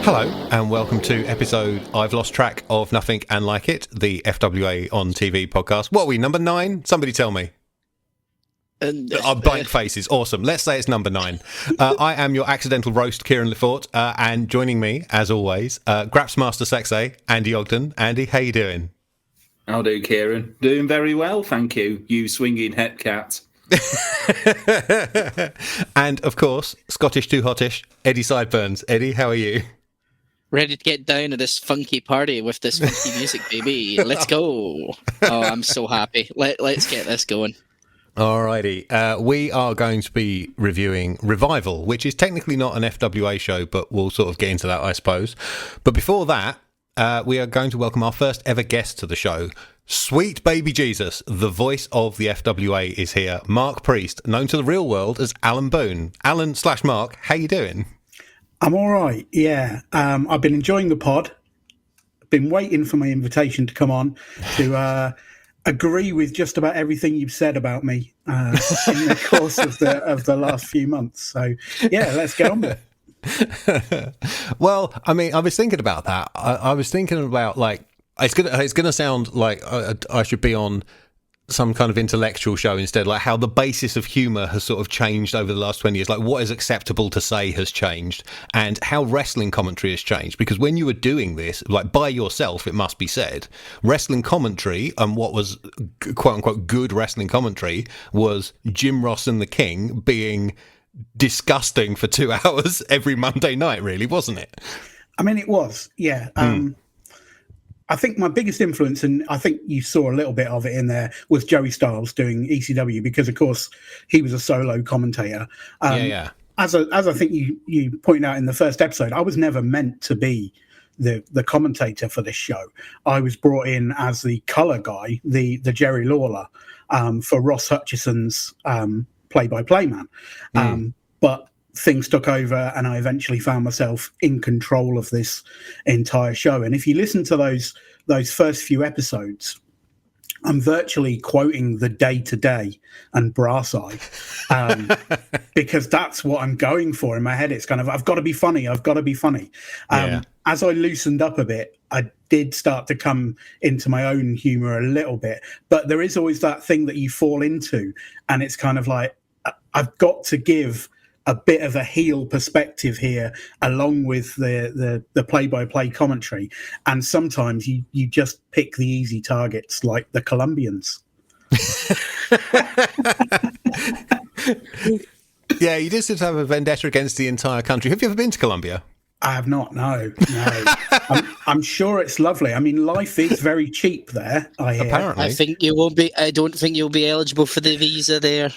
Hello and welcome to episode I've lost track of Nuffink and Like It, the FWA on TV podcast. What are we, number 9? Somebody tell me. Blank faces, awesome. Let's say it's number 9. I am your accidental roast, Kieran Lefort, and joining me, as always, Graps Master Sexay, Andy Ogden. Andy, how you doing? I'll do, Kieran. Doing very well, thank you, you swinging het cat. And, of course, Scottish too hottish, Eddie Sideburns. Eddie, how are you? Ready to get down to this funky party with this funky music, baby. Let's go. Oh, I'm so happy. Let's get this going. Alrighty. We are going to be reviewing Revival, which is technically not an FWA show, but we'll sort of get into that, I suppose. But before that, we are going to welcome our first ever guest to the show. Sweet baby Jesus, the voice of the FWA is here. Mark Priest, known to the real world as Alan Boon. Alan/Mark, how you doing? I'm all right, yeah. I've been enjoying the pod. Been waiting for my invitation to come on to agree with just about everything you've said about me in the course of the last few months. So, yeah, let's get on with it. Well, I mean, I was thinking about that. I was thinking about, like, it's gonna sound like I should be on some kind of intellectual show instead, like how the basis of humour has sort of changed over the last 20 years, like what is acceptable to say has changed, and how wrestling commentary has changed. Because when you were doing this, like by yourself, it must be said, wrestling commentary and what was quote-unquote good wrestling commentary was Jim Ross and the King being disgusting for 2 hours every Monday night, really, wasn't it? I mean, it was, yeah. I think my biggest influence, and I think you saw a little bit of it in there, was Joey Styles doing ECW because, of course, he was a solo commentator. Yeah. As I think you pointed out in the first episode, I was never meant to be the commentator for this show. I was brought in as the colour guy, the Jerry Lawler, for Ross Hutchison's play-by-play man. But things took over and I eventually found myself in control of this entire show. And if you listen to those first few episodes, I'm virtually quoting the Day-to-Day and Brass Eye because that's what I'm going for in my head. It's kind of, I've got to be funny. As I loosened up a bit, I did start to come into my own humour a little bit, but there is always that thing that you fall into, and it's kind of like, I've got to give a bit of a heel perspective here, along with the play-by-play commentary. And sometimes you just pick the easy targets, like the Colombians. Yeah, you just seem to have a vendetta against the entire country. Have you ever been to Colombia? I have not, no. I'm sure it's lovely. I mean, life is very cheap there, I hear. Apparently. I don't think you'll be eligible for the visa there.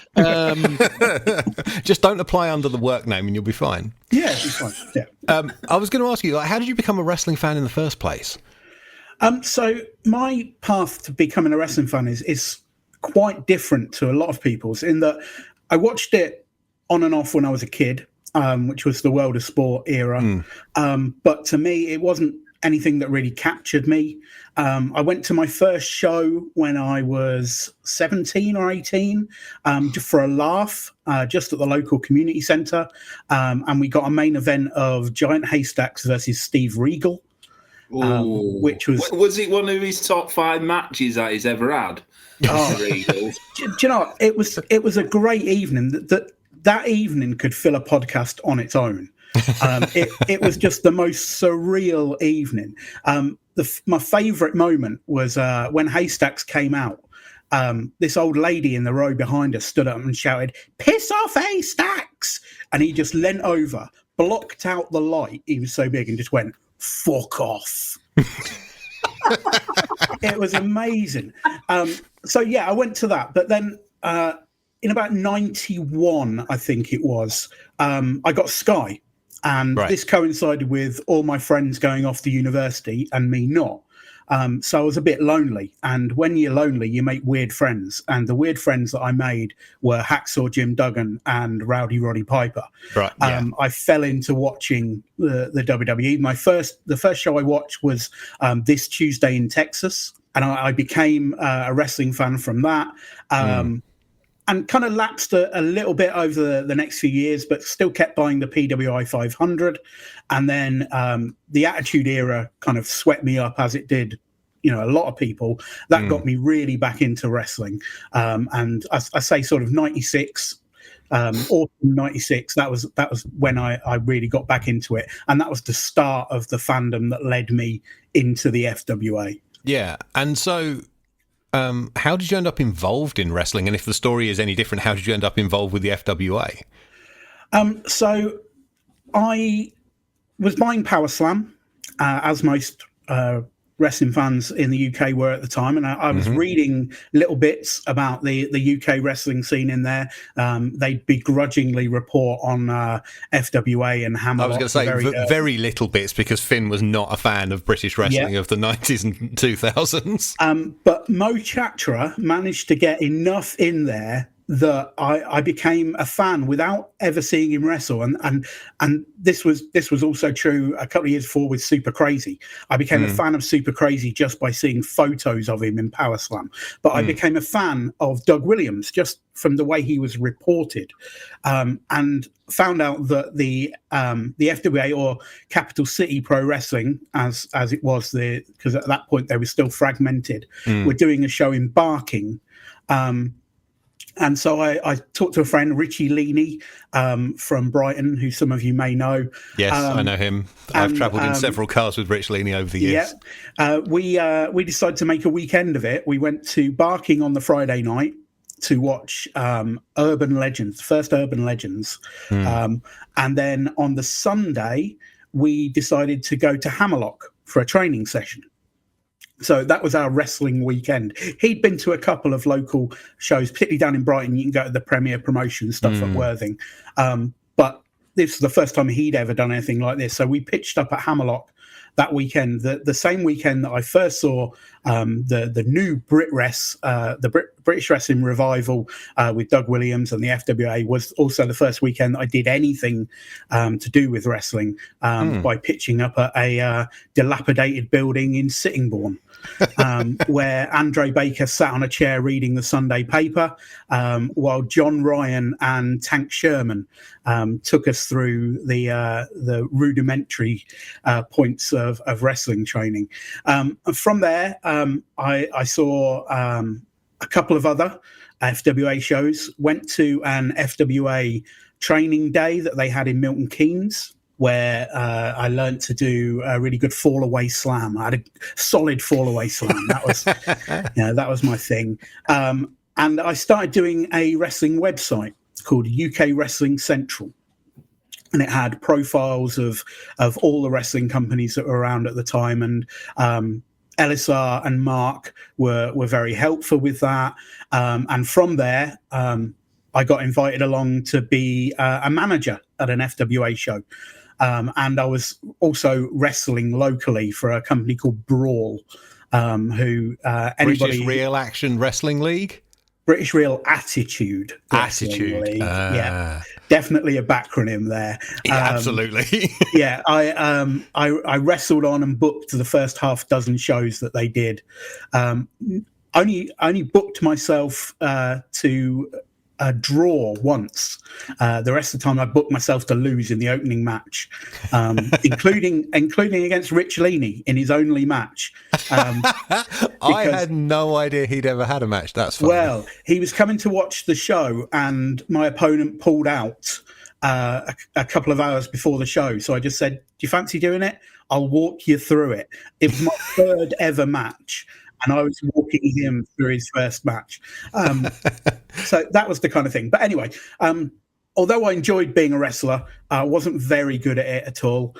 Just don't apply under the work name and you'll be fine. Yeah, it's fine. Yeah. I was going to ask you, like, how did you become a wrestling fan in the first place? So my path to becoming a wrestling fan is quite different to a lot of people's, in that I watched it on and off when I was a kid. Which was the World of Sport era. But to me, it wasn't anything that really captured me. I went to my first show when I was 17 or 18 for a laugh, just at the local community centre. And we got a main event of Giant Haystacks versus Steve Regal, which was... Was it one of his top 5 matches that he's ever had? Oh, do you know what? It was a great evening. That evening could fill a podcast on its own. It was just the most surreal evening. My favourite moment was when Haystacks came out. This old lady in the row behind us stood up and shouted, "Piss off, Haystacks!" And he just leant over, blocked out the light. He was so big, and just went, "Fuck off." It was amazing. So yeah, I went to that. But then in about 91, I think it was, I got Sky. And This coincided with all my friends going off to university and me not. So I was a bit lonely. And when you're lonely, you make weird friends. And the weird friends that I made were Hacksaw Jim Duggan and Rowdy Roddy Piper. Right, yeah. I fell into watching the WWE. The first show I watched was This Tuesday in Texas. And I became a wrestling fan from that. and kind of lapsed a little bit over the next few years, but still kept buying the PWI 500. And then the Attitude Era kind of swept me up, as it did, a lot of people. That got me really back into wrestling. And I say sort of 96, autumn 96, that was when I really got back into it. And that was the start of the fandom that led me into the FWA. Yeah. And so how did you end up involved in wrestling? And if the story is any different, how did you end up involved with the FWA? So I was buying Power Slam, as most wrestling fans in the UK were at the time, and I was reading little bits about the UK wrestling scene in there. They'd begrudgingly report on FWA and Hammerlock. I was going to say very little bits, because Finn was not a fan of British wrestling of the 90s and 2000s. But Mo Chatra managed to get enough in there that I became a fan without ever seeing him wrestle, and this was also true a couple of years before with Super Crazy. I became a fan of Super Crazy just by seeing photos of him in Power Slam, but I became a fan of Doug Williams just from the way he was reported, and found out that the FWA, or Capital City Pro Wrestling, as it was, because at that point they were still fragmented, were doing a show in Barking. And so I talked to a friend, Richie Leaney, from Brighton, who some of you may know. Yes, I know him. I've travelled in several cars with Rich Leaney over the years. Yeah, we decided to make a weekend of it. We went to Barking on the Friday night to watch Urban Legends, first Urban Legends. And then on the Sunday, we decided to go to Hammerlock for a training session. So that was our wrestling weekend. He'd been to a couple of local shows, particularly down in Brighton. You can go to the Premier Promotion stuff at Worthing. But this was the first time he'd ever done anything like this. So we pitched up at Hammerlock that weekend, the same weekend that I first saw the new British Wrestling Revival with Doug Williams and the FWA. Was also the first weekend that I did anything to do with wrestling by pitching up at a dilapidated building in Sittingbourne. Where Andre Baker sat on a chair reading the Sunday paper, while John Ryan and Tank Sherman took us through the rudimentary points of wrestling training. From there, I saw a couple of other FWA shows, went to an FWA training day that they had in Milton Keynes, where I learned to do a really good fall-away slam. I had a solid fall-away slam. That was, that was my thing. And I started doing a wrestling website called UK Wrestling Central, and it had profiles of all the wrestling companies that were around at the time. And LSR and Mark were very helpful with that. And from there, I got invited along to be a manager at an FWA show. And I was also wrestling locally for a company called Brawl, who British Real Action Wrestling League? British Real Attitude. Attitude. Yeah, definitely a backronym there. Yeah, absolutely. Yeah, I wrestled on and booked the first half dozen shows that they did. Only booked myself to draw once. The rest of the time I booked myself to lose in the opening match, including against Rich Leaney in his only match. I had no idea he'd ever had a match. That's funny. Well, he was coming to watch the show and my opponent pulled out a couple of hours before the show. So I just said, do you fancy doing it? I'll walk you through it. It was my third ever match, and I was walking him through his first match. So that was the kind of thing. But anyway, although I enjoyed being a wrestler, I wasn't very good at it at all.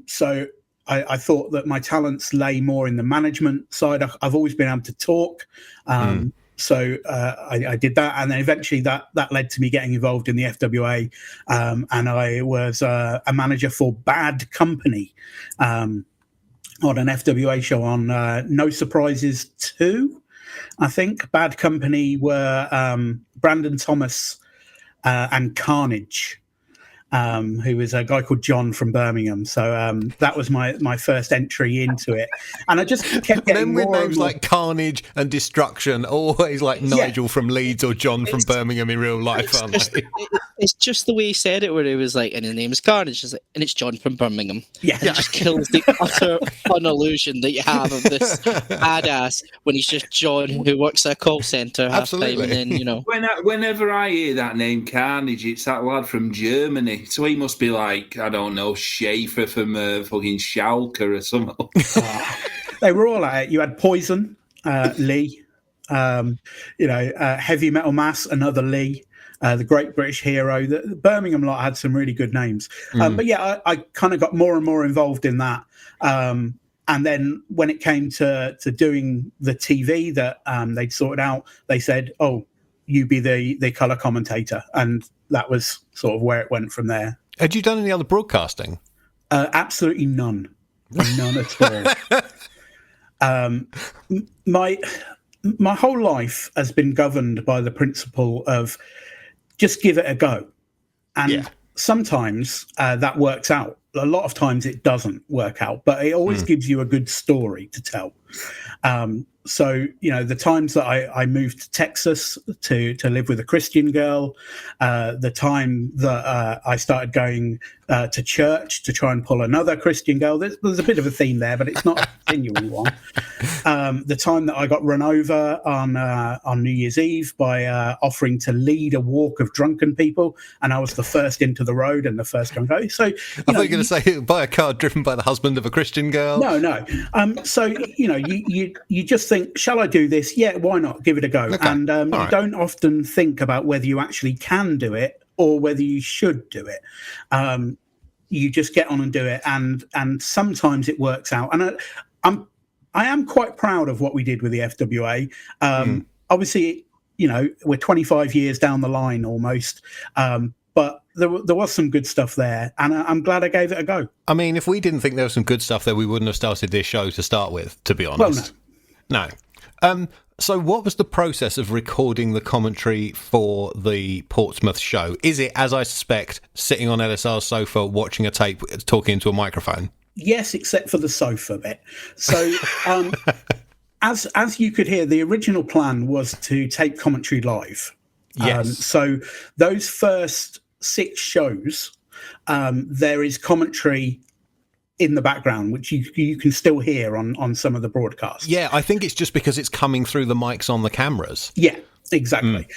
So I thought that my talents lay more in the management side. I've always been able to talk. So I did that. And then eventually that led to me getting involved in the FWA. And I was a manager for Bad Company on an FWA show on No Surprises 2, I think. Bad Company were Brandon Thomas and Carnage. who was a guy called John from Birmingham. So that was my first entry into it, and I just kept getting with more names and more. like Carnage and Destruction, always like Nigel from Leeds or John from Birmingham in real life, aren't they? It's just the way he said it, where he was like, and his name is Carnage, and it's John from Birmingham. Yeah. And it just kills the utter fun illusion that you have of this badass when he's just John who works at a call centre half the time, and then, you know. Whenever I hear that name Carnage, it's that lad from Germany. So he must be like, I don't know, Schaefer from fucking Schalke or something. They were all at it. You had Poison, Lee, Heavy Metal Mass, another Lee. The Great British Hero. The Birmingham lot had some really good names. But yeah, I kind of got more and more involved in that. And then when it came to doing the TV that they'd sorted out, they said, oh, you be the colour commentator. And that was sort of where it went from there. Had you done any other broadcasting? Absolutely none. None at all. My whole life has been governed by the principle of just give it a go. And sometimes that works out. A lot of times it doesn't work out, but it always gives you a good story to tell. So, the times that I moved to Texas to live with a Christian girl, the time that I started going to church to try and pull another Christian girl, there's a bit of a theme there, but it's not a continuing one. The time that I got run over on New Year's Eve by offering to lead a walk of drunken people, and I was the first into the road and the first drunk. So I thought you were going to say by a car driven by the husband of a Christian girl. No. So you just think, shall I do this? Yeah, why not? Give it a go. Okay. And you don't often think about whether you actually can do it or whether you should do it. You just get on and do it, and sometimes it works out. And I am quite proud of what we did with the FWA. Obviously, we're 25 years down the line almost, but there was some good stuff there, and I'm glad I gave it a go. I mean, if we didn't think there was some good stuff there, we wouldn't have started this show to start with, to be honest. Well, no. So what was the process of recording the commentary for the Portsmouth show? Is it, as I suspect, sitting on LSR's sofa, watching a tape, talking into a microphone? Yes, except for the sofa bit. So as you could hear, the original plan was to tape commentary live. Yes. So those first 6 shows, there is commentary in the background, which you can still hear on some of the broadcasts. Yeah, I think it's just because it's coming through the mics on the cameras. Yeah, exactly.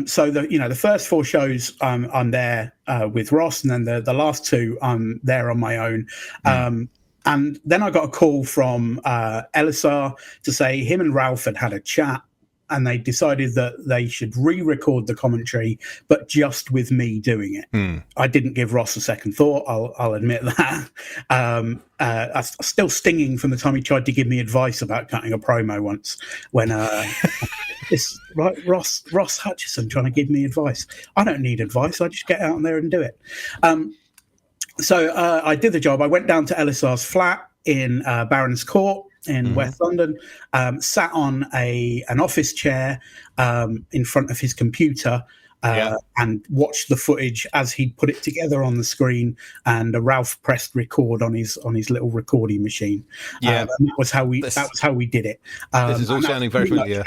So the first 4 shows I'm there with Ross, and then the last 2 I'm there on my own. And then I got a call from LSR to say him and Ralph had a chat, and they decided that they should re-record the commentary, but just with me doing it. I didn't give Ross a second thought, I'll admit that. I'm still stinging from the time he tried to give me advice about cutting a promo once, when it's right, Ross Hutchison trying to give me advice. I don't need advice, I just get out there and do it. So I did the job. I went down to LSR's flat in Barons Court in West London, sat on an office chair in front of his computer, and watched the footage as he'd put it together on the screen, and Ralph pressed record on his little recording machine. And that was how we did it. This is all sounding very familiar.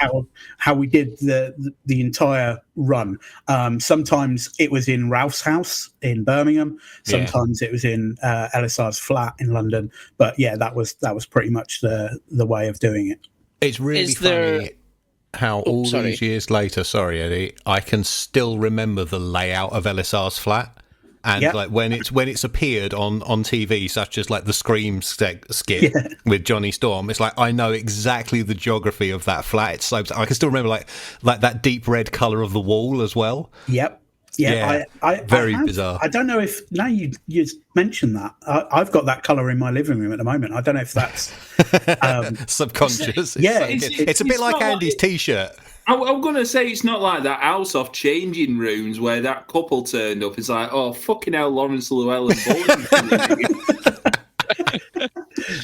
How we did the entire run. Sometimes it was in Ralph's house in Birmingham. Sometimes it was in LSR's flat in London. But yeah, that was pretty much the way of doing it. It's really funny how all these years later, sorry Eddie, I can still remember the layout of LSR's flat, and like when it's appeared on TV, such as like the Scream skit with Johnny Storm. It's like I know exactly the geography of that flat. It's so I can still remember like that deep red color of the wall as well. Yeah, very bizarre. I don't know if now you mentioned that. I've got that colour in my living room at the moment. I don't know if that's subconscious. It's a bit like Andy's T-shirt. I'm going to say it's not like that house off changing rooms where that couple turned up. It's like, oh, fucking hell, Lawrence Llewellyn.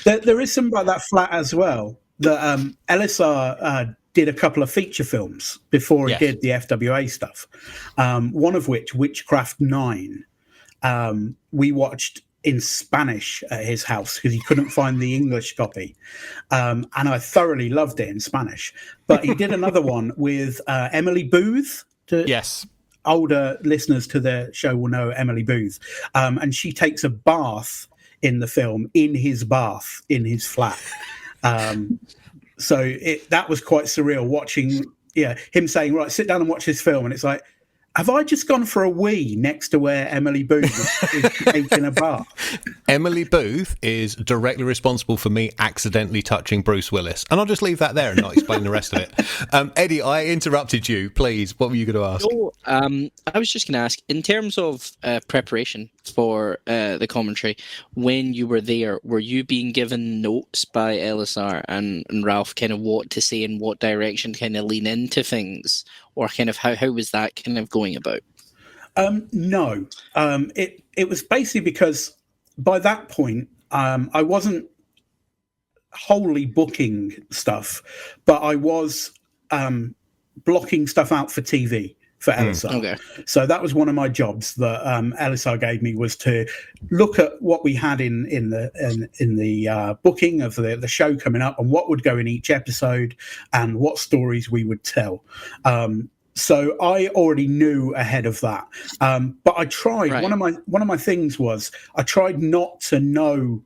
There is something about that flat as well. That LSR did a couple of feature films before he did the FWA stuff. One of which, Witchcraft IX, we watched in Spanish at his house because he couldn't find the English copy. And I thoroughly loved it in Spanish. But he did another one with Emily Booth. Yes. Older listeners to the show will know Emily Booth. And she takes a bath in the film, in his bath, in his flat. So that was quite surreal watching him saying, right, sit down and watch this film. And it's like, have I just gone for a wee next to where Emily Booth is taking a bath? Emily Booth is directly responsible for me accidentally touching Bruce Willis. And I'll just leave that there and not explain the rest of it. Eddie, I interrupted you. Please, what were you going to ask? So, I was just going to ask, in terms of preparation for the commentary, when you were there, were you being given notes by LSR and Ralph kind of what to say and what direction kind of lean into things? Or kind of how was that kind of going about? No. It was basically because by that point, I wasn't wholly booking stuff, but I was blocking stuff out for TV for LSR. Okay. So that was one of my jobs that LSR gave me, was to look at what we had in the booking of the show coming up and what would go in each episode and what stories we would tell. So I already knew ahead of that, but I tried. Right. One of my things was I tried not to know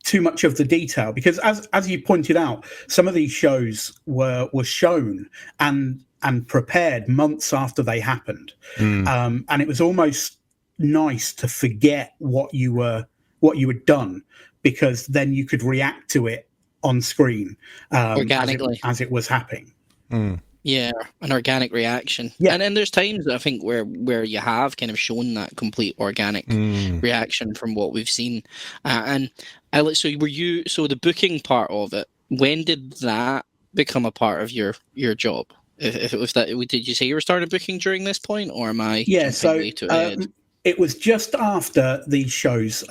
too much of the detail, because as you pointed out, some of these shows were shown and prepared months after they happened, and it was almost nice to forget what you had done, because then you could react to it on screen organically as it was happening. Yeah, an organic reaction. Yeah. And then there's times, I think, where you have kind of shown that complete organic reaction from what we've seen. And Alex, so the booking part of it, when did that become a part of your job? If that, did you say you were starting booking during this point, or am I? Yeah, so it was just after these shows.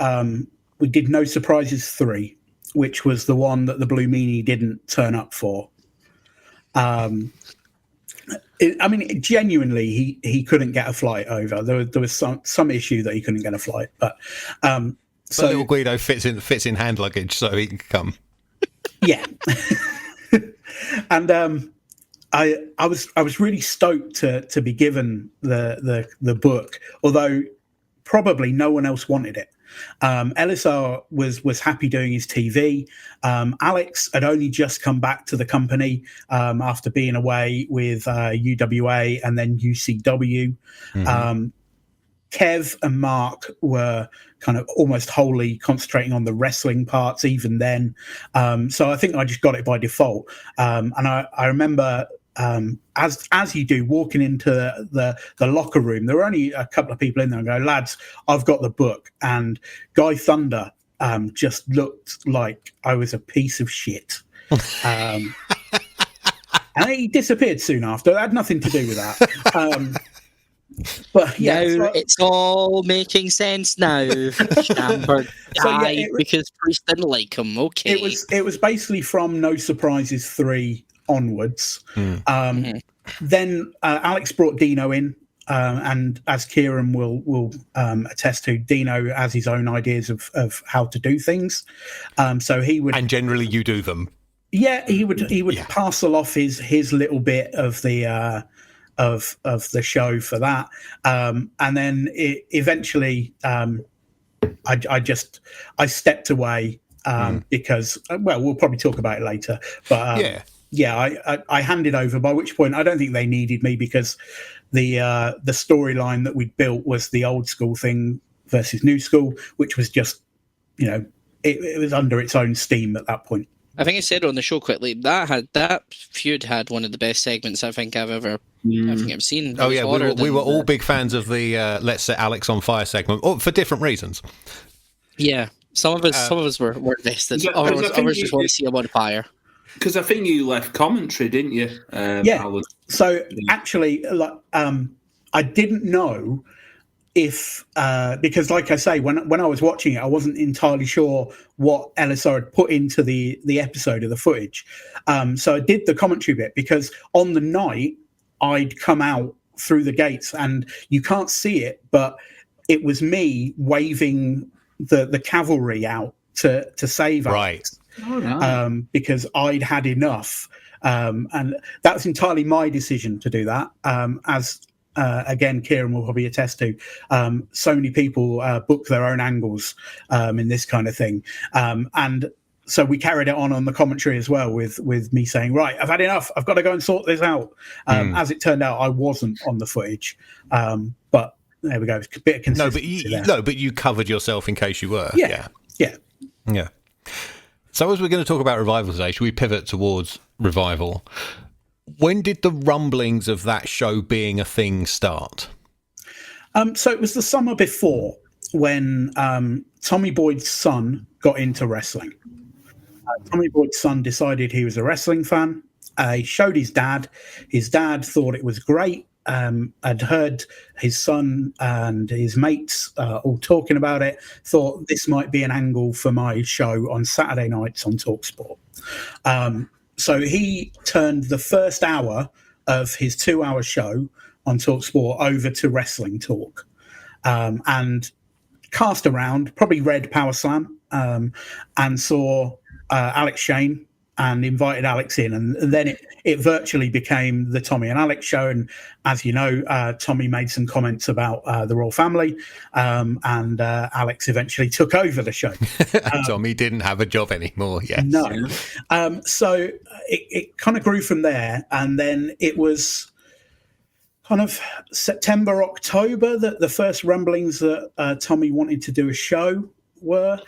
We did No Surprises 3, which was the one that the Blue Meanie didn't turn up for. Genuinely, he couldn't get a flight over. There was some issue that he couldn't get a flight, but so little Guido fits in hand luggage, so he can come. Yeah, and I was really stoked to be given the book, although probably no one else wanted it. LSR was happy doing his TV. Alex had only just come back to the company after being away with UWA and then UCW. Kev and Mark were kind of almost wholly concentrating on the wrestling parts even then. So I think I just got it by default. And I remember, as you do, walking into the locker room, there were only a couple of people in there, and go, lads, I've got the book. And Guy Thunder just looked like I was a piece of shit. And he disappeared soon after. It had nothing to do with that. But yeah, it's all making sense now. Shamberg died because Priest didn't like him. Okay, it was basically from No Surprises 3 onwards. Then Alex brought Dino in, and as Kieran will attest to, Dino has his own ideas of how to do things. So he would, and generally you do them. Yeah, he would parcel off his little bit of the of the show for that, and then eventually I stepped away because we'll probably talk about it later, but I handed over, by which point I don't think they needed me, because the storyline that we'd built was the old school thing versus new school, which was just, it was under its own steam at that point. I think I said on the show quickly that feud had one of the best segments I think I've seen. Oh yeah, we were all big fans of the Let's Set Alex on Fire segment, for different reasons. Yeah, some of us were invested. Others just want to see him on fire. Because I think you left commentary, didn't you? Alan? So actually, I didn't know if because, like I say, when I was watching it, I wasn't entirely sure what LSR had put into the episode of the footage. So I did the commentary bit, because on the night I'd come out through the gates, and you can't see it, but it was me waving the cavalry out to save Alex, because I'd had enough. And that's entirely my decision to do that. As again, Kieran will probably attest to, so many people book their own angles in this kind of thing. And so we carried it on the commentary as well, with me saying, right, I've had enough. I've got to go and sort this out. As it turned out, I wasn't on the footage. But there we go. A bit of consistency but you covered yourself in case you were. Yeah. So as we're going to talk about revival today, should we pivot towards revival? When did the rumblings of that show being a thing start? So it was the summer before, when Tommy Boyd's son got into wrestling. Tommy Boyd's son decided he was a wrestling fan. He showed his dad. His dad thought it was great. I'd heard his son and his mates all talking about it, thought this might be an angle for my show on Saturday nights on TalkSport. So he turned the first hour of his 2-hour show on TalkSport over to Wrestling Talk, and cast around, probably read Power Slam, and saw Alex Shane, and invited Alex in, and then it virtually became the Tommy and Alex show. And as you know, Tommy made some comments about the royal family, and Alex eventually took over the show. Tommy didn't have a job anymore. Yes. No. So it kind of grew from there, and then it was kind of September, October that the first rumblings that Tommy wanted to do a show were.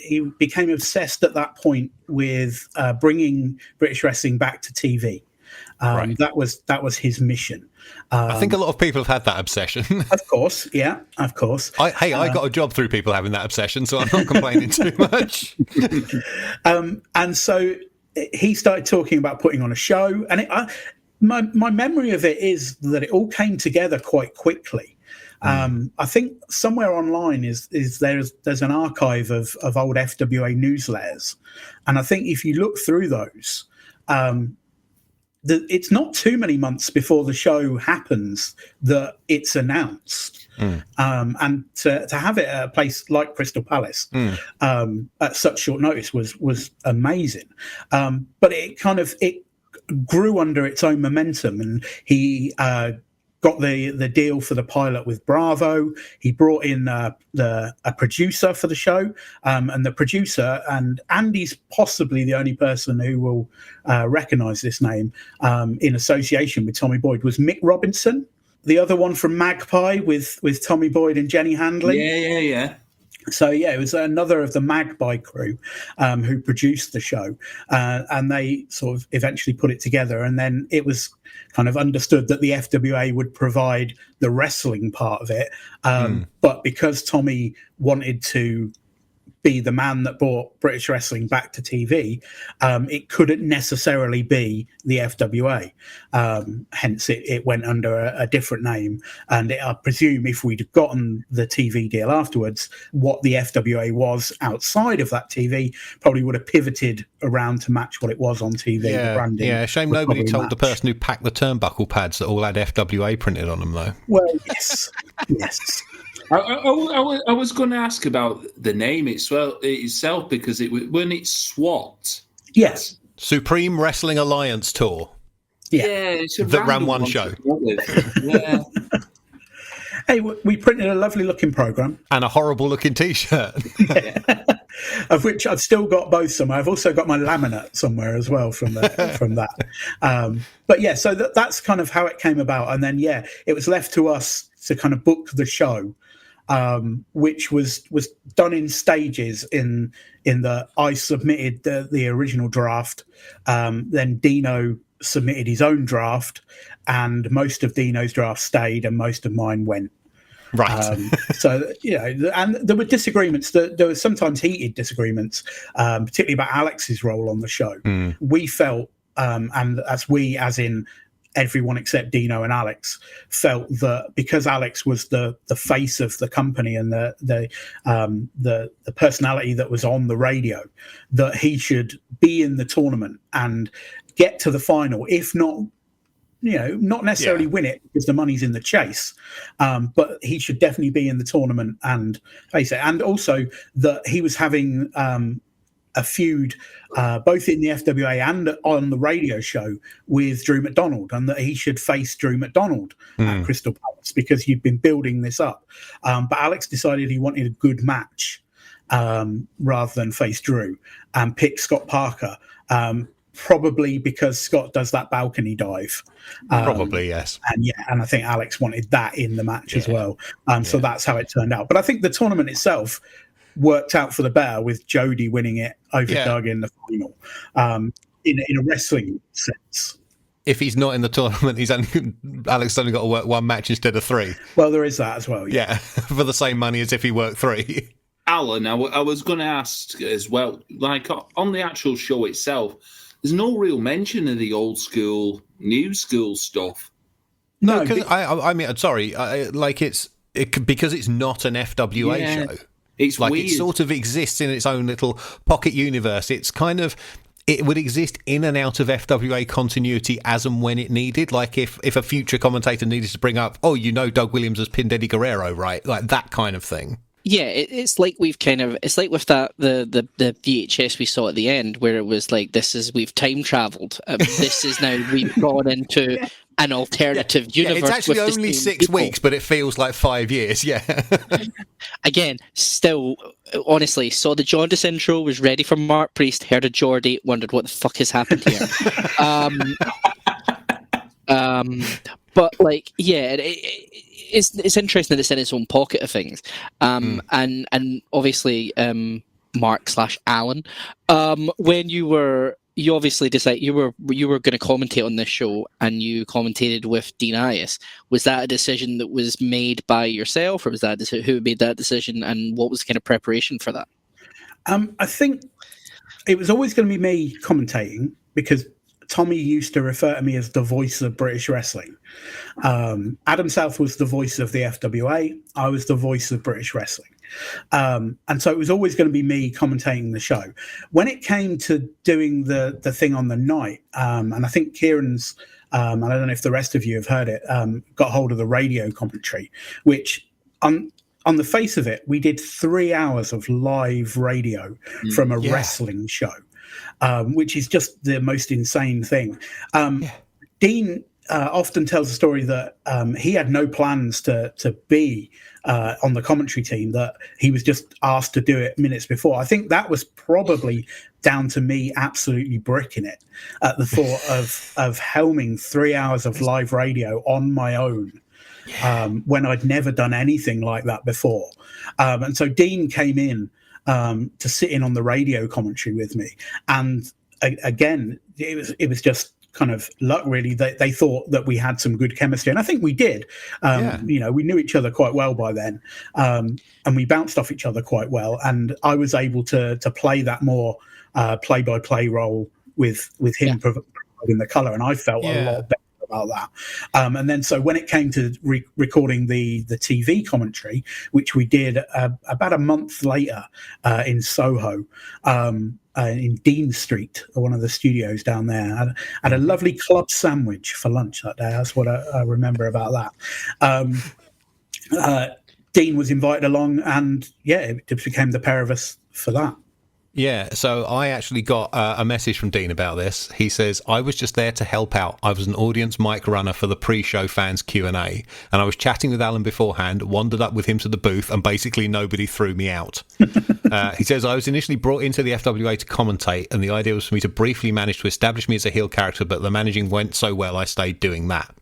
He became obsessed at that point with bringing British wrestling back to TV. Right. That was his mission. I think a lot of people have had that obsession. Of course, yeah, of course. I got a job through people having that obsession, so I'm not complaining too much. And so he started talking about putting on a show, and my memory of it is that it all came together quite quickly. I think somewhere online is there's an archive of old FWA newsletters, and I think if you look through those, it's not too many months before the show happens that it's announced, and to have it at a place like Crystal Palace at such short notice was amazing. But it grew under its own momentum, and he got the deal for the pilot with Bravo. He brought in a producer for the show, and the producer, and Andy's possibly the only person who will recognise this name in association with Tommy Boyd, was Mick Robinson, the other one from Magpie with Tommy Boyd and Jenny Handley. Yeah. So, yeah, it was another of the Magpie crew who produced the show, and they sort of eventually put it together. And then it was kind of understood that the FWA would provide the wrestling part of it. But because Tommy wanted to be the man that brought British wrestling back to TV, it couldn't necessarily be the FWA. Hence, it went under a different name. And I presume if we'd gotten the TV deal afterwards, what the FWA was outside of that TV probably would have pivoted around to match what it was on TV. The branding. Yeah, shame nobody told the person who packed the turnbuckle pads that all had FWA printed on them, though. Well, yes. Yes. I was going to ask about the name itself because when it's SWAT. Yes. Supreme Wrestling Alliance Tour. Yeah. It's that ran one show. Yeah. Hey, we printed a lovely looking programme. And a horrible looking T-shirt. Of which I've still got both somewhere. I've also got my laminate somewhere as well from that. But yeah, so that's kind of how it came about. And then, yeah, it was left to us to kind of book the show, which was done in stages in that I submitted the original draft. Then Dino submitted his own draft, and most of Dino's draft stayed and most of mine went. Right. So, and there were disagreements. There were sometimes heated disagreements, particularly about Alex's role on the show. We felt, and as in everyone except Dino and Alex, felt that because Alex was the face of the company and the personality that was on the radio, that he should be in the tournament and get to the final, if not not necessarily win it because the money's in the chase, but he should definitely be in the tournament and face it. And also that he was having a feud both in the FWA and on the radio show with Drew McDonald, and that he should face Drew McDonald at Crystal Palace because he'd been building this up. But Alex decided he wanted a good match rather than face Drew, and picked Scott Parker. Probably because Scott does that balcony dive. Probably, yes. And I think Alex wanted that in the match as well. So that's how it turned out. But I think the tournament itself worked out for the better with Jody winning it over Doug in the final, in a wrestling sense. If he's not in the tournament, Alex has only got to work one match instead of 3. Well, there is that as well. Yeah, for the same money as if he worked 3. Alan, I was going to ask as well, like on the actual show itself, there's no real mention of the old school, new school stuff. No, because I mean, sorry, because it's not an FWA show. It's like weird. It sort of exists in its own little pocket universe. It's kind of, it would exist in and out of FWA continuity as and when it needed. Like if a future commentator needed to bring up, Doug Williams has pinned Eddie Guerrero, right? Like that kind of thing. Yeah, it's like it's like with that the VHS we saw at the end where it was like, we've time travelled. This is now we've gone into an alternative universe. It's actually with only 6 weeks, but it feels like 5 years. Yeah. Again, still, honestly, saw the Jaundice intro, was ready for Mark Priest, heard a Geordie, wondered what the fuck has happened here. But it's interesting that it's in its own pocket of things, and obviously Mark/Alan, when you obviously decided you were going to commentate on this show, and you commentated with Dean Ayas. Was that a decision that was made by yourself, or was that who made that decision, and what was the kind of preparation for that? I think it was always going to be me commentating because Tommy used to refer to me as the voice of British wrestling. Adam South was the voice of the FWA. I was the voice of British wrestling. And so it was always going to be me commentating the show. When it came to doing the thing on the night, and I think Kieran's, and I don't know if the rest of you have heard it, got hold of the radio commentary, which on the face of it, we did 3 hours of live radio from a wrestling show. Which is just the most insane thing. Dean often tells the story that he had no plans to be on the commentary team, that he was just asked to do it minutes before. I think that was probably down to me absolutely bricking it at the thought of helming 3 hours of live radio on my own. When I'd never done anything like that before. And so Dean came in to sit in on the radio commentary with me, and again, it was just kind of luck, really. They thought that we had some good chemistry, and I think we did. We knew each other quite well by then, and we bounced off each other quite well. And I was able to play that more play-by-play role with him providing the colour, and I felt a lot better about that. And then so when it came to recording the TV commentary, which we did about a month later in Soho, in Dean Street, one of the studios down there, I had a lovely club sandwich for lunch that day. That's what I remember about that. Dean was invited along, and it just became the pair of us for that. Yeah, so I actually got a message from Dean about this. He says, I was just there to help out. I was an audience mic runner for the pre-show fans Q&A, and I was chatting with Alan beforehand, wandered up with him to the booth, and basically nobody threw me out. He says, I was initially brought into the FWA to commentate, and the idea was for me to briefly manage to establish me as a heel character, but the managing went so well I stayed doing that.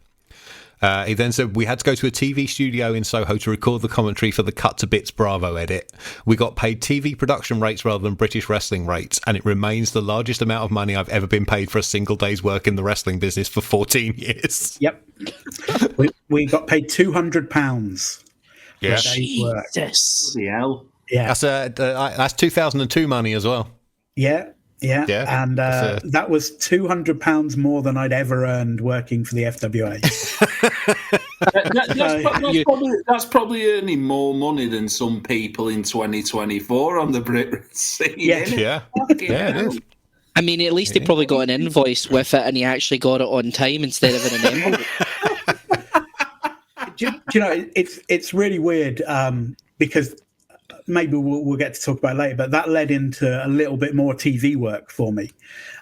He then said we had to go to a TV studio in Soho to record the commentary for the Cut to Bits Bravo edit. We got paid TV production rates rather than British wrestling rates, and it remains the largest amount of money I've ever been paid for a single day's work in the wrestling business for 14 years. Yep. we got paid £200 Yeah. a day's work. Jesus. Bloody hell. Yeah. That's 2002 money as well. Yeah. And that was £200 more than I'd ever earned working for the FWA. That's probably earning more money than some people in 2024 on the Brit scene. Yeah. Yeah, it is. I mean, at least he probably got an invoice with it, and he actually got it on time instead of in an envelope. Do you know, it's really weird because maybe we'll get to talk about it later, but that led into a little bit more TV work for me.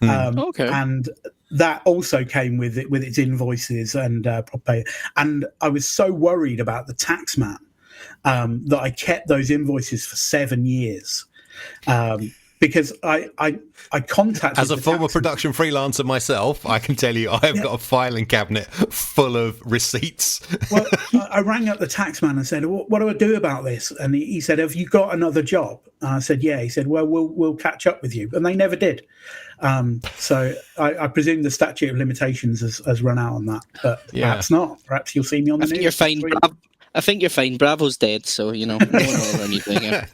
Okay. And that also came with its invoices and proper. And I was so worried about the tax man that I kept those invoices for 7 years. Because I contacted... As a former production freelancer myself, I can tell you I have got a filing cabinet full of receipts. Well, I rang up the tax man and said, what do I do about this? And he said, have you got another job? And I said, yeah. He said, well, we'll catch up with you. And they never did. So I presume the statute of limitations has run out on that. But perhaps not. Perhaps you'll see me on the news. You're fine. I think you're fine. Bravo's dead, so, no one will run anything. Yeah.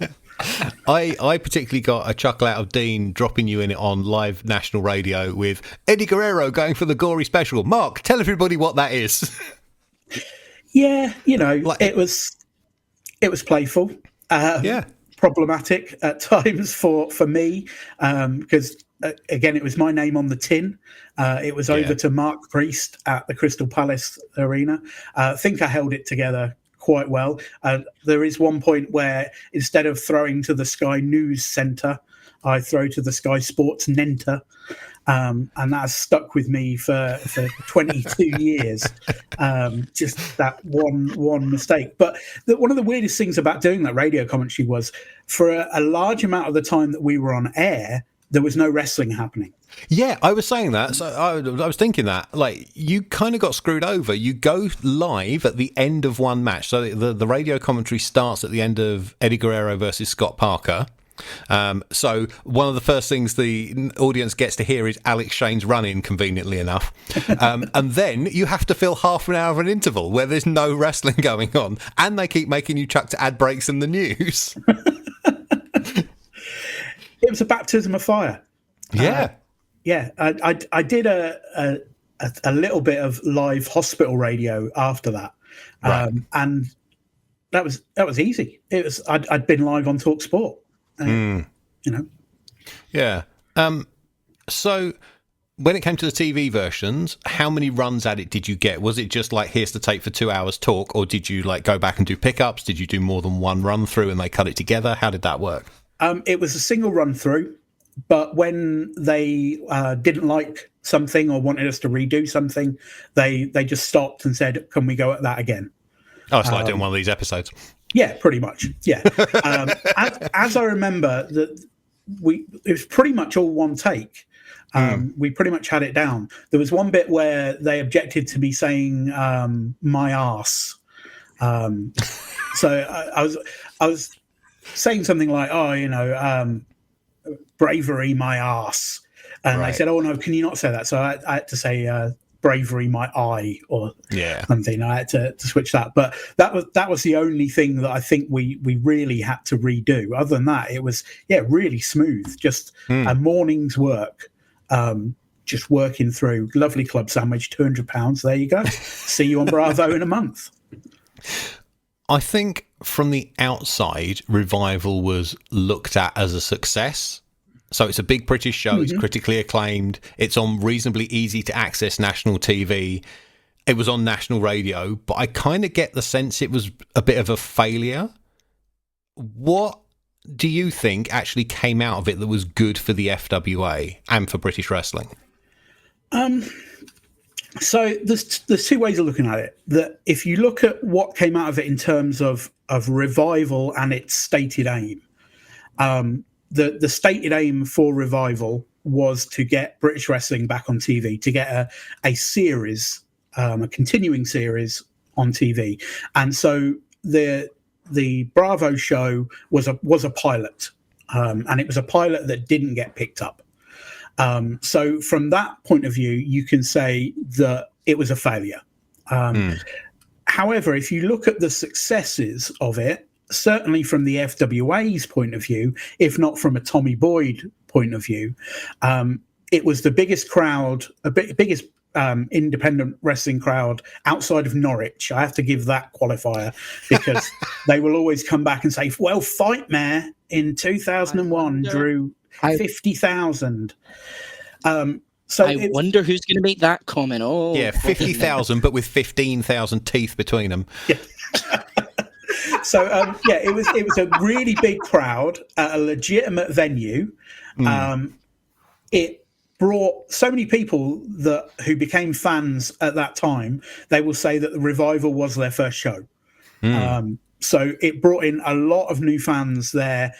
I particularly got a chuckle out of Dean dropping you in it on live national radio with Eddie Guerrero going for the gory special. Mark, tell everybody what that is. Yeah, it was playful. Problematic at times for me because again, it was my name on the tin. It was over to Mark Priest at the Crystal Palace Arena. I think I held it together quite well. There is one point where instead of throwing to the Sky News Centre, I throw to the Sky Sports Nenter, and that's stuck with me for 22 years. Just that one mistake. But one of the weirdest things about doing that radio commentary was for a large amount of the time that we were on air, there was no wrestling happening. Yeah, I was saying that. So I was thinking that, like, you kind of got screwed over. You go live at the end of one match. So the radio commentary starts at the end of Eddie Guerrero versus Scott Parker. So one of the first things the audience gets to hear is Alex Shane's run-in, conveniently enough. And then you have to fill half an hour of an interval where there's no wrestling going on. And they keep making you chuck to ad breaks in the news. It was a baptism of fire. Yeah. I did a little bit of live hospital radio after that, and that was easy. It was I'd been live on Talk Sport, Yeah. So when it came to the TV versions, how many runs at it did you get? Was it just like, here's the tape for 2 hours talk, or did you like go back and do pickups? Did you do more than one run through and they cut it together? How did that work? It was a single run through, but when they didn't like something or wanted us to redo something, they just stopped and said, can we go at that again? Oh, it's like doing one of these episodes. Yeah, pretty much. Yeah. As I remember, that it was pretty much all one take. We pretty much had it down. There was one bit where they objected to me saying my arse. So I was saying something like, bravery, my arse. And they said, oh, no, can you not say that? So I had to say bravery, my eye, or something. I had to switch that. But that was the only thing that I think we really had to redo. Other than that, it was, really smooth. Just a morning's work. Just working through. Lovely club sandwich, £200. There you go. See you on Bravo in a month. I think from the outside, Revival was looked at as a success. So it's a big British show. It's critically acclaimed. It's on reasonably easy to access national TV. It was on national radio, but I kind of get the sense it was a bit of a failure. What do you think actually came out of it that was good for the FWA and for British wrestling? So there's two ways of looking at it. That if you look at what came out of it in terms of Revival and its stated aim, the stated aim for Revival was to get British wrestling back on TV, to get a series, a continuing series on TV. And so the Bravo show was a pilot, and it was a pilot that didn't get picked up. So from that point of view, you can say that it was a failure. However, if you look at the successes of it, certainly from the FWA's point of view, if not from a Tommy Boyd point of view, it was the biggest crowd, biggest independent wrestling crowd outside of Norwich. I have to give that qualifier because they will always come back and say, well, Fightmare in 2001 drew 50,000. So I wonder who's going to make that comment. Oh, Yeah, 50,000, but with 15,000 teeth between them. Yeah. So it was a really big crowd at a legitimate venue. It brought so many people who became fans at that time. They will say that the Revival was their first show. So it brought in a lot of new fans there.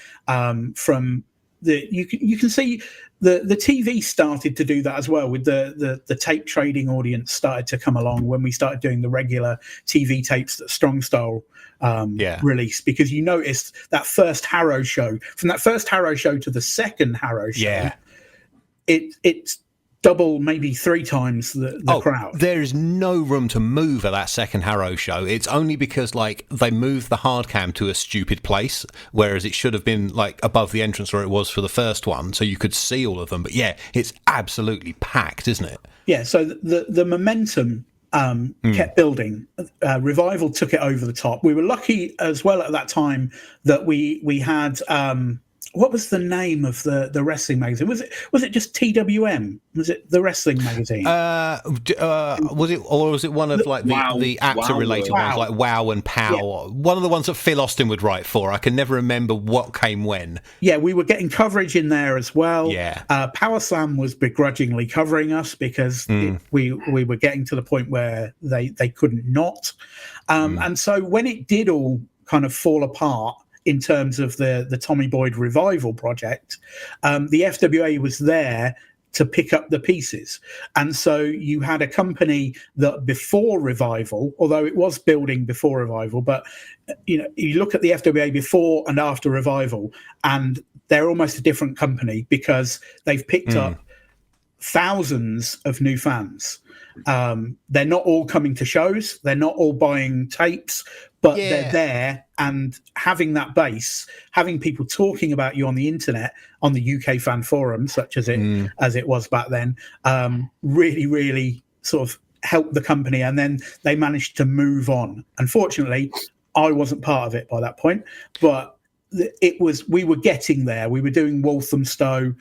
From you can see the TV started to do that as well, with the tape trading audience started to come along when we started doing the regular TV tapes that Strong Style released, because you noticed that first Harrow show, from that first Harrow show to the second Harrow show, it's double, maybe 3 times the crowd. There is no room to move at that second Harrow show. It's only because they moved the hard cam to a stupid place, whereas it should have been above the entrance where it was for the first one, so you could see all of them. But yeah, it's absolutely packed, isn't it? Yeah. So the momentum kept building. Revival took it over the top. We were lucky as well at that time that we had. What was the name of the wrestling magazine? Was it just TWM? Was it the wrestling magazine? Was it, or was it one of the actor related ones, like Wow and Pow? Yeah. One of the ones that Phil Austin would write for. I can never remember what came when. Yeah, we were getting coverage in there as well. Yeah, Power Slam was begrudgingly covering us because we were getting to the point where they couldn't not. And so when it did all kind of fall apart in terms of the Tommy Boyd Revival project, the FWA was there to pick up the pieces. And so you had a company that before Revival, although it was building before Revival, but you look at the FWA before and after Revival, and they're almost a different company because they've picked up thousands of new fans. They're not all coming to shows, they're not all buying tapes, but they're there, and having that base, having people talking about you on the internet, on the UK fan forum, such as it was back then, really, really sort of helped the company. And then they managed to move on. Unfortunately, I wasn't part of it by that point, but we were getting there. We were doing Walthamstow.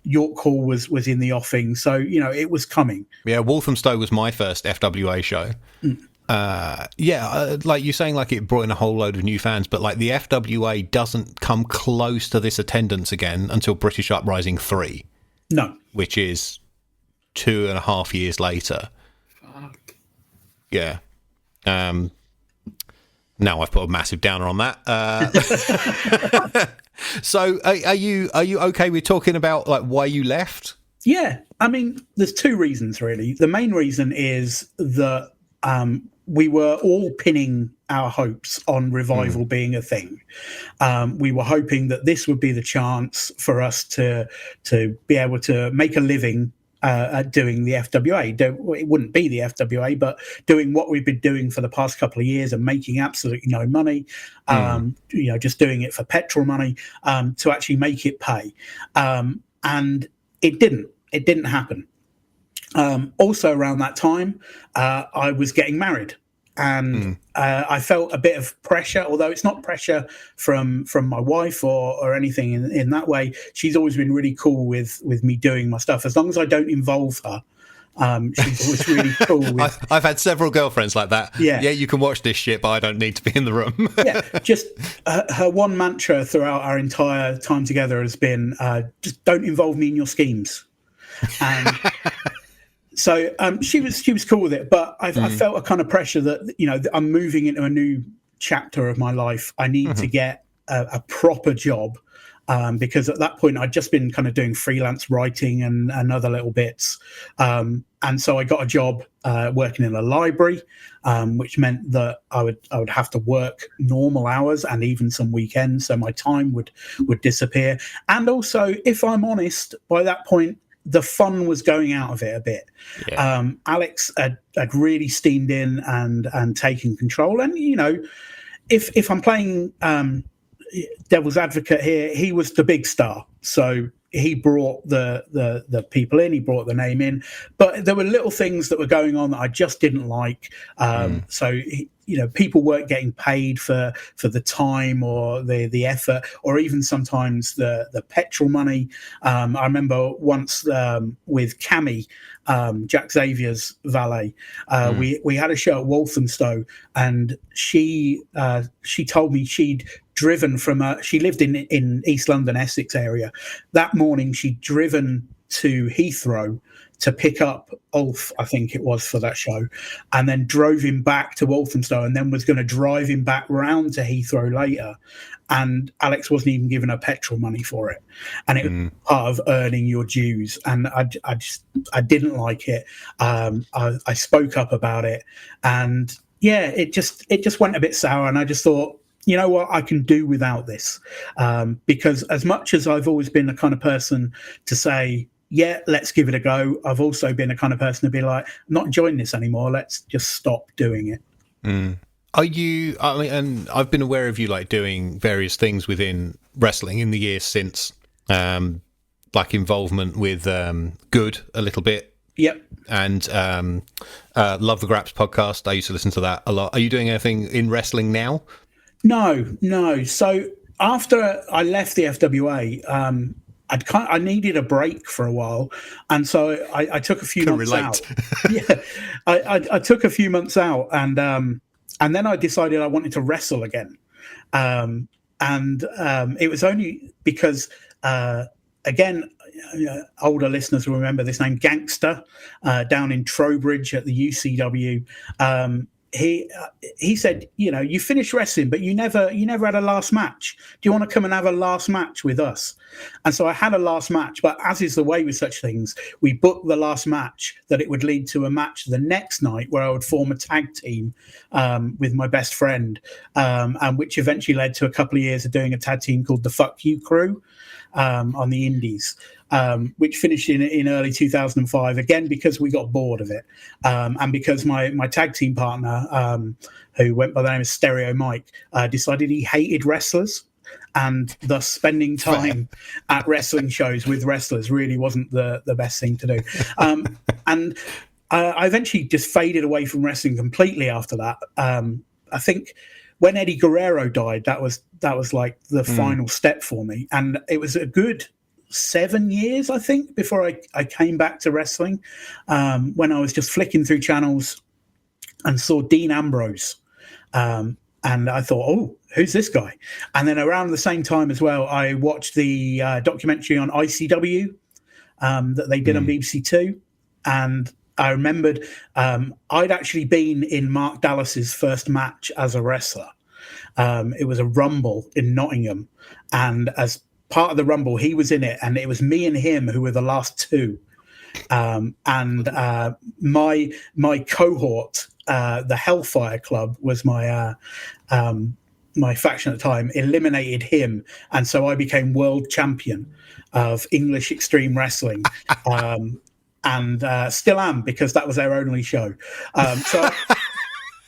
York Hall was in the offing, so it was coming. Yeah, Walthamstow was my first FWA show. Like you're saying, it brought in a whole load of new fans, but the FWA doesn't come close to this attendance again until British Uprising 3. No, which is 2.5 years later. Fuck. Yeah. Now I've put a massive downer on that. So are you okay with talking about why you left? Yeah, I mean, there's 2 reasons really. The main reason is that we were all pinning our hopes on Revival being a thing. We were hoping that this would be the chance for us to be able to make a living at doing the FWA. It wouldn't be the FWA, but doing what we've been doing for the past couple of years and making absolutely no money, just doing it for petrol money, to actually make it pay. And it didn't happen. Also around that time, I was getting married, and I felt a bit of pressure, although it's not pressure from my wife or anything in that way. She's always been really cool with me doing my stuff, as long as I don't involve her. She's always really cool with... I've had several girlfriends like that. Yeah, you can watch this shit, but I don't need to be in the room. Yeah, just her one mantra throughout our entire time together has been, just don't involve me in your schemes. And so she was cool with it, but I felt a kind of pressure that I'm moving into a new chapter of my life. I need to get a proper job, because at that point I'd just been kind of doing freelance writing and other little bits, and so I got a job working in a library, which meant that I would have to work normal hours and even some weekends, so my time would disappear. And also, if I'm honest, by that point the fun was going out of it a bit. Yeah. Alex had really steamed in and taken control. And, if I'm playing devil's advocate here, he was the big star. So he brought the people in, he brought the name in. But there were little things that were going on that I just didn't like. So people weren't getting paid for the time or the effort, or even sometimes the petrol money. I remember once with Cammy, Jack Xavier's valet, we had a show at Walthamstow, and she told me she'd driven from she lived in East London, Essex area. That morning she'd driven to Heathrow to pick up Ulf, I think it was, for that show, and then drove him back to Walthamstow, and then was going to drive him back round to Heathrow later. And Alex wasn't even giving her petrol money for it, and it was part of earning your dues. And I didn't like it. I spoke up about it, and it just went a bit sour. And I just thought, you know what, I can do without this, because as much as I've always been the kind of person to say, yeah, let's give it a go, I've also been the kind of person to be like, I'm not enjoying this anymore, let's just stop doing it. Are you, I mean, and I've been aware of you like doing various things within wrestling in the years since, like involvement with Good a little bit. Yep. And Love the Graps podcast. I used to listen to that a lot. Are you doing anything in wrestling now? No. So after I left the FWA, I needed a break for a while, and so I took a few months out. Yeah, I took a few months out, and then I decided I wanted to wrestle again, and it was only because again, older listeners will remember this name, Gangster, down in Trowbridge at the UCW. He said, you finished wrestling, but you never had a last match. Do you want to come and have a last match with us? And so I had a last match, but as is the way with such things, we booked the last match that it would lead to a match the next night where I would form a tag team with my best friend, and which eventually led to a couple of years of doing a tag team called the Fuck You Crew on the Indies. Which finished in early 2005, again because we got bored of it, and because my tag team partner, who went by the name of Stereo Mike, decided he hated wrestlers, and thus spending time at wrestling shows with wrestlers really wasn't the best thing to do. And I eventually just faded away from wrestling completely after that. I think when Eddie Guerrero died, that was like the final step for me, and it was a good 7 years, I think, before I came back to wrestling, when I was just flicking through channels and saw Dean Ambrose, and I thought, oh, who's this guy? And then around the same time as well, I watched the documentary on ICW that they did on BBC Two, and I remembered I'd actually been in Mark Dallas's first match as a wrestler. It was a Rumble in Nottingham, and as part of the Rumble, he was in it, and it was me and him who were the last two. And my cohort, the Hellfire Club, was my faction at the time, eliminated him, and so I became world champion of English Extreme Wrestling. And still am, because that was their only show.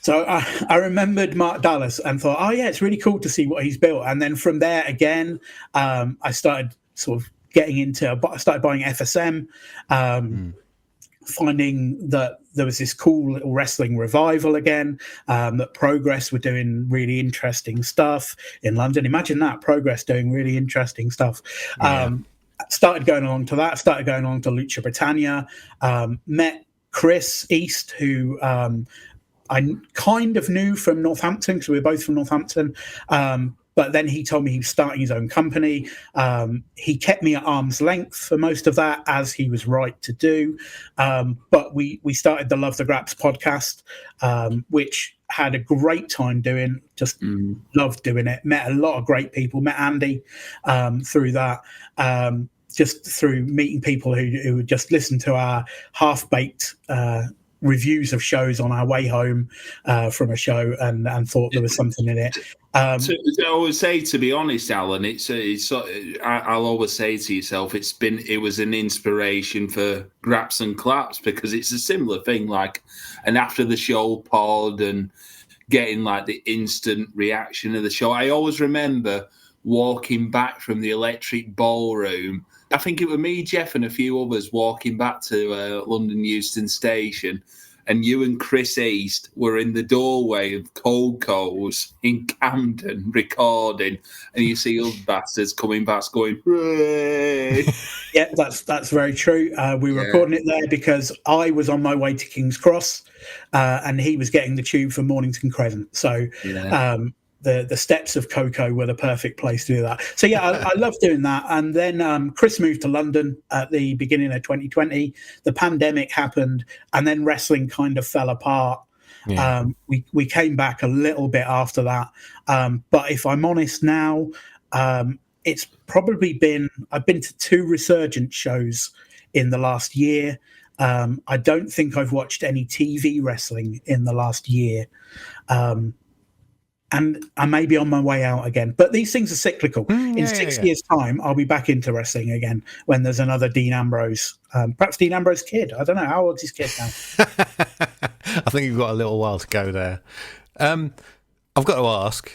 So I remembered Mark Dallas and thought, oh, yeah, it's really cool to see what he's built. And then from there, again, I started sort of getting into, I started buying FSM, finding that there was this cool little wrestling revival again, that Progress were doing really interesting stuff in London. Imagine that, Progress doing really interesting stuff. Yeah. Started going along to that, started going along to Lucha Britannia, met Chris East, who I kind of knew from Northampton, because we were both from Northampton. But then he told me he was starting his own company. He kept me at arm's length for most of that, as he was right to do. But we started the Love the Graps podcast, which had a great time doing, just loved doing it. Met a lot of great people, met Andy through that. Just through meeting people who would just listen to our half-baked reviews of shows on our way home from a show and thought there was something in it. So I always say, to be honest, Alan, I'll always say to yourself, it was an inspiration for Graps and Claps, because it's a similar thing, like an after the show pod and getting like the instant reaction of the show. I always remember walking back from the Electric Ballroom. I think it was me, Jeff, and a few others walking back to London Euston Station, and you and Chris East were in the doorway of Coco's in Camden recording, and you see us bastards coming past going, "Hooray!" Yeah, that's very true. We were recording it there because I was on my way to King's Cross, and he was getting the tube from Mornington Crescent. So the steps of Coco were the perfect place to do that. So yeah, I love doing that. And then Chris moved to London at the beginning of 2020. The pandemic happened, and then wrestling kind of fell apart. Yeah. We came back a little bit after that. But if I'm honest now, it's probably been, I've been to 2 Resurgent shows in the last year. I don't think I've watched any TV wrestling in the last year. And I may be on my way out again. But these things are cyclical. In 6 years' time, I'll be back into wrestling again when there's another Dean Ambrose. Perhaps Dean Ambrose kid. I don't know. How old's his kid now? I think you've got a little while to go there. I've got to ask,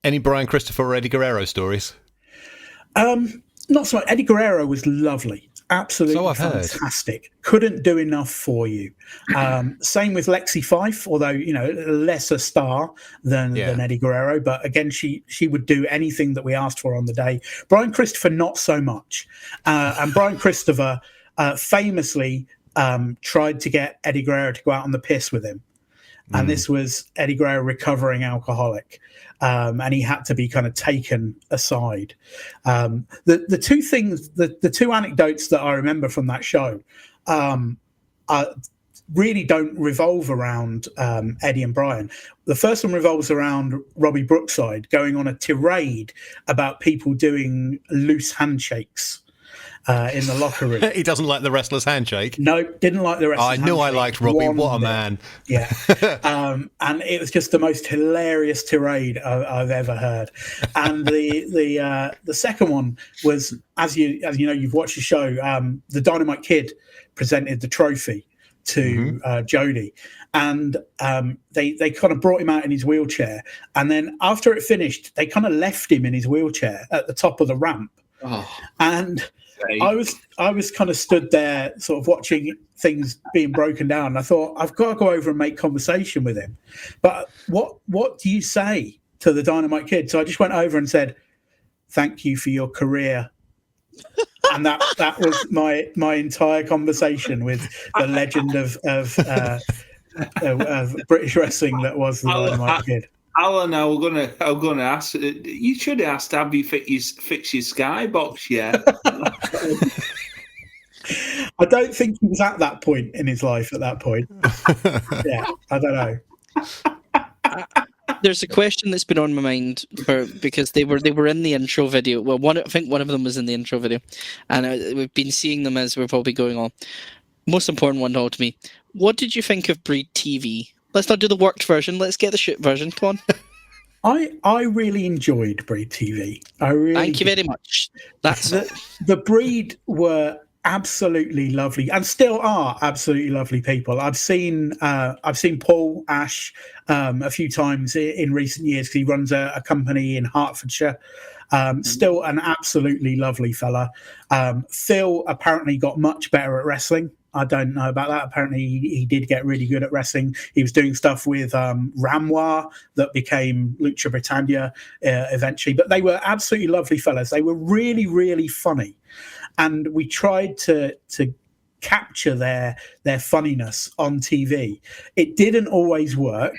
any Brian Christopher or Eddie Guerrero stories? Not so much. Eddie Guerrero was lovely. Absolutely so I've fantastic. Heard. Couldn't do enough for you. Same with Lexi Fife, although, you know, a lesser star than Eddie Guerrero. But again, she would do anything that we asked for on the day. Brian Christopher, not so much. And Brian Christopher famously tried to get Eddie Guerrero to go out on the piss with him. And this was Eddie Guerrero, recovering alcoholic. And he had to be kind of taken aside. The two things, the 2 anecdotes that I remember from that show really don't revolve around Eddie and Brian. The first one revolves around Robbie Brookside going on a tirade about people doing loose handshakes in the locker room. He doesn't like the wrestler's handshake. No, didn't like the wrestler's handshake. I knew I liked Robbie. What a man. Yeah. And it was just the most hilarious tirade I've ever heard. And the second one was, as you know, you've watched the show, the Dynamite Kid presented the trophy to Jody. And they kind of brought him out in his wheelchair. And then after it finished, they kind of left him in his wheelchair at the top of the ramp. Oh. And I was kind of stood there sort of watching things being broken down. And I thought, I've got to go over and make conversation with him. But what do you say to the Dynamite Kid? So I just went over and said, thank you for your career. And that was my entire conversation with the legend of British wrestling that was the Dynamite Kid. Alan, I'm gonna ask. You should have asked, have you fix your skybox yet? I don't think he was at that point in his life at that point. Yeah, I don't know. There's a question that's been on my mind because they were in the intro video. Well, I think one of them was in the intro video, and we've been seeing them as we're probably going on. Most important one to me. What did you think of Breed TV? Let's not do the worked version. Let's get the shit version. Come on. I really enjoyed Breed TV. Thank you very much. That's the Breed were absolutely lovely and still are absolutely lovely people. I've seen Paul Ash a few times in recent years because he runs a company in Hertfordshire. Still an absolutely lovely fella. Phil apparently got much better at wrestling. I don't know about that. Apparently, he did get really good at wrestling. He was doing stuff with Ramwar that became Lucha Britannia eventually. But they were absolutely lovely fellas. They were really, really funny. And we tried to capture their funniness on TV. It didn't always work.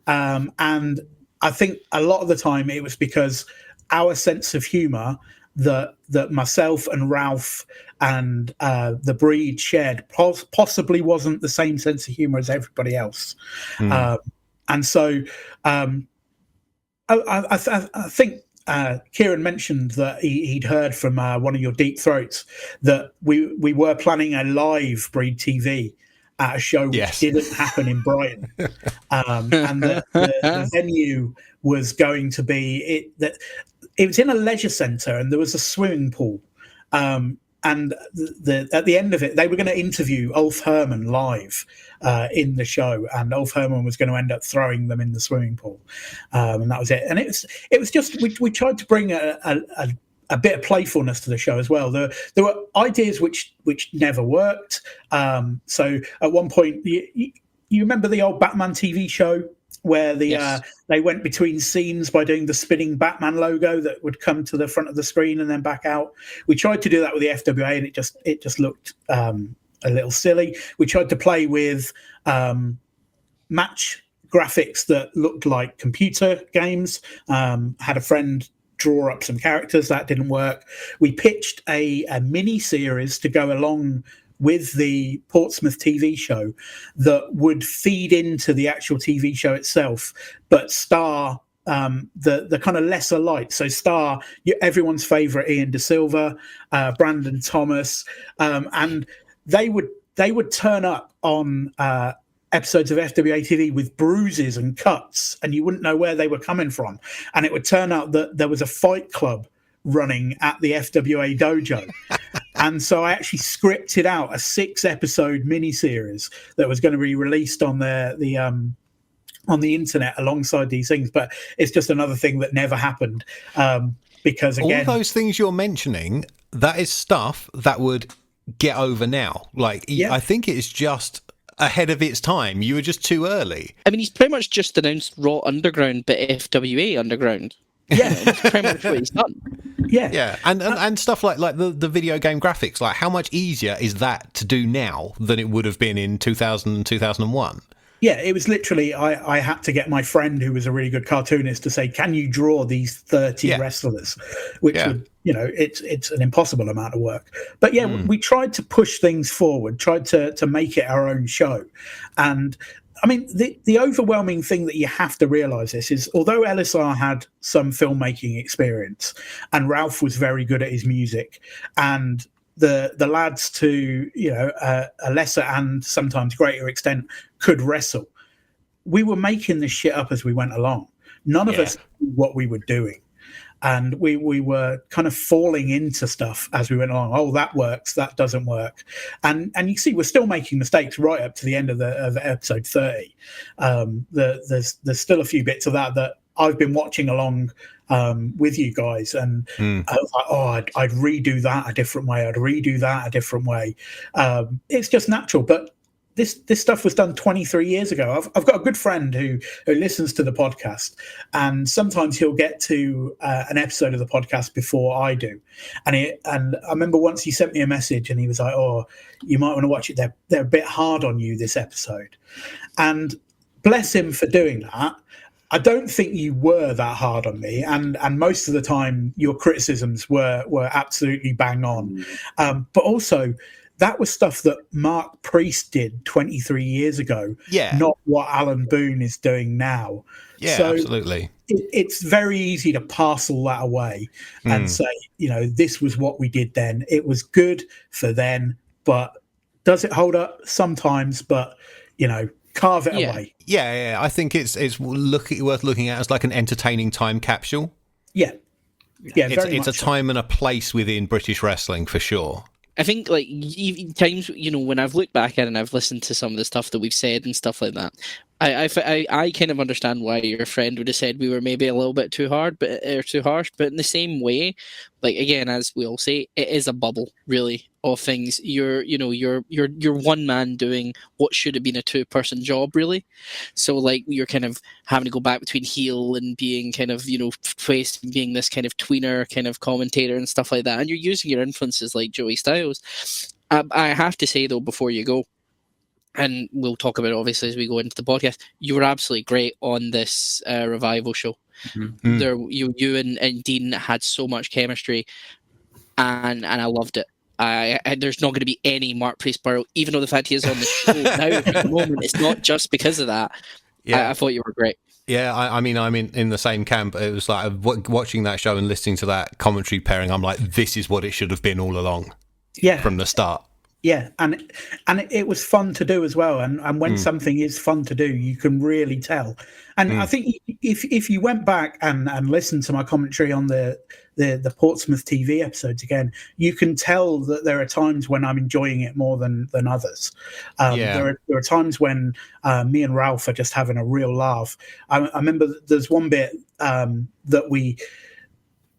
And I think a lot of the time it was because our sense of humour that myself and Ralph and the Breed shared possibly wasn't the same sense of humour as everybody else. And so I think Kieran mentioned that he'd heard from one of your Deep Throats that we were planning a live Breed TV at a show which didn't happen in Brighton. And the venue was going to be it was in a leisure centre and there was a swimming pool. And at the end of it, they were going to interview Ulf Herman live in the show, and Ulf Herman was going to end up throwing them in the swimming pool, and that was it. And it was just we tried to bring a bit of playfulness to the show as well. There were ideas which never worked. So at one point, you remember the old Batman TV show where they went between scenes by doing the spinning Batman logo that would come to the front of the screen and then back out? We tried to do that with the FWA, and it just looked a little silly. We tried to play with match graphics that looked like computer games. Had a friend draw up some characters. That didn't work. We pitched a mini series to go along with the Portsmouth TV show that would feed into the actual TV show itself, but star the kind of lesser light. So star everyone's favourite Ian De Silva, Brandon Thomas, and they would turn up on episodes of FWA TV with bruises and cuts, and you wouldn't know where they were coming from. And it would turn out that there was a fight club running at the FWA dojo. And so I actually scripted out a 6-episode miniseries that was going to be released on the internet alongside these things. But it's just another thing that never happened. Because again, all those things you're mentioning, that is stuff that would get over now. Like, I think it's just ahead of its time. You were just too early. I mean, he's pretty much just announced Raw Underground, but FWA Underground. Yeah, that's pretty much what he's done. Yeah, and stuff like the video game graphics. Like, how much easier is that to do now than it would have been in 2000, 2001? Yeah, it was literally, I had to get my friend who was a really good cartoonist to say, can you draw these 30 wrestlers? Which would, it's an impossible amount of work. But we tried to push things forward, tried to make it our own show. And I mean, the overwhelming thing that you have to realise is, although LSR had some filmmaking experience and Ralph was very good at his music, and the lads to a lesser and sometimes greater extent could wrestle, we were making this shit up as we went along. None of us knew what we were doing. And we were kind of falling into stuff as we went along. Oh, that works. That doesn't work. And you see, we're still making mistakes right up to the end of episode 30. There's still a few bits of that I've been watching along with you guys, and I was like, I'd redo that a different way. I'd redo that a different way. It's just natural, but. This stuff was done 23 years ago. I've got a good friend who listens to the podcast, and sometimes he'll get to an episode of the podcast before I do. And I remember once he sent me a message, and he was like, "Oh, you might want to watch it. They're a bit hard on you this episode." And bless him for doing that. I don't think you were that hard on me, and most of the time your criticisms were absolutely bang on. But also, that was stuff that Mark Priest did 23 years ago, not what Alan Boon is doing now. Yeah, so absolutely. It's very easy to parcel that away and say, this was what we did then. It was good for then, but does it hold up? Sometimes, but, carve it away. Yeah, I think it's worth looking at as like an entertaining time capsule. Yeah, it's a time and a place within British wrestling for sure. I think, like, times, when I've looked back at it and I've listened to some of the stuff that we've said and stuff like that, I kind of understand why your friend would have said we were maybe a little bit too hard, or too harsh. But in the same way, like, again, as we all say, it is a bubble, really, of things. You're one man doing what should have been a 2-person job, really. So, like, you're kind of having to go back between heel and being kind of, face and being this kind of tweener kind of commentator and stuff like that. And you're using your influences like Joey Styles. I have to say, though, before you go, and we'll talk about it obviously as we go into the podcast, you were absolutely great on this revival show. Mm-hmm. There, you and Dean had so much chemistry, and I loved it. There's not going to be any Mark Priest-Burrow, even though the fact he is on the show now at the moment, it's not just because of that. Yeah. I thought you were great. Yeah, I mean, I'm in the same camp. It was like watching that show and listening to that commentary pairing, I'm like, this is what it should have been all along. Yeah, from the start. Yeah, and it was fun to do as well. And when something is fun to do, you can really tell. And I think if you went back and listened to my commentary on the Portsmouth TV episodes again, you can tell that there are times when I'm enjoying it more than others. There are times when me and Ralph are just having a real laugh. I remember there's one bit that we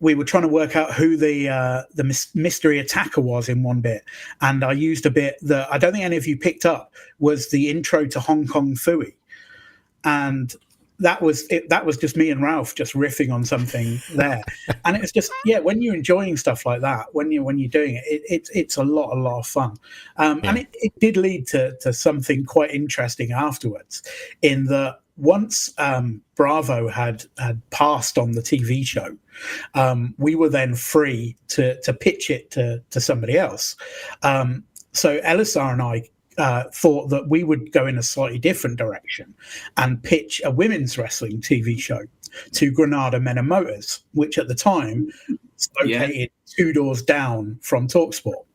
we were trying to work out who the mystery attacker was in one bit, and I used a bit that I don't think any of you picked up was the intro to Hong Kong Phooey, and that was it. That was just me and Ralph just riffing on something there, and it's just when you're enjoying stuff like that, when you're doing it, it's a lot of fun, and it did lead to something quite interesting afterwards, in that once Bravo had passed on the TV show, we were then free to pitch it to somebody else. So Elisar and I thought that we would go in a slightly different direction and pitch a women's wrestling TV show to Granada Men and Motors, which at the time was located 2 doors down from TalkSport.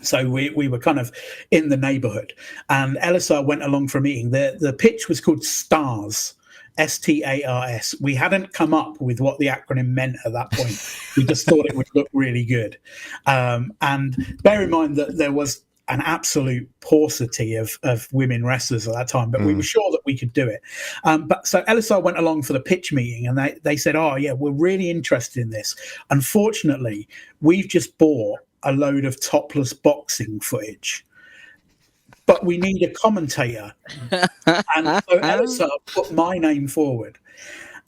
So we were kind of in the neighborhood, and Elisar went along for a meeting. The pitch was called STARS, STARS. We hadn't come up with what the acronym meant at that point. We just thought it would look really good. And bear in mind that there was an absolute paucity of women wrestlers at that time, but we were sure that we could do it. But so Elisar went along for the pitch meeting, and they said, "Oh yeah, we're really interested in this. Unfortunately, we've just bought a load of topless boxing footage, but we need a commentator." And so Elisar put my name forward,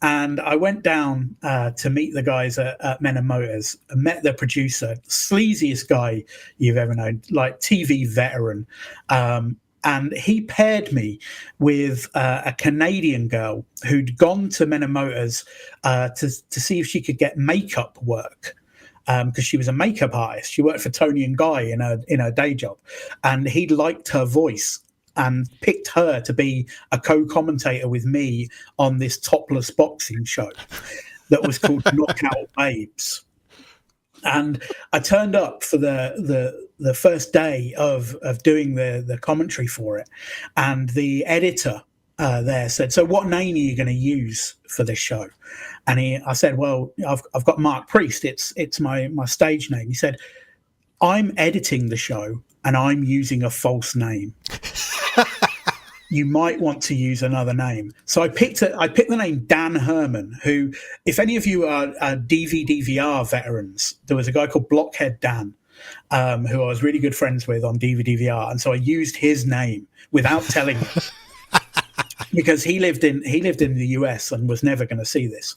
and I went down to meet the guys at Men and Motors, and met the producer, sleaziest guy you've ever known, like TV veteran. And he paired me with a Canadian girl who'd gone to Men and Motors to see if she could get makeup work. Because she was a makeup artist. She worked for Tony and Guy in her day job, and he liked her voice and picked her to be a co-commentator with me on this topless boxing show that was called Knockout Babes. And I turned up for the first day of doing the commentary for it, and the editor there said, "So what name are you going to use for this show?" And I said, "Well, I've got Mark Priest. It's my stage name." He said, "I'm editing the show and I'm using a false name. You might want to use another name." So I picked the name Dan Herman, who, if any of you are DVDVR veterans, there was a guy called Blockhead Dan, who I was really good friends with on DVDVR, and so I used his name without telling him. Because he lived in the US and was never going to see this.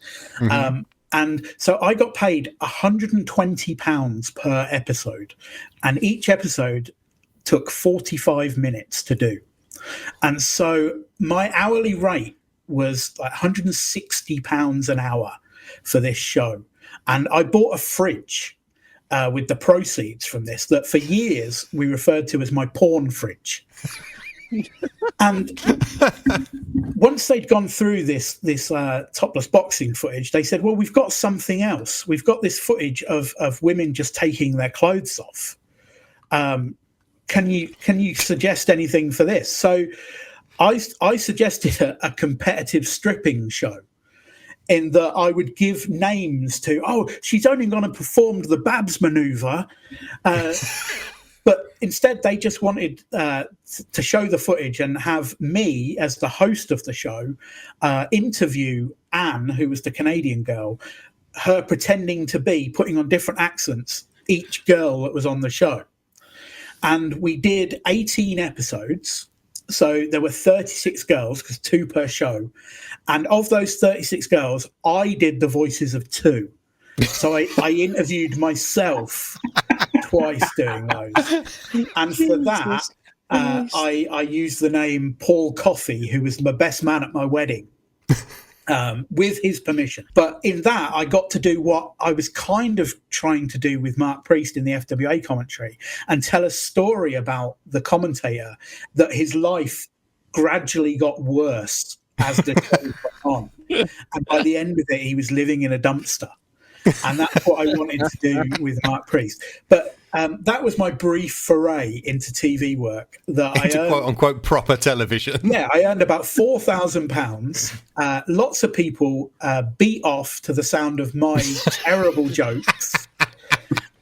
And so I got paid £120 per episode, and each episode took 45 minutes to do. And so my hourly rate was like £160 an hour for this show. And I bought a fridge with the proceeds from this that for years we referred to as my porn fridge. And once they'd gone through this topless boxing footage, they said, "Well, we've got something else. We've got this footage of women just taking their clothes off. Can you suggest anything for this?" So I suggested a competitive stripping show, in that I would give names to, she's only going to perform the Babs maneuver. But instead, they just wanted to show the footage and have me, as the host of the show, interview Anne, who was the Canadian girl, her pretending to be, putting on different accents, each girl that was on the show. And we did 18 episodes. So there were 36 girls, because 2 per show. And of those 36 girls, I did the voices of 2. So I interviewed myself twice doing those. And for that, I used the name Paul Coffey, who was my best man at my wedding, with his permission. But in that, I got to do what I was kind of trying to do with Mark Priest in the FWA commentary, and tell a story about the commentator, that his life gradually got worse as the show went on. And by the end of it, he was living in a dumpster. And that's what I wanted to do with Mark Priest. But that was my brief foray into TV work. That into I earned, quote-unquote proper television. Yeah, I earned about £4,000. Lots of people beat off to the sound of my terrible jokes.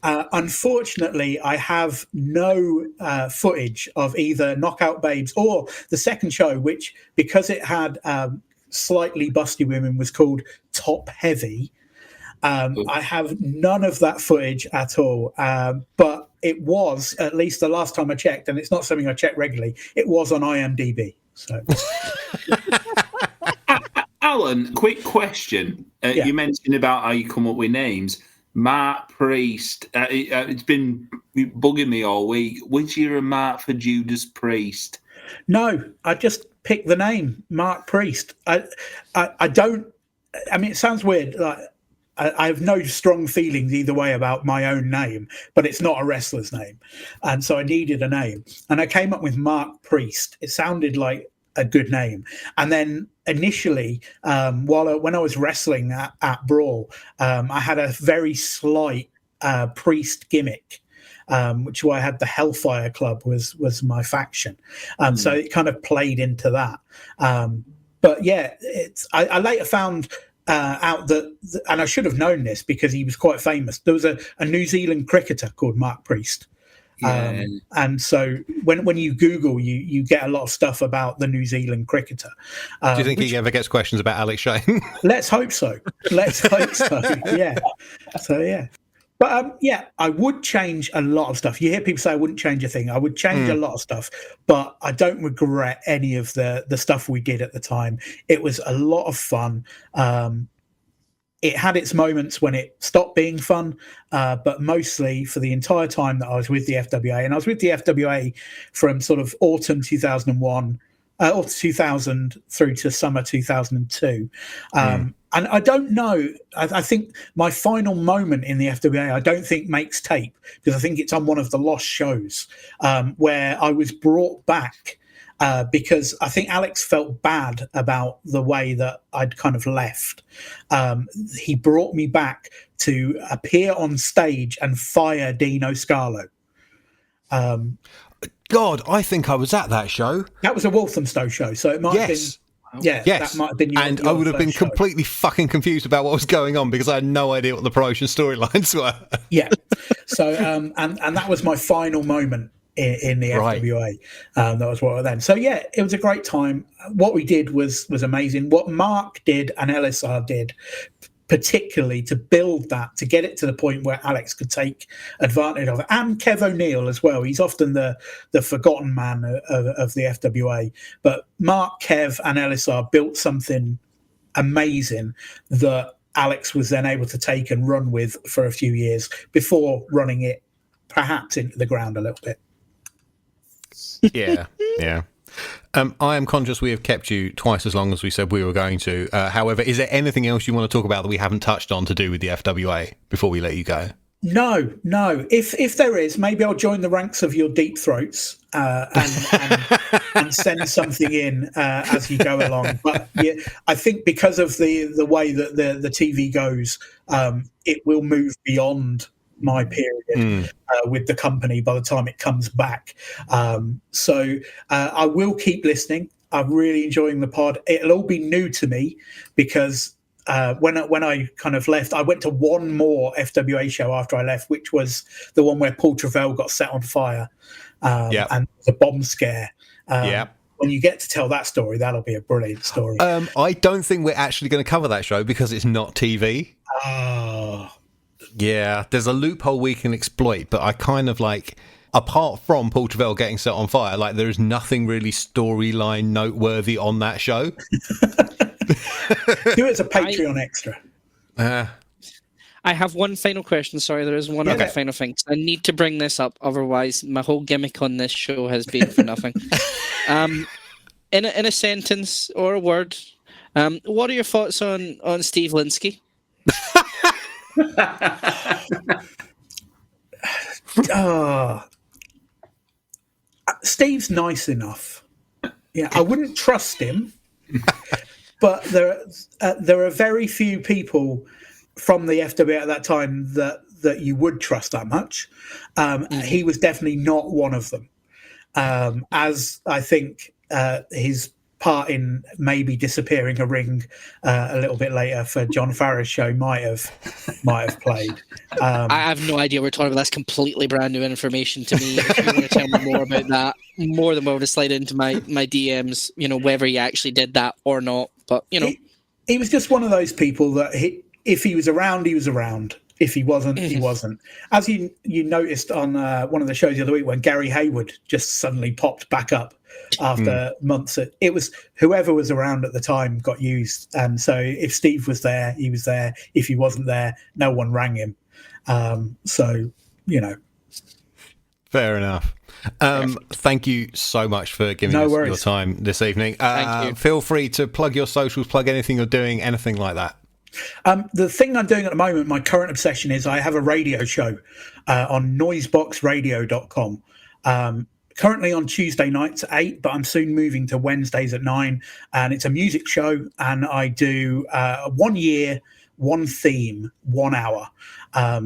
Unfortunately, I have no footage of either Knockout Babes or the second show, which, because it had slightly busty women, was called Top Heavy. I have none of that footage at all, but it was, at least the last time I checked, and it's not something I check regularly, it was on IMDb. So, Alan, quick question. You mentioned about how you come up with names. Mark Priest, it's been bugging me all week. Was you a Mark for Judas Priest? No, I just picked the name, Mark Priest. I don't, I mean, it sounds weird, like, I have no strong feelings either way about my own name, but it's not a wrestler's name. And so I needed a name. And I came up with Mark Priest. It sounded like a good name. And then initially, when I was wrestling at Brawl, I had a very slight priest gimmick, which is why I had the Hellfire Club was my faction. So it kind of played into that. But yeah, I later found out that, and I should have known this because he was quite famous. There was a New Zealand cricketer called Mark Priest. Yeah. And so when you Google, you get a lot of stuff about the New Zealand cricketer. Do you think he ever gets questions about Alex Shane? Let's hope so. Yeah. So, yeah. But yeah, I would change a lot of stuff. You hear people say I wouldn't change a thing. I would change a lot of stuff, but I don't regret any of the stuff we did at the time. It was a lot of fun. It had its moments when it stopped being fun, but mostly for the entire time that I was with the FWA, and I was with the FWA from sort of autumn 2001 or 2000 through to summer 2002. And I don't know, I think my final moment in the FWA, I don't think makes tape, because I think it's on one of the lost shows where I was brought back because I think Alex felt bad about the way that I'd kind of left. He brought me back to appear on stage and fire Dino Scarlo. God, I think I was at that show. That was a Walthamstow show, so it might have been... Yeah, that might have been and I would have been completely fucking confused about what was going on because I had no idea what the promotion storylines were. Yeah. So, and that was my final moment in the FWA. That was what then. So, yeah, it was a great time. What we did was amazing. What Mark did and LSR did, particularly to build that, to get it to the point where Alex could take advantage of it. And Kev O'Neill as well. He's often the forgotten man of the FWA. But Mark, Kev and LSR built something amazing that Alex was then able to take and run with for a few years before running it perhaps into the ground a little bit. Yeah. I am conscious we have kept you twice as long as we said we were going to. However, is there anything else you want to talk about that we haven't touched on to do with the FWA before we let you go? No. If there is, maybe I'll join the ranks of your deep throats and send something in as you go along. But yeah, I think because of the way that the TV goes, it will move beyond my period with the company by the time it comes back. So I will keep listening. I'm really enjoying the pod. It'll all be new to me because when I kind of left, I went to one more FWA show after I left, which was the one where Paul Travell got set on fire and the bomb scare. When you get to tell that story, that'll be a brilliant story. I don't think we're actually going to cover that show because it's not TV. Yeah, there's a loophole we can exploit, but I kind of like, apart from Paul Travell getting set on fire, like there is nothing really storyline noteworthy on that show. Do it as a Patreon extra. I have one final question. Sorry, there is one other final thing. I need to bring this up, otherwise my whole gimmick on this show has been for nothing. In a sentence or a word, what are your thoughts on Steve Linsky? Steve's nice enough. Yeah, I wouldn't trust him, but there are very few people from the FWA at that time that you would trust that much. He was definitely not one of them. As I think his part in maybe disappearing a ring a little bit later for John Farrah's show might have played. I have no idea what we're talking about. That's completely brand new information to me. If you want to tell me more about that, more than willing to slide into my DMs, whether he actually did that or not. But, He was just one of those people that if he was around, he was around. If he wasn't, he wasn't. As you noticed on one of the shows the other week when Gary Hayward just suddenly popped back up after months. It was whoever was around at the time got used. And so if Steve was there, he was there. If he wasn't there, no one rang him. So, Fair enough. Thank you so much for giving us your time this evening. Thank you. Feel free to plug your socials, plug anything you're doing, anything like that. The thing I'm doing at the moment, my current obsession is I have a radio show on noiseboxradio.com. Currently on Tuesday nights at 8, but I'm soon moving to Wednesdays at 9. And it's a music show, and I do 1 year, one theme, 1 hour.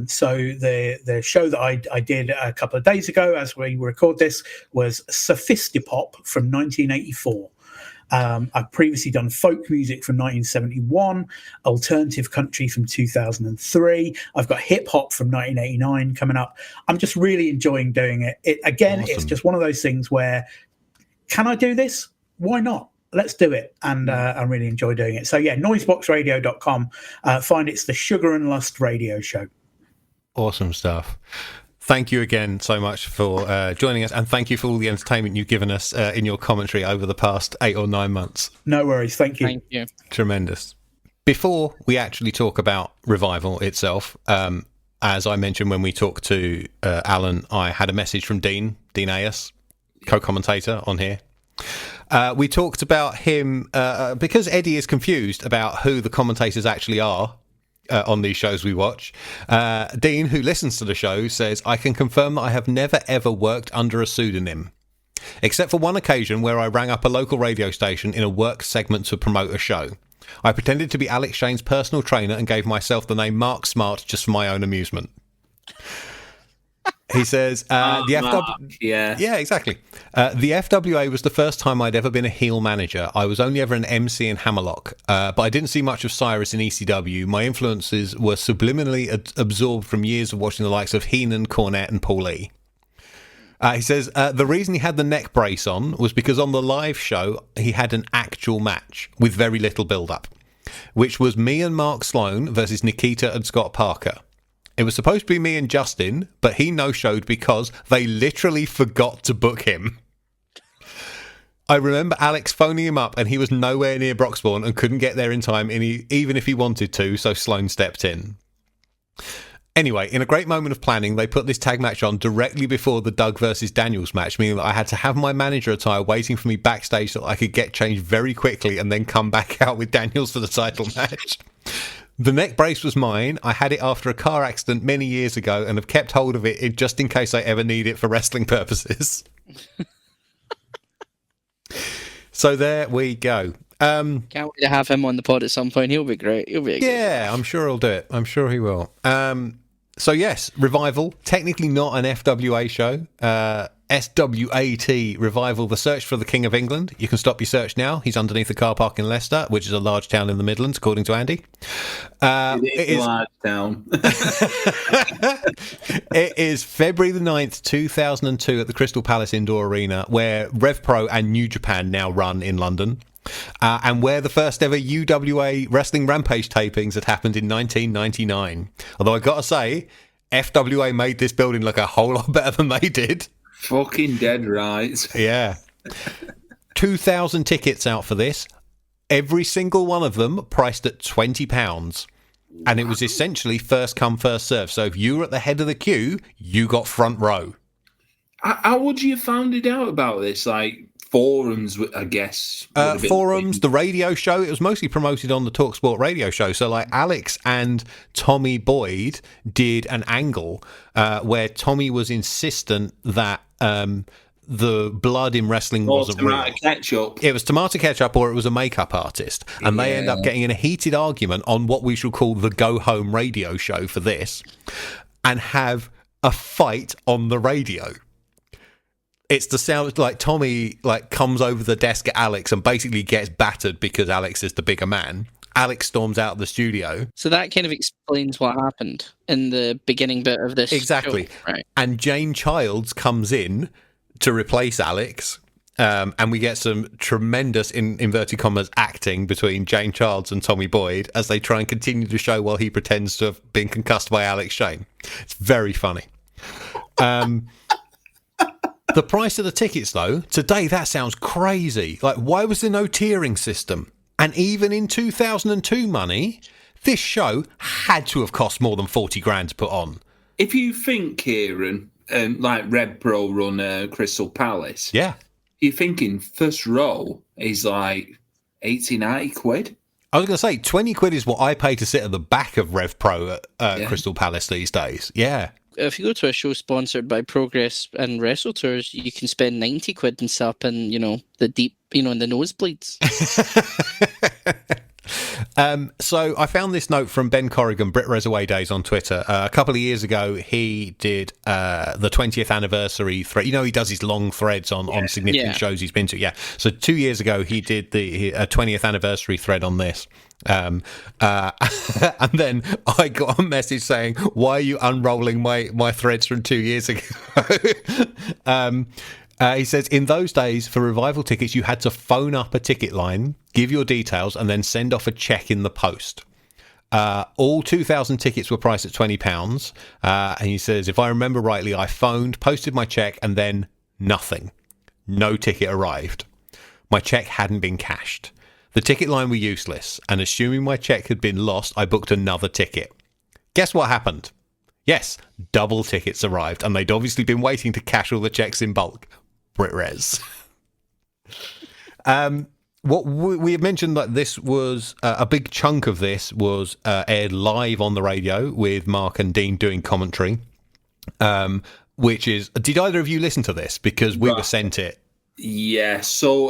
So the show that I did a couple of days ago, as we record this, was Sophistipop from 1984. I've previously done folk music from 1971, alternative country from 2003. I've got hip hop from 1989 coming up. I'm just really enjoying doing it. Awesome. It's just one of those things where, can I do this? Why not? Let's do it. And I really enjoy doing it. So yeah, noiseboxradio.com. Find it's the Sugar and Lust radio show. Awesome stuff. Thank you again so much for joining us, and thank you for all the entertainment you've given us in your commentary over the past 8 or 9 months. No worries. Thank you. Thank you. Tremendous. Before we actually talk about Revival itself, as I mentioned when we talked to Alan, I had a message from Dean Ayers, co-commentator on here. We talked about him because Eddie is confused about who the commentators actually are. On these shows we watch. Dean, who listens to the show, says, I can confirm that I have never ever worked under a pseudonym, except for one occasion where I rang up a local radio station in a work segment to promote a show. I pretended to be Alex Shane's personal trainer and gave myself the name Mark Smart just for my own amusement. He says, yeah, exactly. The FWA was the first time I'd ever been a heel manager. I was only ever an MC in Hammerlock, but I didn't see much of Cyrus in ECW. My influences were subliminally absorbed from years of watching the likes of Heenan, Cornette, and Paul E. He says, the reason he had the neck brace on was because on the live show, he had an actual match with very little build-up, which was me and Mark Sloan versus Nikita and Scott Parker. It was supposed to be me and Justin, but he no-showed because they literally forgot to book him. I remember Alex phoning him up, and he was nowhere near Broxbourne and couldn't get there in time, even if he wanted to, so Sloan stepped in. Anyway, in a great moment of planning, they put this tag match on directly before the Doug versus Daniels match, meaning that I had to have my manager attire waiting for me backstage so that I could get changed very quickly and then come back out with Daniels for the title match. The neck brace was mine. I had it after a car accident many years ago and have kept hold of it just in case I ever need it for wrestling purposes. So there we go. Can't wait to have him on the pod at some point. He'll be great. Yeah, I'm sure he'll do it. I'm sure he will. So yes, Revival, technically not an FWA show. SWAT Revival, the search for the King of England. You can stop your search now. He's underneath the car park in Leicester, which is a large town in the Midlands, according to Andy. It is a large town. It is February the 9th, 2002 at the Crystal Palace Indoor Arena, where Rev Pro and New Japan now run in London. And where the first ever UWA Wrestling Rampage tapings had happened in 1999. Although I gotta say, FWA made this building look a whole lot better than they did. Fucking dead right. Yeah. 2,000 tickets out for this. Every single one of them priced at £20. And it was essentially first come, first serve. So if you were at the head of the queue, you got front row. How would you have found it out about this? Like forums, I guess. Forums, the radio show. It was mostly promoted on the TalkSport radio show. So like Alex and Tommy Boyd did an angle where Tommy was insistent that the blood in wrestling wasn't real. Ketchup. It was tomato ketchup, or it was a makeup artist, and they end up getting in a heated argument on what we shall call the go home radio show for this, and have a fight on the radio. It's the sound like Tommy comes over the desk at Alex and basically gets battered because Alex is the bigger man. Alex storms out of the studio. So that kind of explains what happened in the beginning bit of this Exactly. show. Right. And Jane Childs comes in to replace Alex, And we get some tremendous, in inverted commas, acting between Jane Childs and Tommy Boyd as they try and continue the show while he pretends to have been concussed by Alex Shane. It's very funny. The price of the tickets, though, today, that sounds crazy. Like, why was there no tiering system? And even in 2002 money, this show had to have cost more than 40 grand to put on. If you think, Kieran, like Red Pro run Crystal Palace, Yeah. you're thinking first row is like 80, 90 quid. I was going to say, 20 quid is what I pay to sit at the back of Rev Pro at Crystal Palace these days. Yeah. If you go to a show sponsored by Progress and Wrestle Tours, you can spend 90 quid and sit up in, the deep, in the nosebleeds. So I found this note from Ben Corrigan, Brit Reserway Days on Twitter. A couple of years ago, he did the 20th anniversary thread. He does his long threads on significant shows he's been to. Yeah. So 2 years ago, he did the 20th anniversary thread on this. And then I got a message saying, why are you unrolling my threads from 2 years ago? He says, in those days, for revival tickets, you had to phone up a ticket line, give your details, and then send off a check in the post. All 2,000 tickets were priced at £20. And he says, if I remember rightly, I phoned, posted my check, and then nothing. No ticket arrived. My check hadn't been cashed. The ticket line were useless, and assuming my check had been lost, I booked another ticket. Guess what happened? Yes, double tickets arrived, and they'd obviously been waiting to cash all the checks in bulk. BritRes. What we had mentioned that this was a big chunk of this was aired live on the radio with Mark and Dean doing commentary, which is, did either of you listen to this? Because we were sent it. Yeah, so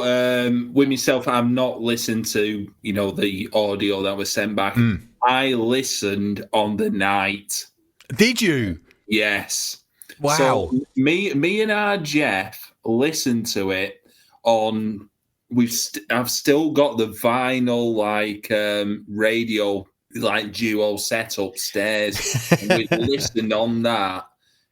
with myself, I've not listened to, the audio that was sent back. I listened on the night. Did you? Yes. Wow. So me and our Jeff listened to it on. I've still got the vinyl radio duo set upstairs. And we listened on that.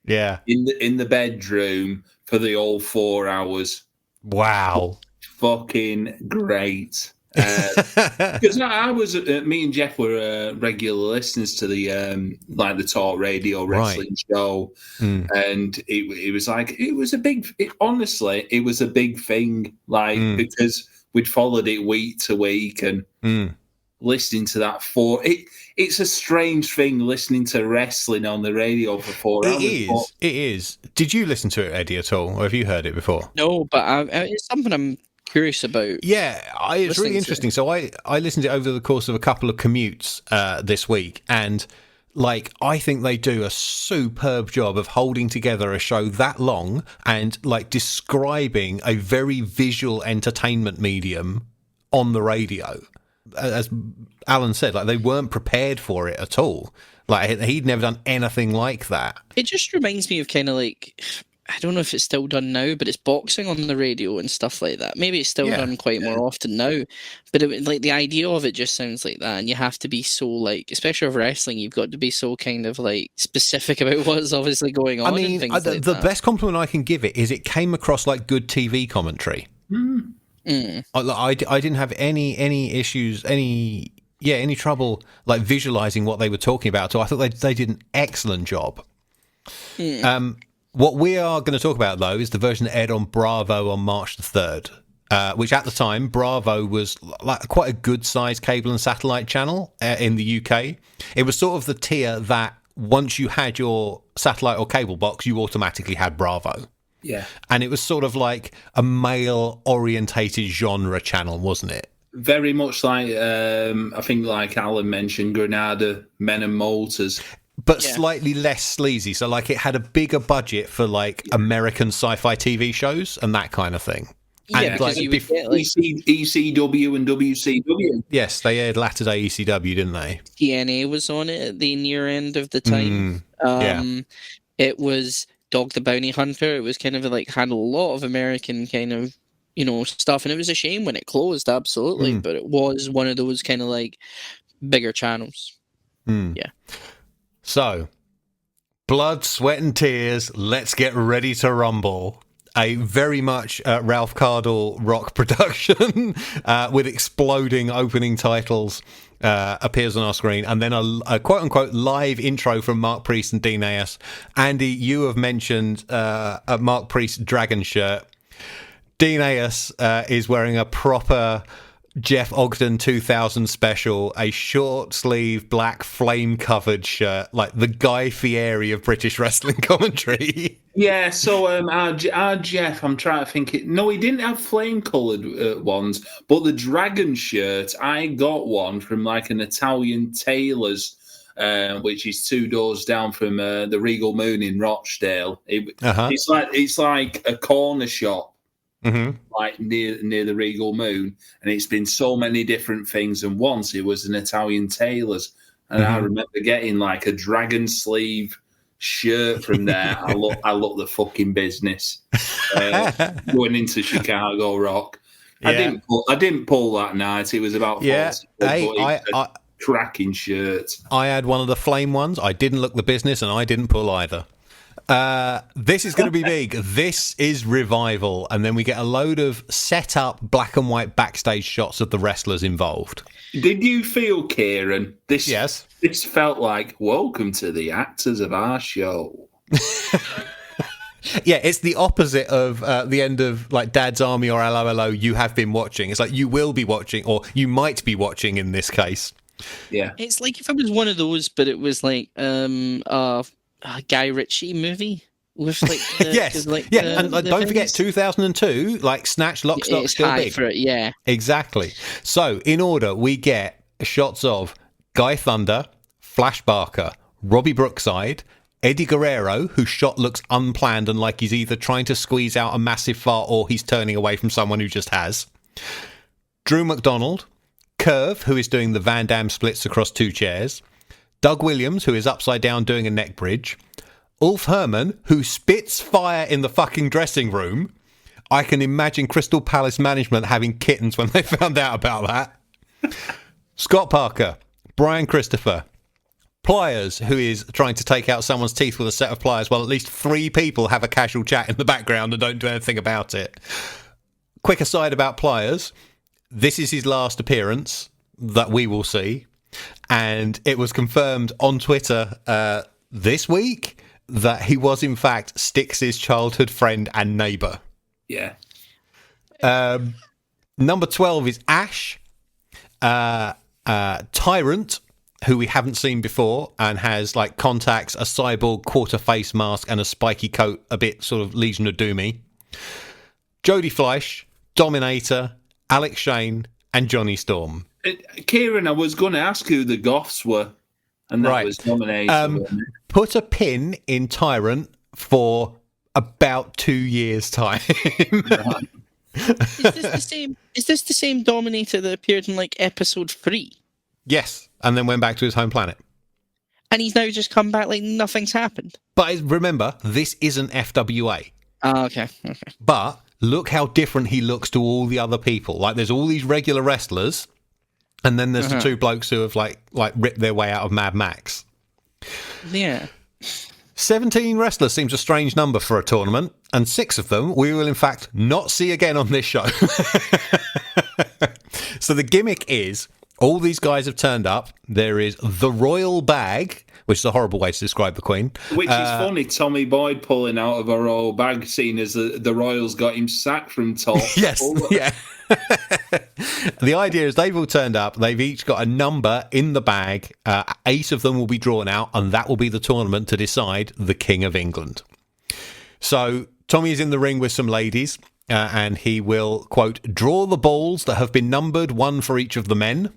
Yeah. In the bedroom for the whole 4 hours. Wow. Fucking great. Because I was, me and Jeff were regular listeners to the the talk radio wrestling show, and it was it was a big. Honestly, it was a big thing, because we'd followed it week to week and listening to that It's a strange thing listening to wrestling on the radio for 4 hours. It is. Did you listen to it, Eddie, at all, or have you heard it before? No, but it's something I'm curious about. Yeah, it's really interesting. So I listened to it over the course of a couple of commutes this week, and I think they do a superb job of holding together a show that long and describing a very visual entertainment medium on the radio. As Alan said, they weren't prepared for it at all. He'd never done anything like that. It just reminds me of I don't know if it's still done now, but it's boxing on the radio and stuff like that. Maybe it's still done quite more often now, but the idea of it just sounds like that, and you have to be so especially with wrestling, you've got to be so kind of specific about what's obviously going on. I mean, and things the best compliment I can give it is it came across like good TV commentary. I didn't have any issues, any trouble visualizing what they were talking about. So I thought they did an excellent job. What we are going to talk about, though, is the version that aired on Bravo on March the 3rd, which at the time, Bravo was quite a good-sized cable and satellite channel in the UK. It was sort of the tier that once you had your satellite or cable box, you automatically had Bravo. Yeah. And it was sort of like a male-orientated genre channel, wasn't it? Very much I think Alan mentioned, Granada, Men and Motors. But slightly less sleazy. So, it had a bigger budget for, American sci-fi TV shows and that kind of thing. Yeah, and, you would get, ECW and WCW. Yes, they aired latter-day ECW, didn't they? TNA was on it at the near end of the time. It was Dog the Bounty Hunter. It was kind of had a lot of American kind of, stuff. And it was a shame when it closed, absolutely. But it was one of those kind of, bigger channels. Yeah. So, blood, sweat, and tears. Let's get ready to rumble. a very much Ralph Cardle rock production with exploding opening titles appears on our screen, and then a quote-unquote live intro from Mark Priest and Dean Ayers. Andy, you have mentioned a Mark Priest dragon shirt. Dean Ayers is wearing a proper Jeff Ogden 2000 special, a short sleeve black flame covered shirt, like the Guy Fieri of British wrestling commentary. Yeah, so our Jeff, I'm trying to think. No, he didn't have flame coloured ones, but the dragon shirt, I got one from like an Italian tailor's, which is 2 doors down from the Regal Moon in Rochdale. It's like a corner shop. Mm-hmm. Like near the Regal Moon, and it's been so many different things. And once it was an Italian tailor's, and I remember getting like a dragon sleeve shirt from there. I look the fucking business going into Chicago Rock. Yeah. I didn't pull that night. It was about 40, cracking shirt. I had one of the flame ones. I didn't look the business, and I didn't pull either. This is going to be big. This is Revival, and then we get a load of set up black and white backstage shots of the wrestlers involved. Did you feel, Kieran, this felt like welcome to the actors of our show? Yeah, it's the opposite of the end of like Dad's Army or LOLO you have been watching. It's like you will be watching, or you might be watching in this case. Yeah, it's like if it was one of those, but it was like a Guy Ritchie movie with like and don't forget 2002, like Snatch, Lock, Stock, Still Big. For it, yeah, exactly. So in order, we get shots of Guy Thunder, Flash Barker, Robbie Brookside, Eddie Guerrero, whose shot looks unplanned and like he's either trying to squeeze out a massive fart or he's turning away from someone who just has. Drew McDonald, Curve, who is doing the Van Damme splits across 2 chairs. Doug Williams, who is upside down doing a neck bridge. Ulf Herman, who spits fire in the fucking dressing room. I can imagine Crystal Palace management having kittens when they found out about that. Scott Parker, Brian Christopher. Pliers, who is trying to take out someone's teeth with a set of pliers while at least 3 people have a casual chat in the background and don't do anything about it. Quick aside about Pliers. This is his last appearance that we will see. And it was confirmed on Twitter this week that he was, in fact, Styx's childhood friend and neighbour. Yeah. Number 12 is Ash, Tyrant, who we haven't seen before and has like contacts, a cyborg quarter face mask and a spiky coat, a bit sort of Legion of Doomy. Jodie Fleisch, Dominator, Alex Shane, and Johnny Storm. Kieran, I was going to ask who the Goths were, and that was Dominator. Put a pin in Tyrant for about 2 years' time. Is this the same Dominator that appeared in like episode 3? Yes, and then went back to his home planet. And he's now just come back like nothing's happened. But remember, this isn't FWA. Oh, okay. But look how different he looks to all the other people. Like, there's all these regular wrestlers, and then there's the 2 blokes who have like ripped their way out of Mad Max. Yeah. 17 wrestlers seems a strange number for a tournament, and 6 of them we will in fact not see again on this show. So the gimmick is all these guys have turned up. There is the Royal Bag, which is a horrible way to describe the Queen. Which is funny, Tommy Boyd pulling out of a Royal Bag, seeing as the Royals got him sacked from top. Yes, yeah. The idea is they've all turned up. They've each got a number in the bag. 8 of them will be drawn out, and that will be the tournament to decide the King of England. So Tommy is in the ring with some ladies, and he will, quote, draw the balls that have been numbered, 1 for each of the men.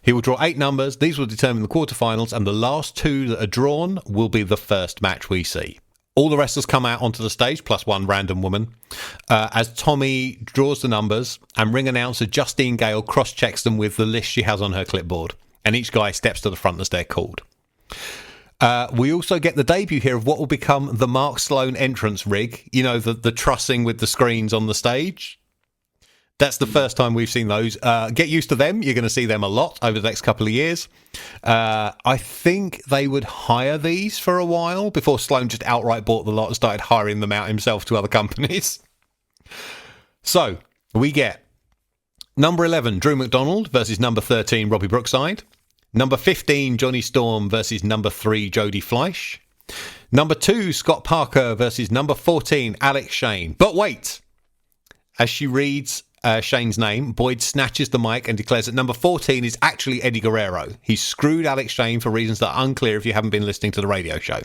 He will draw 8 numbers. These will determine the quarterfinals, and the last 2 that are drawn will be the first match we see. All the wrestlers come out onto the stage, plus 1 random woman, as Tommy draws the numbers, and ring announcer Justine Gale cross-checks them with the list she has on her clipboard, and each guy steps to the front as they're called. We also get the debut here of what will become the Mark Sloan entrance rig, you know, the trussing with the screens on the stage. That's the first time we've seen those. Get used to them. You're going to see them a lot over the next couple of years. I think they would hire these for a while before Sloan just outright bought the lot and started hiring them out himself to other companies. So we get number 11, Drew McDonald versus number 13, Robbie Brookside. Number 15, Johnny Storm versus number 3, Jodie Fleisch. Number 2, Scott Parker versus number 14, Alex Shane. But wait, as she reads Shane's name, Boyd snatches the mic and declares that number 14 is actually Eddie Guerrero. He screwed Alex Shane for reasons that are unclear if you haven't been listening to the radio show.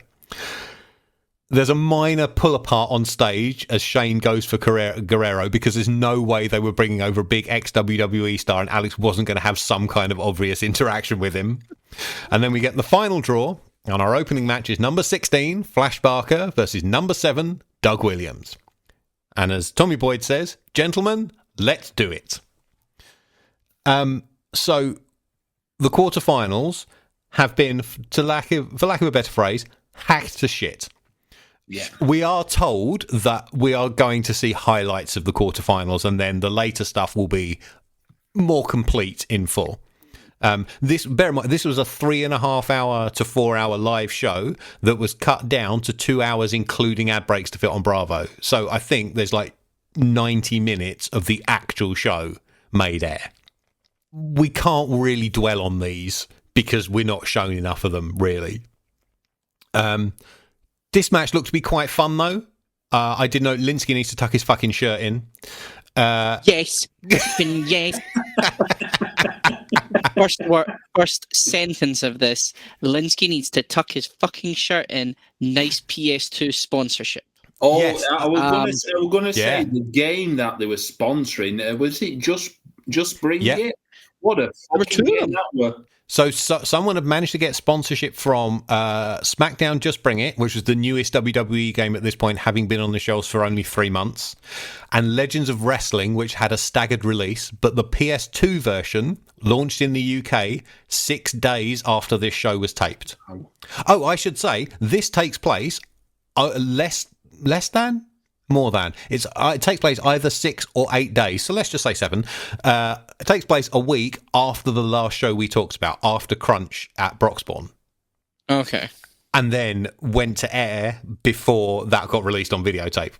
There's a minor pull apart on stage as Shane goes for Guerrero because there's no way they were bringing over a big ex-WWE star and Alex wasn't going to have some kind of obvious interaction with him. And then we get the final draw, and our opening match is number 16, Flash Barker versus number 7, Doug Williams. And as Tommy Boyd says, gentlemen, let's do it. So the quarterfinals have been, for lack of a better phrase, hacked to shit. Yeah. We are told that we are going to see highlights of the quarterfinals, and then the later stuff will be more complete in full. Bear in mind, this was a 3.5 hour to 4 hour live show that was cut down to 2 hours, including ad breaks to fit on Bravo. So I think there's like 90 minutes of the actual show made air. We can't really dwell on these because we're not shown enough of them, really. This match looked to be quite fun, though. I did note Linsky needs to tuck his fucking shirt in. Yes. Yes. First sentence of this. Linsky needs to tuck his fucking shirt in. Nice PS2 sponsorship. Oh, yes. I was going to say the game that they were sponsoring, was it Just Bring It? What a fucking game that was. So someone had managed to get sponsorship from SmackDown Just Bring It, which was the newest WWE game at this point, having been on the shelves for only 3 months, and Legends of Wrestling, which had a staggered release, but the PS2 version launched in the UK 6 days after this show was taped. Oh, I should say, this takes place more than. It takes place either 6 or 8 days, so let's just say 7. It takes place a week after the last show we talked about, after Crunch at Broxbourne. Okay. And then went to air before that got released on videotape.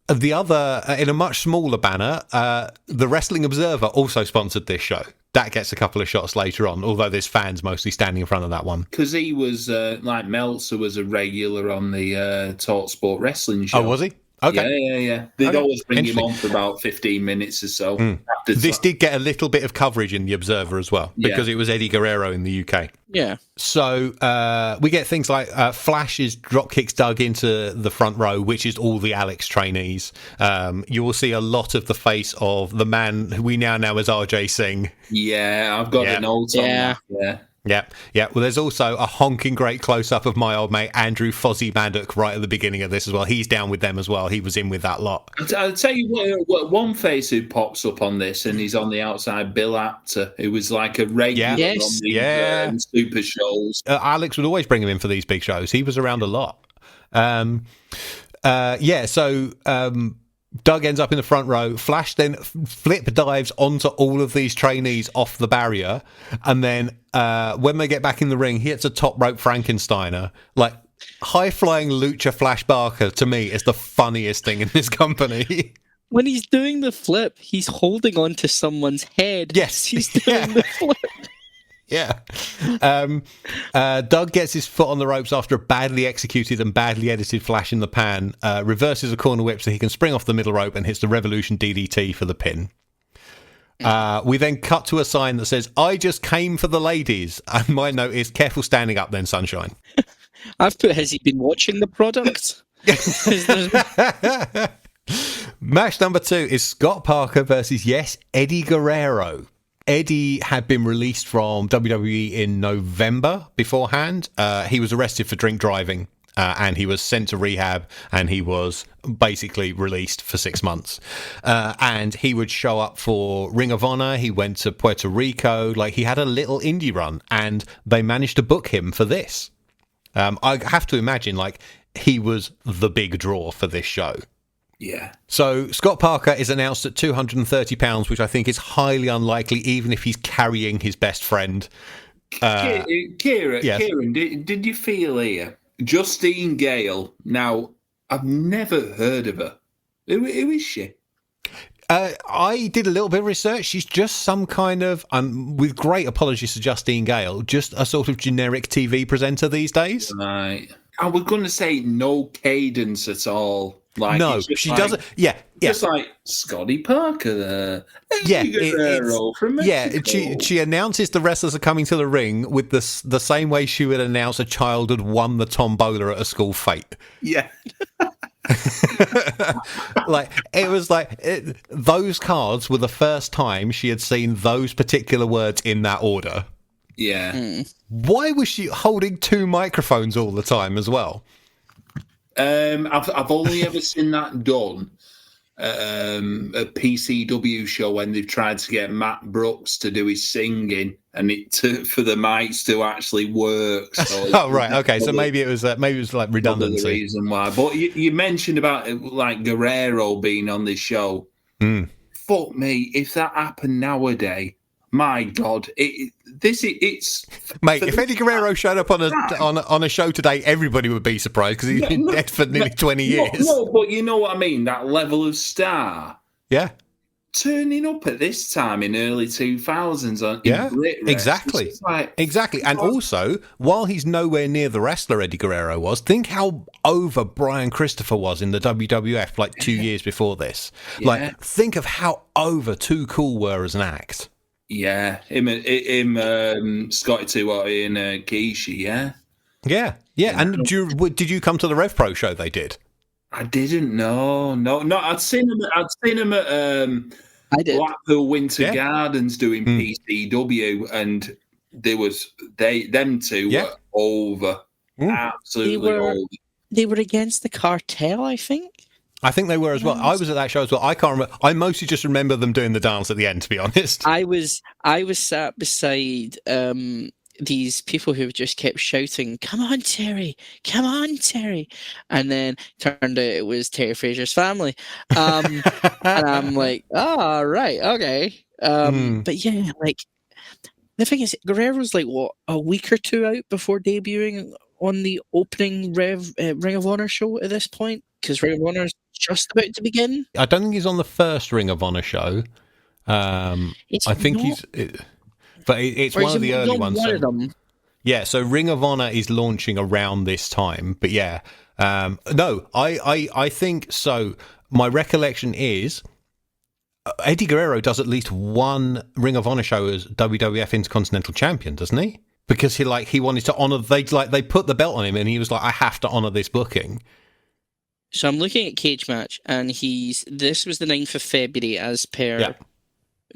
The other, in a much smaller banner, the Wrestling Observer also sponsored this show. That gets a couple of shots later on, although there's fans mostly standing in front of that one. Because he was, like Meltzer was a regular on the Talk Sport Wrestling show. Oh, was he? Okay. Yeah. They'd always bring him on for about 15 minutes or so. This did get a little bit of coverage in the Observer as well, because it was Eddie Guerrero in the UK. Yeah. So we get things like Flash's drop kicks Doug into the front row, which is all the Alex trainees. You will see a lot of the face of the man who we now know as RJ Singh. Yeah, I've got the notes on that. Yeah. Well, there's also a honking great close-up of my old mate Andrew Fozzie Maddock right at the beginning of this as well. He's down with them as well. He was in with that lot. I'll tell you what, one face who pops up on this, and he's on the outside, Bill Apter, who was like a regular on these super shows. Alex would always bring him in for these big shows. He was around a lot. Doug ends up in the front row. Flash then flip dives onto all of these trainees off the barrier. And then when they get back in the ring, he hits a top rope Frankensteiner. Like, high-flying Lucha Flash Barker, to me, is the funniest thing in this company. When he's doing the flip, he's holding on to someone's head. Yes. He's doing the flip. Yeah. Doug gets his foot on the ropes after a badly executed and badly edited flash in the pan, reverses a corner whip so he can spring off the middle rope and hits the Revolution DDT for the pin. We then cut to a sign that says, "I just came for the ladies." And my note is, careful standing up then, sunshine. I've put, has he been watching the product? Match number 2 is Scott Parker versus, Eddie Guerrero. Eddie had been released from WWE in November beforehand. He was arrested for drink driving and he was sent to rehab and he was basically released for 6 months. And he would show up for Ring of Honor. He went to Puerto Rico. Like, he had a little indie run and they managed to book him for this. I have to imagine, like, he was the big draw for this show. Yeah. So Scott Parker is announced at £230, which I think is highly unlikely, even if he's carrying his best friend. Kieran, did you feel here? Justine Gale. Now, I've never heard of her. Who is she? I did a little bit of research. She's just some kind of, with great apologies to Justine Gale, just a sort of generic TV presenter these days. Right. I was going to say no cadence at all. Like, no, she doesn't. Yeah, just like Scotty Parker there. Yeah, it's she announces the wrestlers are coming to the ring with the same way she would announce a child had won the tombola at a school fete. Yeah. Like, it was like those cards were the first time she had seen those particular words in that order. Yeah. Why was she holding two microphones all the time as well? I've only ever seen that done a PCW show when they've tried to get Matt Brooks to do his singing, and for the mics to actually work. So oh right, okay. So maybe it was like redundancy. The reason why. But you mentioned about like Guerrero being on this show. Fuck me, if that happened nowadays, my God, it's mate. If Eddie Guerrero showed up on a show today, everybody would be surprised because he's been dead for nearly 20 years. No, but you know what I mean. That level of star. Yeah. Turning up at this time in early 2000s on exactly. Exactly. And also, while he's nowhere near the wrestler Eddie Guerrero was, think how over Brian Christopher was in the WWF like 2 years before this. Yeah. Like, think of how over Too Cool were as an act. Yeah, him, Scotty tfor and Kishi, yeah. Yeah. And did you come to the Rev Pro show they did? I didn't know. No. I'd seen him at Blackpool Winter Gardens doing PCW, and them two were over, absolutely over. They were against the cartel, I think. I think they were as well. I was at that show as well. I can't remember. I mostly just remember them doing the dance at the end, to be honest. I was sat beside these people who just kept shouting, "Come on, Terry! Come on, Terry!" And then turned out it was Terry Fraser's family. And I'm like, "Oh, right, okay." But yeah, like the thing is, Guerrero's like what, a week or two out before debuting on the opening Ring of Honor show at this point, because Ring of Honor is just about to begin. I don't think he's on the first Ring of Honor show. I think it's one of the early ones. Yeah, so Ring of Honor is launching around this time. But yeah, no, I think so. My recollection is Eddie Guerrero does at least one Ring of Honor show as WWF Intercontinental Champion, doesn't he? Because he wanted to honor. They put the belt on him, and he was like, I have to honor this booking. So I'm looking at Cage Match, and this was the 9th of February as per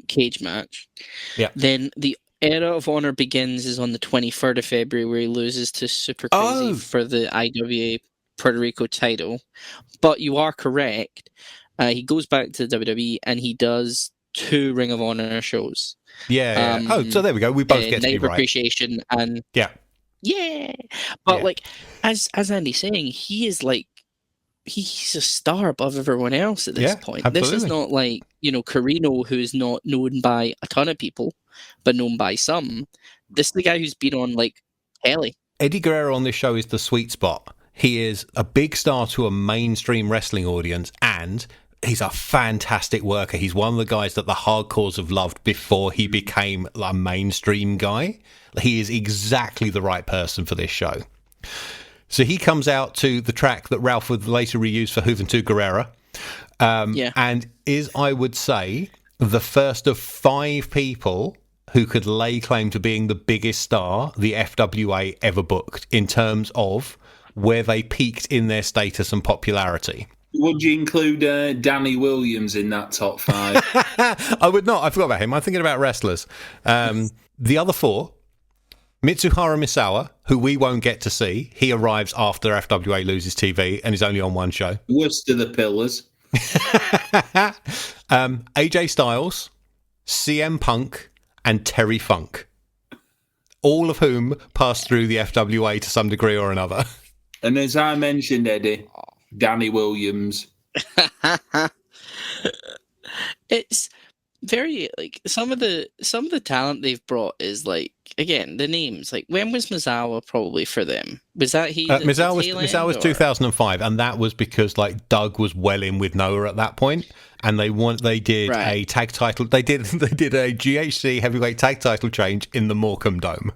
Cage Match. Yeah. Then the Era of Honor begins is on the 23rd of February, where he loses to Super Crazy for the IWA Puerto Rico title. But you are correct. He goes back to the WWE, and he does 2 Ring of Honor shows. Yeah. So there we go. We both get to be Night of right. Appreciation and But like as Andy's saying, he's a star above everyone else at this point. Absolutely. This is not like, Carino, who's not known by a ton of people, but known by some. This is the guy who's been on, like, telly. Eddie Guerrero on this show is the sweet spot. He is a big star to a mainstream wrestling audience, and he's a fantastic worker. He's one of the guys that the hardcores have loved before he became a mainstream guy. He is exactly the right person for this show. So he comes out to the track that Ralph would later reuse for Juventud Guerrera, and is, I would say, the first of 5 people who could lay claim to being the biggest star the FWA ever booked in terms of where they peaked in their status and popularity. Would you include Danny Williams in that top 5? I would not. I forgot about him. I'm thinking about wrestlers. The other 4... Mitsuharu Misawa, who we won't get to see. He arrives after FWA loses TV and is only on one show. Worst of the pillars. AJ Styles, CM Punk, and Terry Funk. All of whom passed through the FWA to some degree or another. And as I mentioned, Eddie, Danny Williams. very like some of the talent they've brought is like, again, the names. Like, when was Misawa probably for them? Was that Misawa was 2005, and that was because like Doug was well in with Noah at that point, and they did a tag title. They did a GHC heavyweight tag title change in the Morecambe Dome.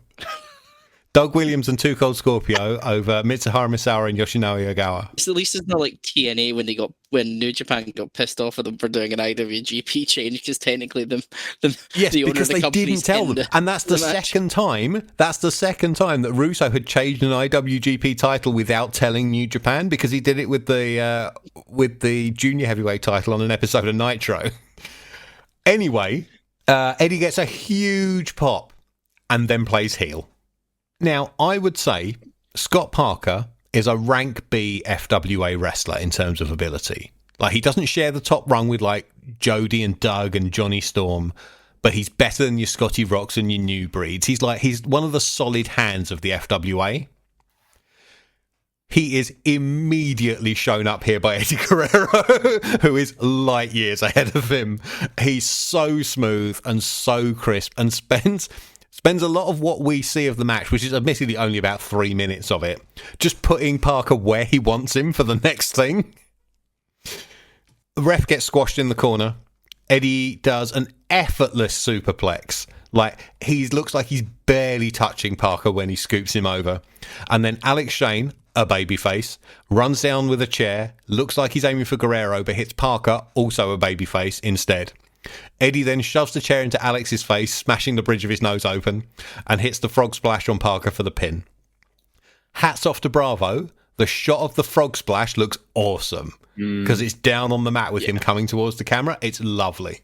Doug Williams and Too Cold Scorpio over Mitsuharu Misawa and Yoshinori Ogawa. So at least it's not like TNA when New Japan got pissed off at them for doing an IWGP change, because technically the owner because of the they didn't tell them, and that's the second time. That's the second time that Russo had changed an IWGP title without telling New Japan, because he did it with the junior heavyweight title on an episode of Nitro. Anyway, Eddie gets a huge pop and then plays heel. Now, I would say Scott Parker is a rank B FWA wrestler in terms of ability. Like, he doesn't share the top rung with like Jody and Doug and Johnny Storm, but he's better than your Scotty Rocks and your New Breeds. He's one of the solid hands of the FWA. He is immediately shown up here by Eddie Guerrero, who is light years ahead of him. He's so smooth and so crisp, and spends a lot of what we see of the match, which is admittedly only about 3 minutes of it, just putting Parker where he wants him for the next thing. The ref gets squashed in the corner. Eddie does an effortless superplex. Like, he looks like he's barely touching Parker when he scoops him over. And then Alex Shane, a babyface, runs down with a chair, looks like he's aiming for Guerrero, but hits Parker, also a babyface, instead. Eddie then shoves the chair into Alex's face, smashing the bridge of his nose open, and hits the frog splash on Parker for the pin. Hats off to Bravo. The shot of the frog splash looks awesome because it's down on the mat with him coming towards the camera. It's lovely.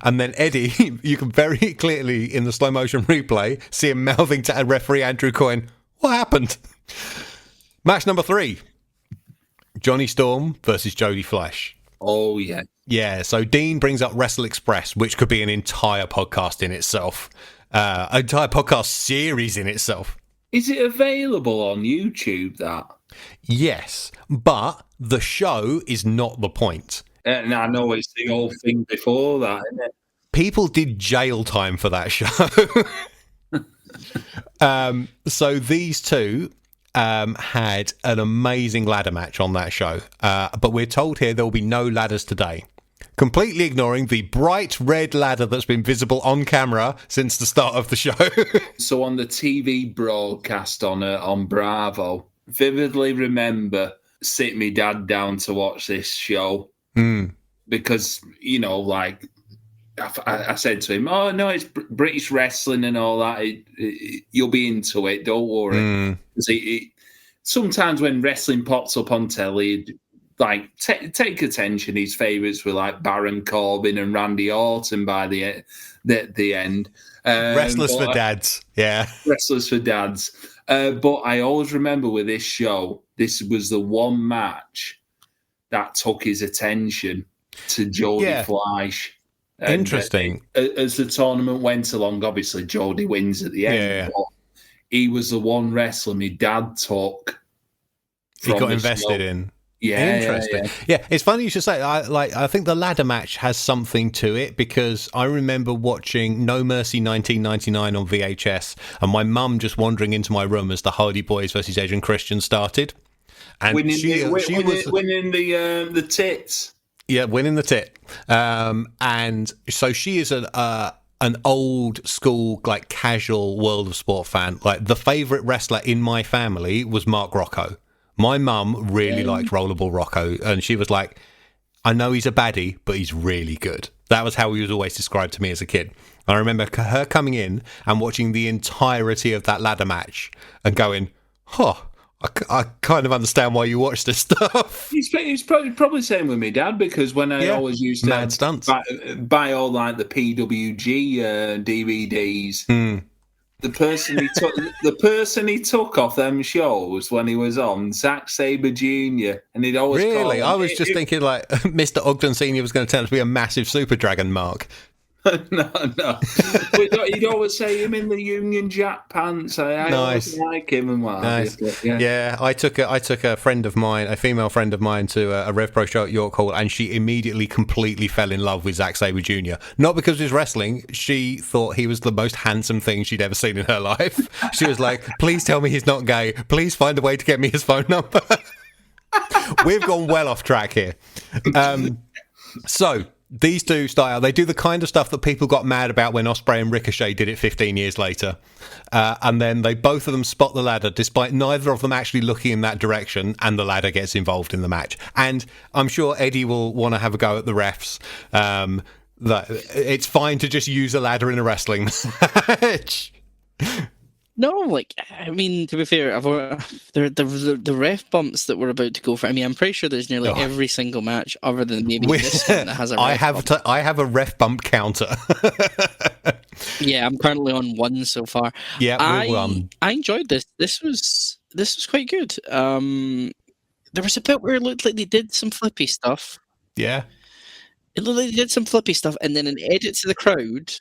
And then Eddie, you can very clearly in the slow motion replay see him mouthing to referee Andrew Coyne, "What happened?" Match number 3. Johnny Storm versus Jody Flesh. Oh, yeah. Yeah, so Dean brings up Wrestle Express, which could be an entire podcast in itself. An entire podcast series in itself. Is it available on YouTube, that? Yes, but the show is not the point. And I know it's the old thing before that, isn't it? People did jail time for that show. So these two had an amazing ladder match on that show. But we're told here there will be no ladders today. Completely ignoring the bright red ladder that's been visible on camera since the start of the show. So on the TV broadcast on Bravo, vividly remember sitting my dad down to watch this show. Because, you know, like I said to him, "Oh, no, it's British wrestling and all that. You'll be into it, don't worry." Sometimes when wrestling pops up on telly, like take attention. His favourites were like Baron Corbin and Randy Orton by the end. Wrestlers for dads, yeah. Wrestlers for dads. But I always remember with this show, this was the one match that took his attention to Jody Fleisch. Interesting. As the tournament went along, obviously Jody wins at the end. Yeah. But he was the one wrestler my dad took. He got invested in. Yeah, interesting. Yeah, it's funny you should say. I think the ladder match has something to it, because I remember watching No Mercy 1999 on VHS, and my mum just wandering into my room as the Hardy Boys versus Edge and Christian started, and winning the tits. Yeah, winning the tit. And so she is an old school, like, casual World of Sport fan. Like, the favourite wrestler in my family was Mark Rocco. My mum really liked Rollerball Rocco, and she was like, "I know he's a baddie, but he's really good." That was how he was always described to me as a kid. I remember her coming in and watching the entirety of that ladder match and going, I kind of understand why you watch this stuff. He's probably the same with me, Dad, because when I always used to mad stunts. buy all like the PWG DVDs, the person he took off them shows when he was on, Zack Sabre Jr., and he'd always really. Call him, I was just thinking like Mr. Ogden Senior was going to turn out to be a massive Super Dragon mark. no. But he'd always say him in the Union Jack pants. I always like him and what. Nice. Yeah. I took a friend of mine, a female friend of mine, to a Rev Pro show at York Hall, and she immediately completely fell in love with Zack Sabre Jr. Not because of his wrestling. She thought he was the most handsome thing she'd ever seen in her life. She was like, please tell me he's not gay. Please find a way to get me his phone number. We've gone well off track here. So these two start out. They do the kind of stuff that people got mad about when Ospreay and Ricochet did it 15 years later. And then both of them spot the ladder, despite neither of them actually looking in that direction, and the ladder gets involved in the match. And I'm sure Eddie will want to have a go at the refs. That it's fine to just use a ladder in a wrestling match. No, like, I mean, to be fair, the ref bumps that we're about to go for, I mean, I'm pretty sure there's nearly every single match other than maybe this one that has a ref bump. I have a ref bump counter. Yeah, I'm currently on one so far. Yeah, I enjoyed this. This was quite good. There was a bit where it looked like they did some flippy stuff. Yeah. It looked like they did some flippy stuff, and then an edit to the crowd.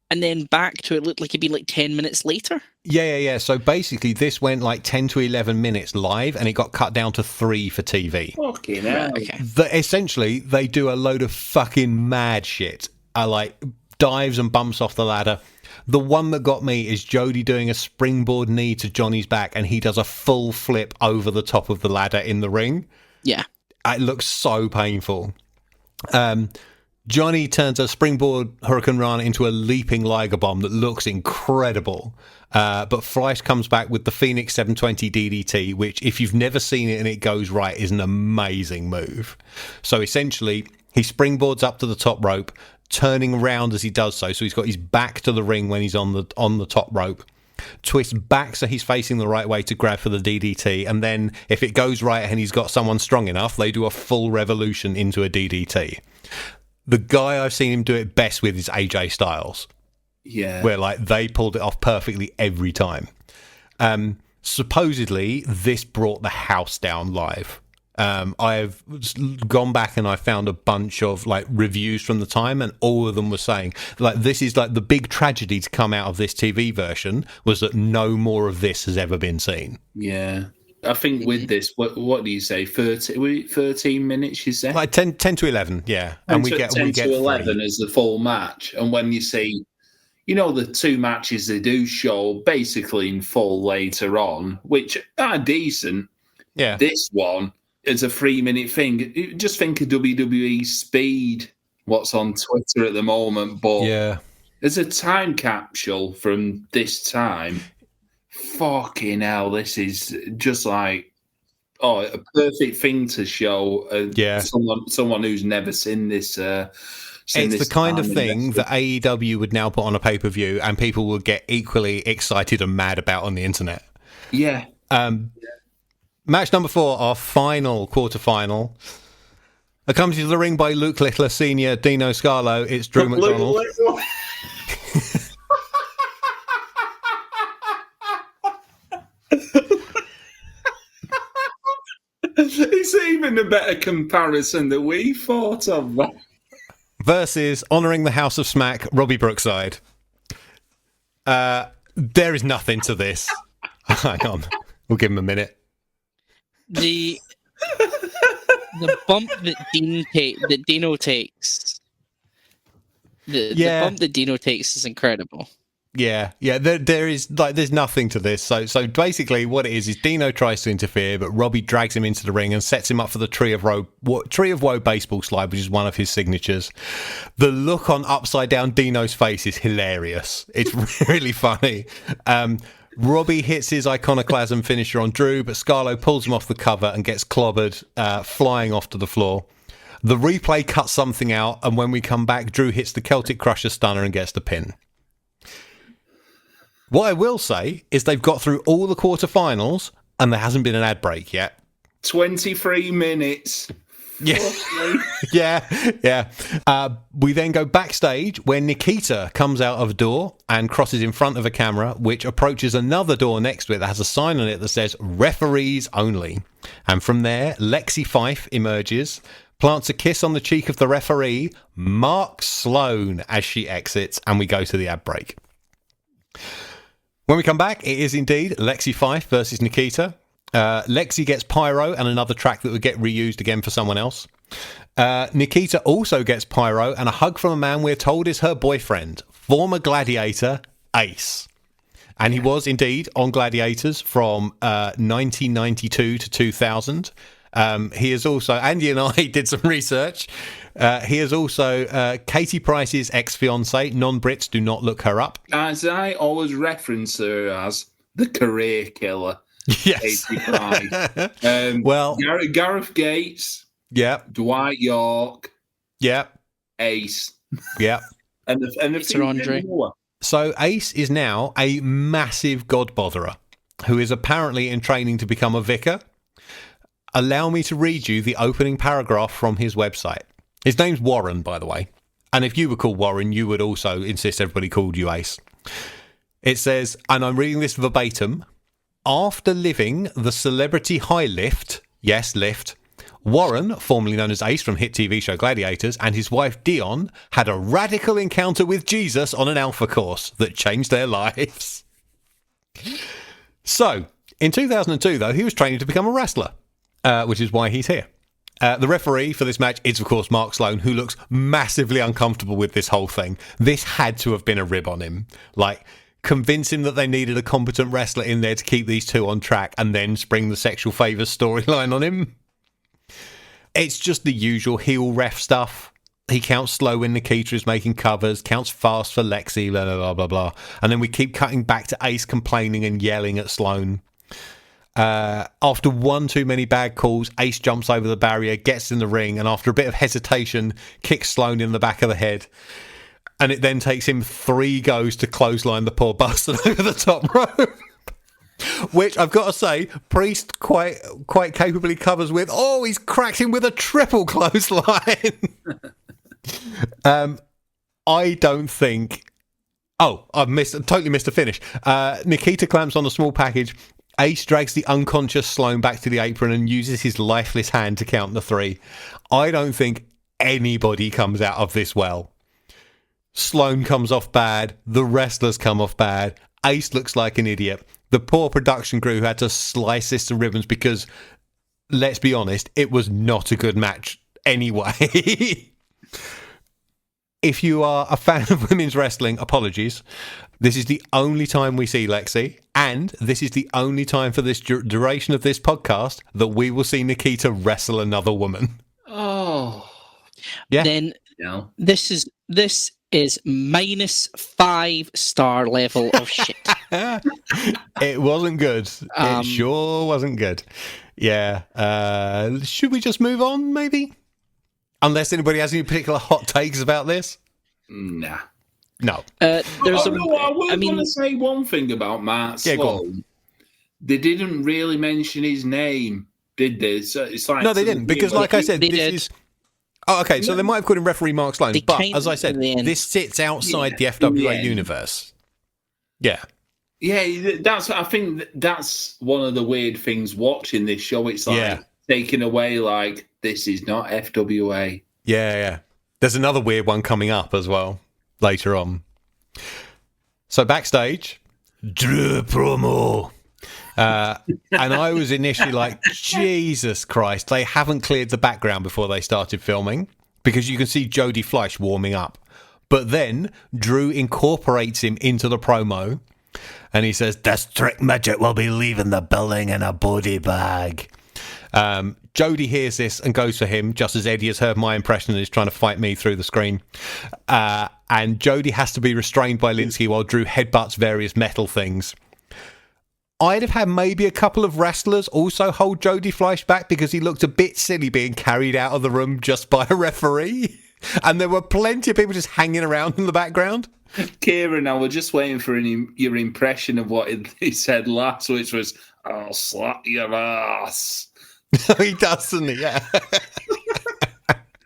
And then back to it looked like it'd be like 10 minutes later. Yeah. So basically, this went like 10 to 11 minutes live, and it got cut down to 3 for TV. Fucking hell. Okay. Essentially, they do a load of fucking mad shit. Like dives and bumps off the ladder. The one that got me is Jody doing a springboard knee to Johnny's back, and he does a full flip over the top of the ladder in the ring. Yeah. It looks so painful. Johnny turns a springboard Hurricane Rana into a leaping Liger bomb that looks incredible. But Fleisch comes back with the Phoenix 720 DDT, which, if you've never seen it and it goes right, is an amazing move. So essentially, he springboards up to the top rope, turning around as he does so. So he's got his back to the ring when he's on the top rope. Twists back so he's facing the right way to grab for the DDT, and then if it goes right and he's got someone strong enough, they do a full revolution into a DDT. The guy I've seen him do it best with is AJ Styles. Yeah. Where, like, they pulled it off perfectly every time. Supposedly, this brought the house down live. I've gone back and I found a bunch of, like, reviews from the time, and all of them were saying, like, this is, like, the big tragedy to come out of this TV version was that no more of this has ever been seen. Yeah. I think with this, what do you say? 13 minutes, you say? Like 10 to 11, yeah. And we get 10 to 11 3. as the full match. And when you see, the 2 matches they do show basically in full later on, which are decent. Yeah. This one is a 3-minute thing. Just think of WWE Speed, what's on Twitter at the moment. But yeah, there's a time capsule from this time. Fucking hell, this is just like a perfect thing to show someone who's never seen this. It's the kind of thing that AEW would now put on a pay-per-view and people will get equally excited and mad about on the internet. Yeah. Match number 4, our final quarterfinal. Accompanied to the ring by Luke Littler Sr., Dino Scarlo, it's Drew McDonald. It's even a better comparison that we thought of. Versus honouring the House of Smack, Robbie Brookside. There is nothing to this. Hang on. We'll give him a minute. The bump that Dino takes. The bump that Dino takes is incredible. Yeah. There's nothing to this. So basically, what it is Dino tries to interfere, but Robbie drags him into the ring and sets him up for the Tree of Woe baseball slide, which is one of his signatures. The look on upside down Dino's face is hilarious. It's really funny. Robbie hits his iconoclasm finisher on Drew, but Scarlo pulls him off the cover and gets clobbered, flying off to the floor. The replay cuts something out, and when we come back, Drew hits the Celtic Crusher stunner and gets the pin. What I will say is they've got through all the quarterfinals and there hasn't been an ad break yet. 23 minutes. Yeah. We then go backstage where Nikita comes out of a door and crosses in front of a camera, which approaches another door next to it that has a sign on it that says referees only. And from there, Lexi Fife emerges, plants a kiss on the cheek of the referee, Mark Sloan, as she exits, and we go to the ad break. When we come back, it is indeed Lexi Fife versus Nikita. Lexi gets pyro and another track that would get reused again for someone else. Nikita also gets pyro and a hug from a man we're told is her boyfriend, former gladiator Ace. And he was indeed on Gladiators from 1992 to 2000. He is also, Andy and I did some research. He is also Katie Price's ex-fiance. Non-Brits do not look her up. As I always reference her as the career killer. Yes. Katie Price. Well, Gareth Gates. Yeah. Dwight York. Yeah. Ace. Yeah. and the Sir Andre. So Ace is now a massive god botherer who is apparently in training to become a vicar. Allow me to read you the opening paragraph from his website. His name's Warren, by the way. And if you were called Warren, you would also insist everybody called you Ace. It says, and I'm reading this verbatim, after living the celebrity high lift, yes, lift, Warren, formerly known as Ace from hit TV show Gladiators, and his wife Dion had a radical encounter with Jesus on an alpha course that changed their lives. So, in 2002, though, he was training to become a wrestler. Which is why he's here. The referee for this match is, of course, Mark Sloan, who looks massively uncomfortable with this whole thing. This had to have been a rib on him. Like, convince him that they needed a competent wrestler in there to keep these two on track and then spring the sexual favours storyline on him. It's just the usual heel ref stuff. He counts slow when Nikita is making covers, counts fast for Lexi, blah, blah, blah, blah, blah. And then we keep cutting back to Ace complaining and yelling at Sloan. After one too many bad calls, Ace jumps over the barrier, gets in the ring, and after a bit of hesitation, kicks Sloan in the back of the head. And it then takes him 3 goes to clothesline the poor bastard over the top rope. Which, I've got to say, Priest quite capably covers with, oh, he's cracked him with a triple clothesline. I don't think... Oh, I've totally missed a finish. Nikita clamps on a small package. Ace drags the unconscious Sloan back to the apron and uses his lifeless hand to count the 3. I don't think anybody comes out of this well. Sloan comes off bad. The wrestlers come off bad. Ace looks like an idiot. The poor production crew had to slice this to ribbons because, let's be honest, it was not a good match anyway. If you are a fan of women's wrestling, apologies. This is the only time we see Lexi, and this is the only time for this duration of this podcast that we will see Nikita wrestle another woman. Oh. Yeah. Then No. this is -5-star level of shit. It wasn't good. It sure wasn't good. Yeah. Should we just move on, maybe? Unless anybody has any particular hot takes about this? Nah. No. I was going to say one thing about Matt Sloan. Yeah, go on. They didn't really mention his name, did they? So it's like No, they didn't, because like I said, They this did. is... Oh, okay, so they might have called him referee Mark Sloan, They but came as I said, in the end. this sits outside the Yeah, FWA yeah. universe. Yeah. Yeah, I think that's one of the weird things watching this show. It's like taken away, like, this is not FWA. Yeah. There's another weird one coming up as well later on. So backstage, Drew promo. And I was initially like, Jesus Christ, they haven't cleared the background before they started filming because you can see Jodie Fleisch warming up. But then Drew incorporates him into the promo and he says, "The trick midget will be leaving the building in a body bag." Jodie hears this and goes for him, just as Eddie has heard my impression and is trying to fight me through the screen. And Jodie has to be restrained by Linsky while Drew headbutts various metal things. I'd have had maybe a couple of wrestlers also hold Jodie Fleisch back because he looked a bit silly being carried out of the room just by a referee. And there were plenty of people just hanging around in the background. Kieran, I was just waiting for your impression of what he said last, which was, "I'll slap your ass." He does, doesn't he? Yeah.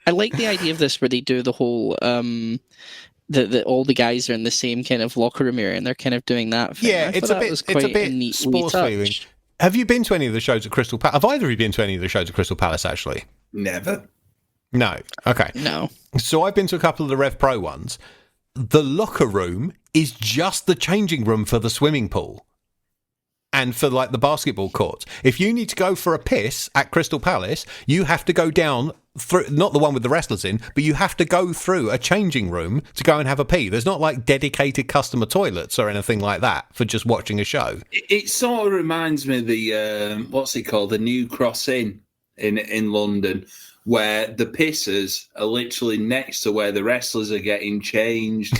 I like the idea of this where they do the whole that all the guys are in the same kind of locker room area and they're kind of doing that thing. Yeah, it's a bit neat sports feeling. Have you been to any of the shows at Crystal Palace? Have either of you been to any of the shows at Crystal Palace, actually? Never. No. Okay. No. So I've been to a couple of the Rev Pro ones. The locker room is just the changing room for the swimming pool and for like the basketball courts. If you need to go for a piss at Crystal Palace, you have to go down through, not the one with the wrestlers in, but you have to go through a changing room to go and have a pee. There's not like dedicated customer toilets or anything like that for just watching a show. It sort of reminds me of the, what's it called? The New Cross Inn in London, where the pissers are literally next to where the wrestlers are getting changed.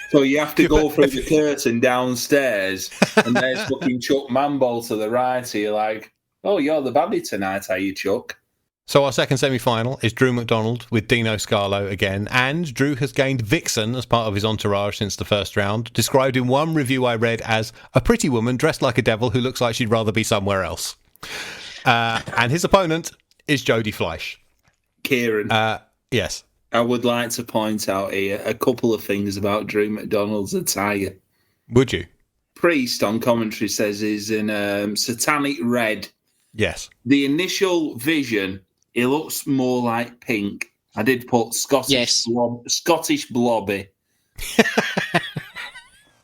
So you have to go through the curtain downstairs, and there's fucking Chuck Manball to the right. So you're like, oh, you're the baddie tonight, are you, Chuck? So our second semi-final is Drew McDonald with Dino Scarlo again, and Drew has gained Vixen as part of his entourage since the first round, described in one review I read as a pretty woman dressed like a devil who looks like she'd rather be somewhere else. And his opponent is Jodie Fleisch. Kieran. Yes. I would like to point out here a couple of things about Drew McDonald's attire. Would you? Priest on commentary says he's in satanic red. Yes. The initial vision, he looks more like pink. I did put Scottish blobby.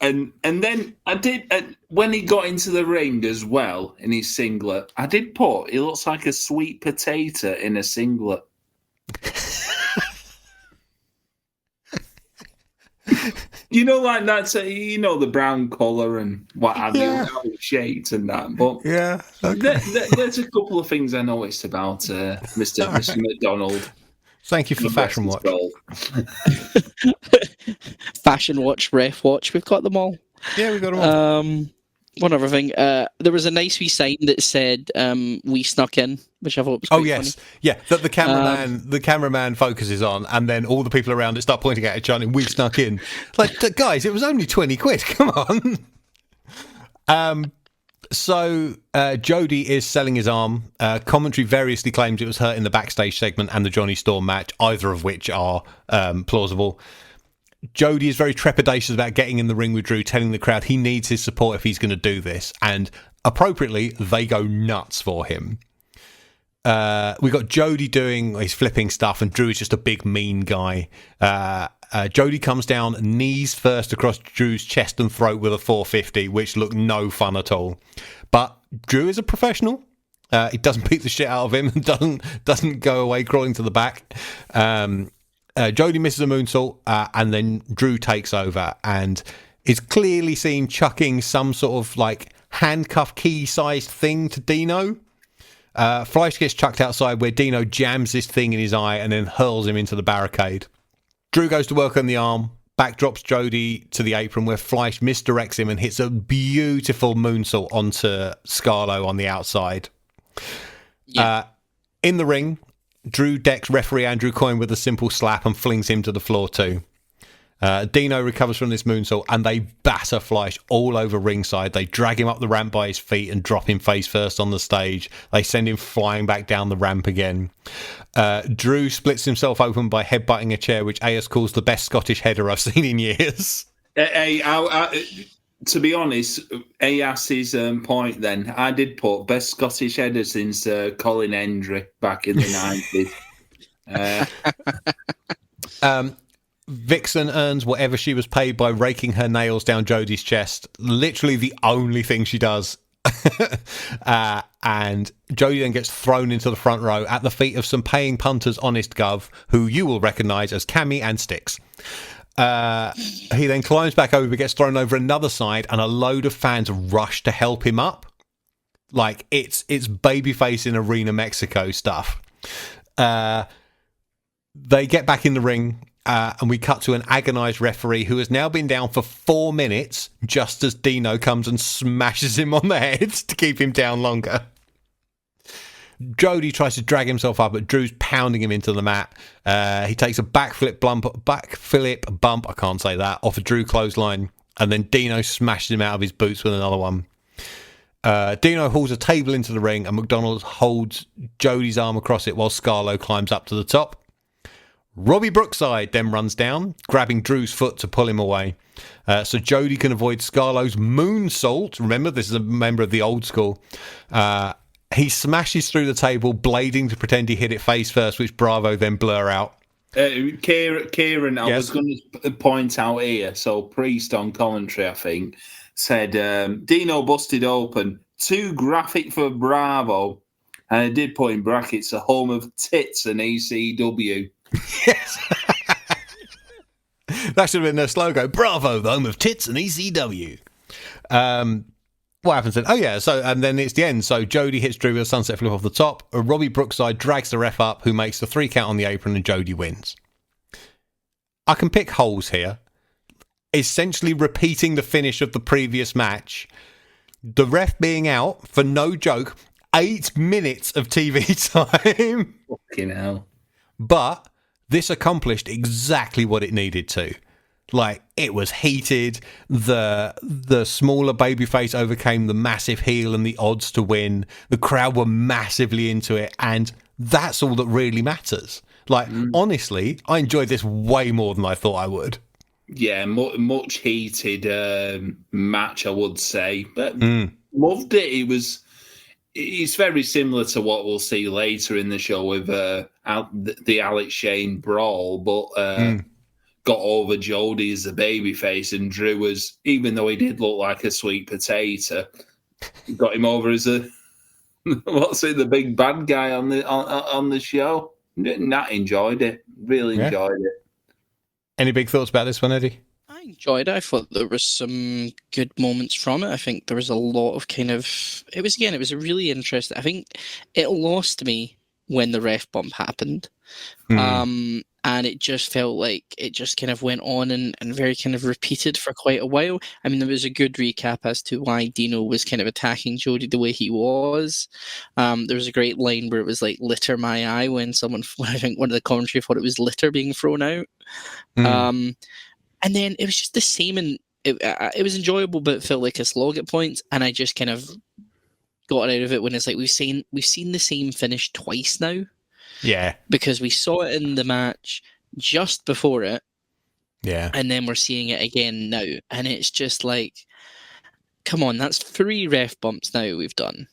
and then I did, when he got into the ring as well in his singlet, I did put, he looks like a sweet potato in a singlet. You know, like that's the brown colour and what have you, how it's shaped and that. But yeah, okay. There's a couple of things I noticed about Mr. McDonald. Thank you for Fashion Watch. Fashion Watch, Ref Watch, we've got them all. Yeah, we've got them all. One other thing, there was a nice wee sign that said "We snuck in," which I thought was quite funny. Yeah, that the cameraman focuses on, and then all the people around it start pointing at it, chanting, "We snuck in!" Like, guys, it was only 20 quid. Come on. So Jody is selling his arm. Commentary variously claims it was hurt in the backstage segment and the Johnny Storm match, either of which are plausible. Jody is very trepidatious about getting in the ring with Drew, telling the crowd he needs his support if he's going to do this. And appropriately, they go nuts for him. We got Jody doing his flipping stuff, and Drew is just a big, mean guy. Jody comes down knees first across Drew's chest and throat with a 450, which looked no fun at all. But Drew is a professional. He doesn't beat the shit out of him and doesn't go away crawling to the back. Jody misses a moonsault, and then Drew takes over and is clearly seen chucking some sort of like handcuff key-sized thing to Dino. Fleisch gets chucked outside where Dino jams this thing in his eye and then hurls him into the barricade. Drew goes to work on the arm, backdrops Jody to the apron where Fleisch misdirects him and hits a beautiful moonsault onto Scarlo on the outside. Yeah. In the ring, Drew decks referee Andrew Coyne with a simple slap and flings him to the floor too. Dino recovers from this moonsault and they batter Fleisch all over ringside. They drag him up the ramp by his feet and drop him face first on the stage. They send him flying back down the ramp again. Drew splits himself open by headbutting a chair, which AS calls the best Scottish header I've seen in years. To be honest, AS's point then, I did put best Scottish header since Colin Hendry back in the 90s. Vixen earns whatever she was paid by raking her nails down Jody's chest. Literally the only thing she does. And Jody then gets thrown into the front row at the feet of some paying punters, Honest Gov, who you will recognise as Cammy and Styx. He then climbs back over, gets thrown over another side, and a load of fans rush to help him up. Like, it's babyface in Arena Mexico stuff. They get back in the ring, and we cut to an agonised referee who has now been down for 4 minutes, just as Dino comes and smashes him on the head to keep him down longer. Jody tries to drag himself up, but Drew's pounding him into the mat. He takes a backflip bump, I can't say that, off a Drew clothesline, and then Dino smashes him out of his boots with another one. Dino hauls a table into the ring, and McDonald holds Jody's arm across it while Scarlo climbs up to the top. Robbie Brookside then runs down, grabbing Drew's foot to pull him away. So Jody can avoid Scarlo's moonsault. Remember, this is a member of the old school. He smashes through the table, blading to pretend he hit it face first, which Bravo then blur out. Kieran, I was going to point out here, so Priest on commentary, I think, said Dino busted open, too graphic for Bravo, and I did put in brackets, the home of tits and ECW. Yes. That should have been their slogan. Bravo, the home of tits and ECW. What happens then? Oh, yeah. So, and then it's the end. So Jody hits Drew with a sunset flip off the top. Robbie Brookside drags the ref up, who makes the 3 count on the apron, and Jody wins. I can pick holes here. Essentially repeating the finish of the previous match. The ref being out, for no joke, 8 minutes of TV time. Fucking hell. But this accomplished exactly what it needed to. Like, it was heated. The smaller babyface overcame the massive heel and the odds to win. The crowd were massively into it, and that's all that really matters. Like, honestly, I enjoyed this way more than I thought I would. Yeah, much heated match, I would say. But loved it. It's very similar to what we'll see later in the show with the Alex Shane brawl, but got over Jody as the babyface, and Drew was, even though he did look like a sweet potato, got him over as a the big bad guy on the show. Nat enjoyed it, really enjoyed it. Any big thoughts about this one, Eddie? I enjoyed it. I thought there was some good moments from it. I think there was a lot of it was a really interesting. I think it lost me when the ref bump happened. And it just felt like it just kind of went on and very kind of repeated for quite a while. I mean, there was a good recap as to why Dino was kind of attacking Jody the way he was. There was a great line where it was like, litter my eye, when I think one of the commentary thought it was litter being thrown out. And then it was just the same, and it was enjoyable, but it felt like a slog at points. And I just kind of got out of it when it's like, we've seen the same finish twice now. Yeah. Because we saw it in the match just before it. Yeah. And then we're seeing it again now. And it's just like, come on, that's 3 ref bumps now we've done.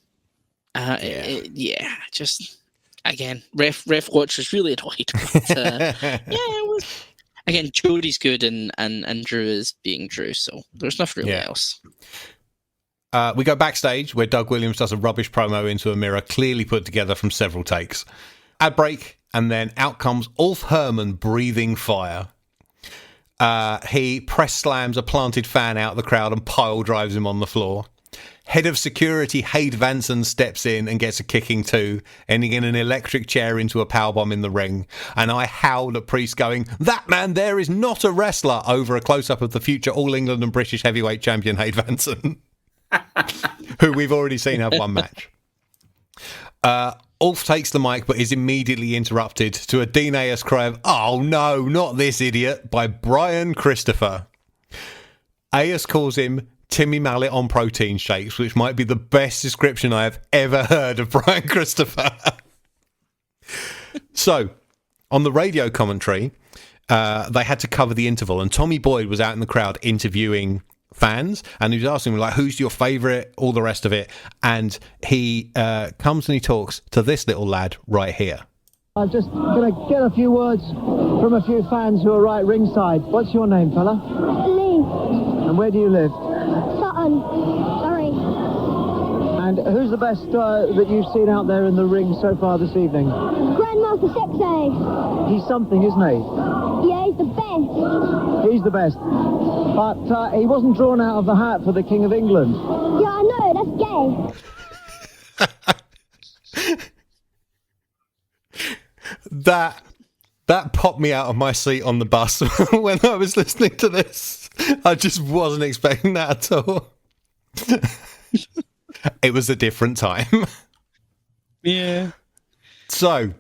Just, again, ref watch was really annoyed. But, it was... Again, Jody's good and Drew is being Drew, so there's nothing really else. We go backstage where Doug Williams does a rubbish promo into a mirror, clearly put together from several takes. Ad break, and then out comes Ulf Herman breathing fire. He press slams a planted fan out of the crowd and pile drives him on the floor. Head of security Hade Vanson steps in and gets a kicking too, ending in an electric chair into a powerbomb in the ring. And I howled at Priest going, "That man there is not a wrestler," over a close-up of the future All England and British heavyweight champion Hade Vanson, who we've already seen have one match. Ulf takes the mic but is immediately interrupted to a Dean Ayers cry of, "Oh no, not this idiot," by Brian Christopher. Ayers calls him Timmy Mallet on protein shakes, which might be the best description I have ever heard of Brian Christopher. So, on the radio commentary, they had to cover the interval, and Tommy Boyd was out in the crowd interviewing fans, and he was asking them, like, who's your favourite, all the rest of it, and he comes and he talks to this little lad right here. I'm just going to get a few words from a few fans who are right ringside. What's your name, fella? Lee. And where do you live? Sutton. Sorry. And who's the best that you've seen out there in the ring so far this evening? Grandmaster Sexay. He's something, isn't he? Yeah, he's the best. He's the best. But he wasn't drawn out of the hat for the King of England. Yeah, I know, that's gay. That popped me out of my seat on the bus when I was listening to this. I just wasn't expecting that at all. It was a different time. Yeah. So,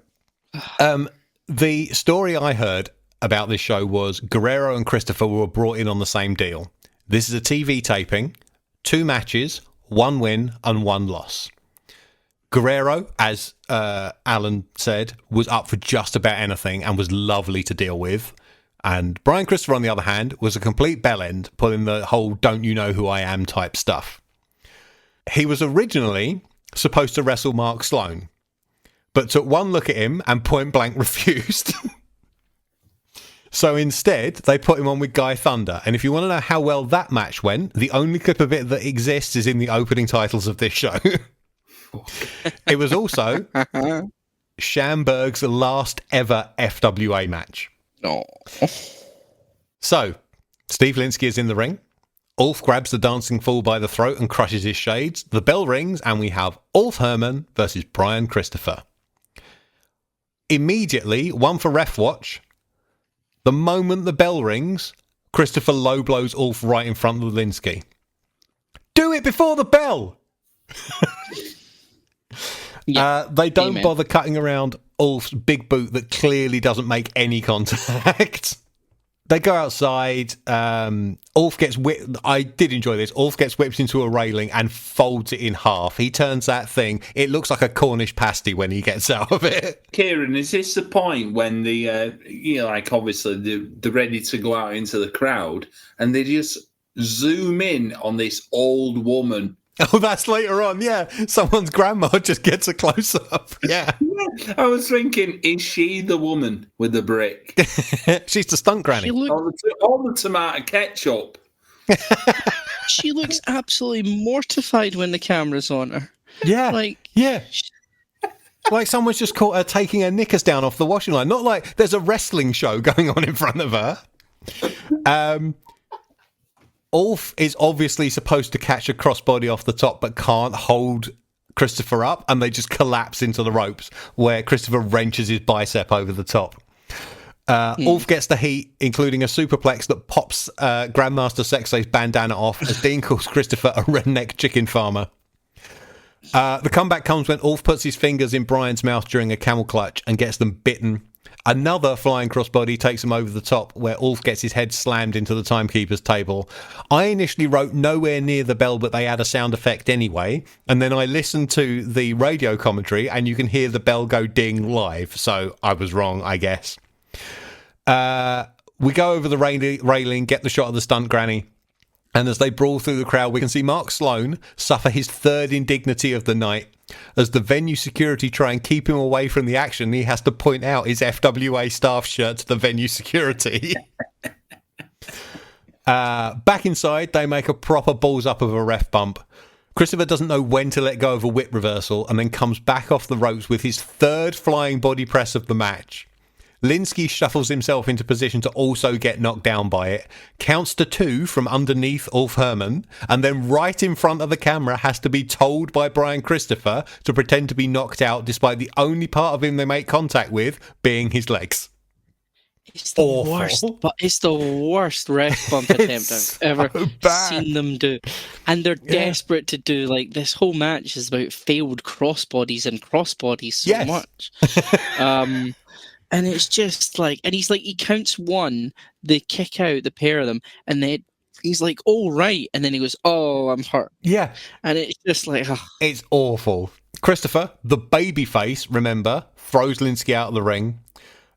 the story I heard about this show was Guerrero and Christopher were brought in on the same deal. This is a TV taping, 2 matches, 1 win and 1 loss. Guerrero, as Alan said, was up for just about anything and was lovely to deal with. And Brian Christopher, on the other hand, was a complete bellend, pulling the whole "don't you know who I am" type stuff. He was originally supposed to wrestle Mark Sloan, but took one look at him and point blank refused. So instead, they put him on with Guy Thunder. And if you want to know how well that match went, the only clip of it that exists is in the opening titles of this show. It was also Schamberg's last ever FWA match. Oh. So, Steve Linsky is in the ring. Ulf grabs the dancing fool by the throat and crushes his shades. The bell rings, and we have Ulf Herman versus Brian Christopher. Immediately, one for ref watch. The moment the bell rings, Christopher low blows Ulf right in front of Linsky. Do it before the bell! They don't bother cutting around Ulf's big boot that clearly doesn't make any contact. They go outside. Ulf gets whipped. I did enjoy this. Ulf gets whipped into a railing and folds it in half. He turns that thing. It looks like a Cornish pasty when he gets out of it. Kieran, is this the point when obviously they're ready to go out into the crowd and they just zoom in on this old woman? Oh, that's later on, yeah. Someone's grandma just gets a close-up, yeah. I was thinking, is she the woman with the brick? She's the stunt granny. All the tomato ketchup. She looks absolutely mortified when the camera's on her. Yeah, yeah. Like someone's just caught her taking her knickers down off the washing line. Not like there's a wrestling show going on in front of her. Ulf is obviously supposed to catch a crossbody off the top, but can't hold Christopher up, and they just collapse into the ropes, where Christopher wrenches his bicep over the top. Ulf gets the heat, including a superplex that pops Grandmaster Sexay's bandana off, as Dean calls Christopher a redneck chicken farmer. The comeback comes when Ulf puts his fingers in Brian's mouth during a camel clutch and gets them bitten. Another flying crossbody takes him over the top, where Ulf gets his head slammed into the timekeeper's table. I initially wrote nowhere near the bell, but they add a sound effect anyway. And then I listened to the radio commentary, and you can hear the bell go ding live. So I was wrong, I guess. We go over the railing, get the shot of the stunt granny. And as they brawl through the crowd, we can see Mark Sloan suffer his third indignity of the night. As the venue security try and keep him away from the action, he has to point out his FWA staff shirt to the venue security. Back inside, they make a proper balls up of a ref bump. Christopher doesn't know when to let go of a whip reversal and then comes back off the ropes with his third flying body press of the match. Linsky shuffles himself into position to also get knocked down by it, counts to 2 from underneath Ulf Herman, and then right in front of the camera has to be told by Brian Christopher to pretend to be knocked out, despite the only part of him they make contact with being his legs. It's the worst, but it's the worst ref bump attempt I've ever seen them do. And they're desperate to do, like, this whole match is about failed crossbodies and crossbodies so much. And it's just like, and he's like, he counts 1, they kick out the pair of them, and then he's like, oh, right. And then he goes, oh, I'm hurt. Yeah. And it's just like, oh. It's awful. Christopher, the baby face, remember, throws Linsky out of the ring.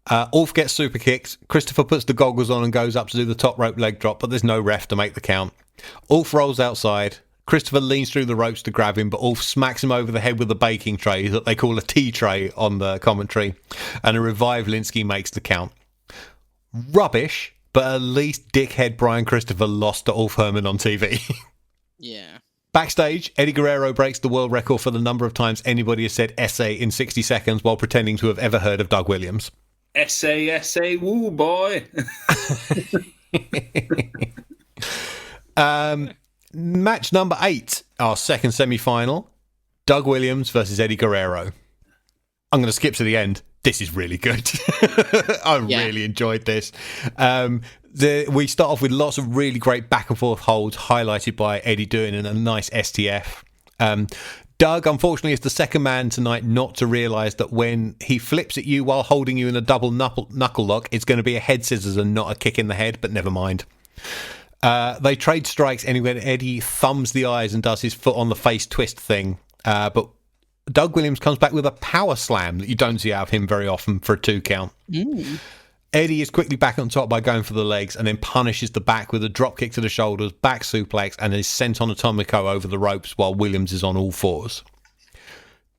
Ulf gets super kicked. Christopher puts the goggles on and goes up to do the top rope leg drop, but there's no ref to make the count. Ulf rolls outside. Christopher leans through the ropes to grab him, but Ulf smacks him over the head with a baking tray that they call a tea tray on the commentary, and a revived Linsky makes the count. Rubbish, but at least dickhead Brian Christopher lost to Ulf Herman on TV. Yeah. Backstage, Eddie Guerrero breaks the world record for the number of times anybody has said essay in 60 seconds while pretending to have ever heard of Doug Williams. Essay, woo, boy. Match number 8, our second semi-final, Doug Williams versus Eddie Guerrero. I'm going to skip to the end. This is really good. I really enjoyed this. We start off with lots of really great back and forth holds, highlighted by Eddie doing a nice STF. Doug, unfortunately, is the second man tonight not to realise that when he flips at you while holding you in a double knuckle lock, it's going to be a head scissors and not a kick in the head, but never mind. They trade strikes anyway. Eddie thumbs the eyes and does his foot on the face twist thing. But Doug Williams comes back with a power slam that you don't see out of him very often for a 2 count. Eddie is quickly back on top by going for the legs and then punishes the back with a drop kick to the shoulders, back suplex, and is sent on Atomico over the ropes while Williams is on all fours.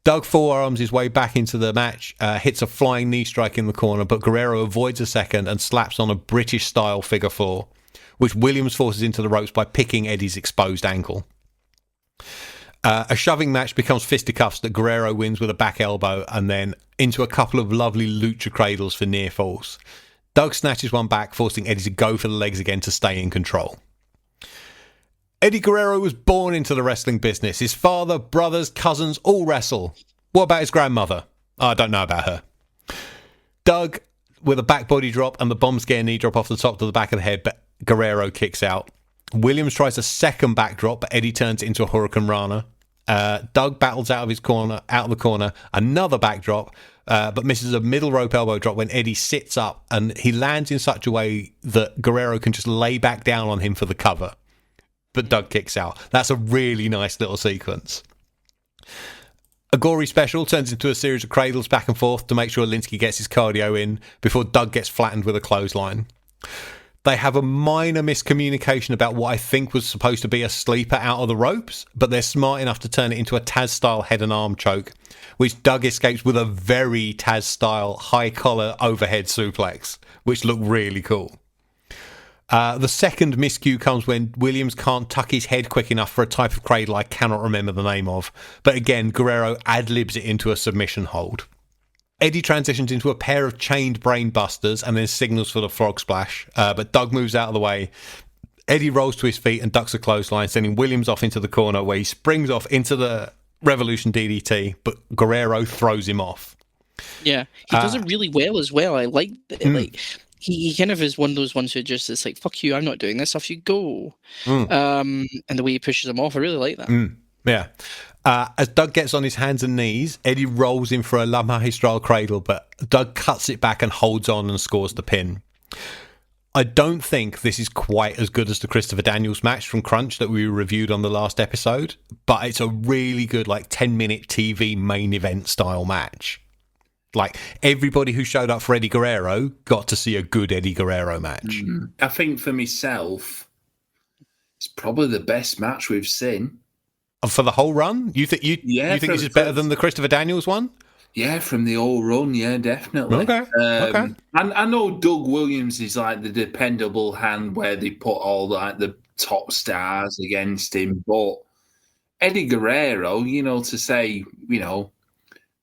Doug forearms his way back into the match, hits a flying knee strike in the corner, but Guerrero avoids a second and slaps on a British-style figure four, which Williams forces into the ropes by picking Eddie's exposed ankle. A shoving match becomes fisticuffs that Guerrero wins with a back elbow and then into a couple of lovely lucha cradles for near falls. Doug snatches one back, forcing Eddie to go for the legs again to stay in control. Eddie Guerrero was born into the wrestling business. His father, brothers, cousins all wrestle. What about his grandmother? I don't know about her. Doug with a back body drop and the bomb scare knee drop off the top to the back of the head, but Guerrero kicks out. Williams tries a second backdrop, but Eddie turns it into a Hurricane Rana. Doug battles out of the corner, another backdrop, but misses a middle rope elbow drop when Eddie sits up, and he lands in such a way that Guerrero can just lay back down on him for the cover. But Doug kicks out. That's a really nice little sequence. A gory special turns into a series of cradles back and forth to make sure Linsky gets his cardio in before Doug gets flattened with a clothesline. They have a minor miscommunication about what I think was supposed to be a sleeper out of the ropes, but they're smart enough to turn it into a Taz-style head and arm choke, which Doug escapes with a very Taz-style high-collar overhead suplex, which looked really cool. The second miscue comes when Williams can't tuck his head quick enough for a type of cradle I cannot remember the name of, but again, Guerrero ad-libs it into a submission hold. Eddie transitions into a pair of chained brain busters and then signals for the frog splash, but Doug moves out of the way. Eddie rolls to his feet and ducks a clothesline, sending Williams off into the corner where he springs off into the Revolution DDT, but Guerrero throws him off. Yeah, he does it really well as well. I like it. Like he kind of is one of those ones who just is like, "Fuck you, I'm not doing this. Off you go." And the way he pushes him off, I really like that. Yeah. As Doug gets on his hands and knees, Eddie rolls in for a La Magistral cradle, but Doug cuts it back and holds on and scores the pin. I don't think this is quite as good as the Christopher Daniels match from Crunch that we reviewed on the last episode, but it's a really good 10-minute TV main event style match. Like, everybody who showed up for Eddie Guerrero got to see a good Eddie Guerrero match. I think for myself, it's probably the best match we've seen. For the whole run? You think this is better than the Christopher Daniels one? Yeah, from the whole run, yeah, definitely. Okay. And I know Doug Williams is like the dependable hand where they put all the top stars against him, but Eddie Guerrero, to say, a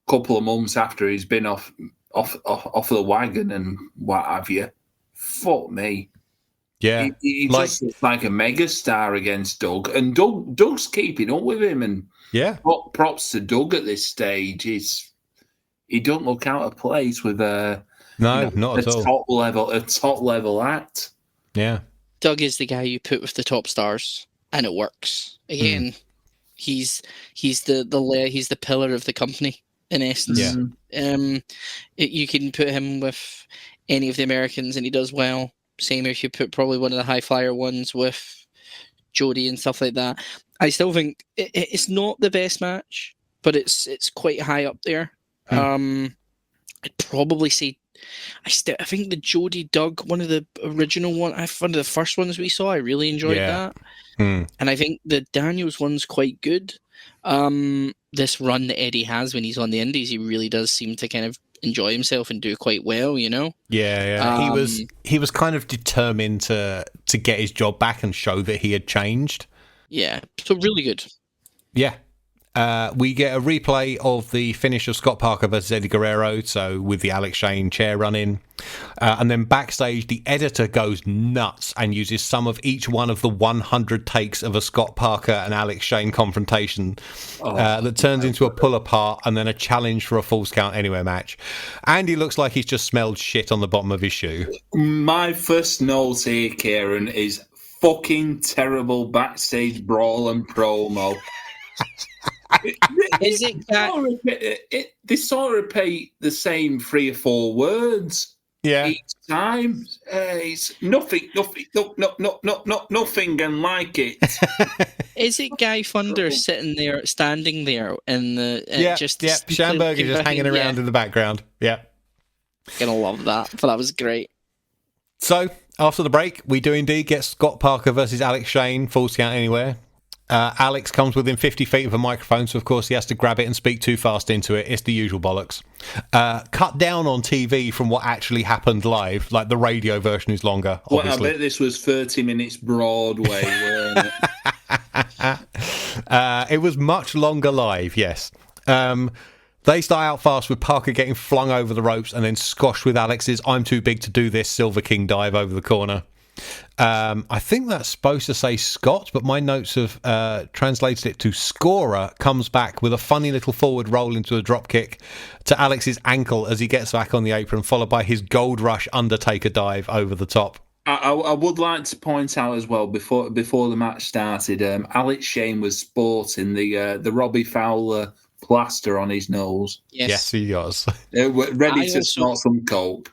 couple of months after he's been off the wagon and what have you, fuck me. Yeah, he just looks like a megastar against Doug, and Doug's keeping up with him. And props to Doug at this stage. He don't look out of place with not at all. A top level act. Yeah, Doug is the guy you put with the top stars, and it works. Again, he's the pillar of the company in essence. Yeah. You can put him with any of the Americans, and he does well. Same if you put probably one of the high flyer ones with Jody and stuff like that. I still think it's not the best match, but it's quite high up there. I'd probably say I think the Jody Doug, one of the original one, one of the first ones we saw, I really enjoyed that. And I think the Daniels one's quite good. This run that Eddie has when he's on the indies, he really does seem to kind of enjoy himself and do quite well, Yeah. He was kind of determined to get his job back and show that he had changed. Yeah, so really good. Yeah. We get a replay of the finish of Scott Parker versus Eddie Guerrero, so with the Alex Shane chair run in. And then backstage, the editor goes nuts and uses some of each one of the 100 takes of a Scott Parker and Alex Shane confrontation that turns into a pull apart and then a challenge for a Falls Count Anywhere match. Andy looks like he's just smelled shit on the bottom of his shoe. My first note here, Kieran, is fucking terrible backstage brawl and promo. Is it that they sort of repeat the same 3 or 4 words each time? It's nothing, and like it. Is it Guy Thunder standing there in the Schamberg is just hanging around in the background. Yeah, gonna love that. But that was great. So after the break, we do indeed get Scott Parker versus Alex Shane, Falls Count Anywhere. Alex comes within 50 feet of a microphone, so of course he has to grab it and speak too fast into it. It's the usual bollocks. Cut down on TV from what actually happened live, like the radio version is longer, obviously. Well, I bet this was 30 minutes Broadway, weren't it? It was much longer live, yes. They start out fast with Parker getting flung over the ropes and then squashed with Alex's "I'm too big to do this" Silver King dive over the corner. I think that's supposed to say Scott, but my notes have translated it to Scorer comes back with a funny little forward roll into a drop kick to Alex's ankle as he gets back on the apron, followed by his Gold Rush Undertaker dive over the top. I would like to point out as well, before the match started, Alex Shane was sporting the Robbie Fowler plaster on his nose. Yes he was. Ready to snort some coke.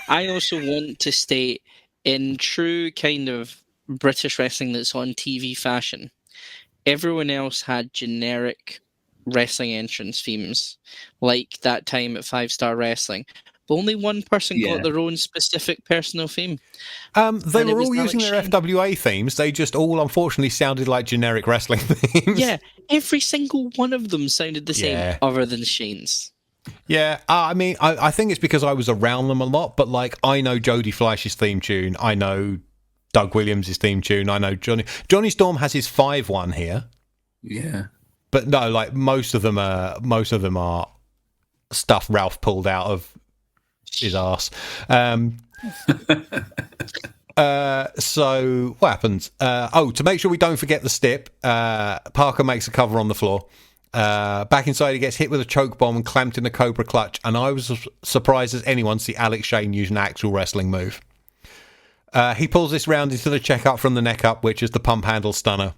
I also want to state, in true kind of British wrestling that's on TV fashion, everyone else had generic wrestling entrance themes, like that time at 5 Star Wrestling. But only one person got their own specific personal theme. They were all using their FWA themes. They just all, unfortunately, sounded like generic wrestling themes. Yeah, every single one of them sounded the same, other than Shane's. Yeah, I mean, I think it's because I was around them a lot, but, like, I know Jodie Fleisch's theme tune. I know Doug Williams' theme tune. I know Johnny Storm has his 5-1 here. Yeah. But no, like, most of them are stuff Ralph pulled out of his arse. So what happens? To make sure we don't forget the stip, Parker makes a cover on the floor. Back inside, he gets hit with a choke bomb and clamped in a Cobra Clutch, and I was as surprised as anyone to see Alex Shane use an actual wrestling move. He pulls this round into the checkup from the neck up, which is the pump handle stunner.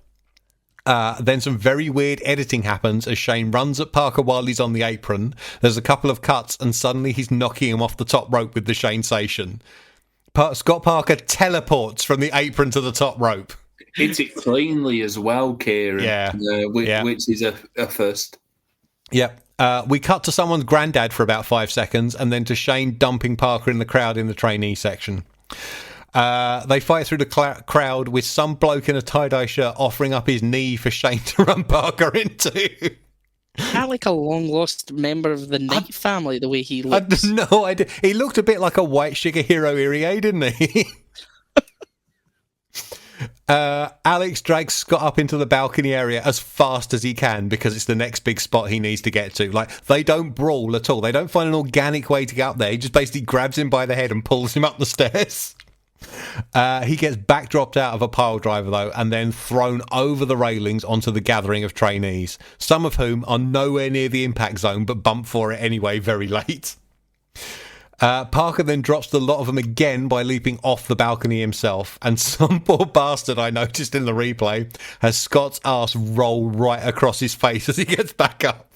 Then some very weird editing happens as Shane runs at Parker while he's on the apron. There's a couple of cuts, and suddenly he's knocking him off the top rope with the Shane-sation. Scott Parker teleports from the apron to the top rope. Hit it cleanly as well, Kieran. Which is a first. Yep. We cut to someone's granddad for about 5 seconds, and then to Shane dumping Parker in the crowd in the trainee section. They fight through the crowd with some bloke in a tie-dye shirt offering up his knee for Shane to run Parker into. Not like a long-lost member of the Knight family, the way he looks. I had no idea. He looked a bit like a white Shigehiro Irie, didn't he? Alex drags Scott up into the balcony area as fast as he can because it's the next big spot he needs to get to. Like, they don't brawl at all. They don't find an organic way to get up there. He just basically grabs him by the head and pulls him up the stairs. He gets backdropped out of a pile driver, though, and then thrown over the railings onto the gathering of trainees, some of whom are nowhere near the impact zone but bump for it anyway very late. Parker then drops the lot of them again by leaping off the balcony himself, and some poor bastard I noticed in the replay has Scott's ass roll right across his face as he gets back up.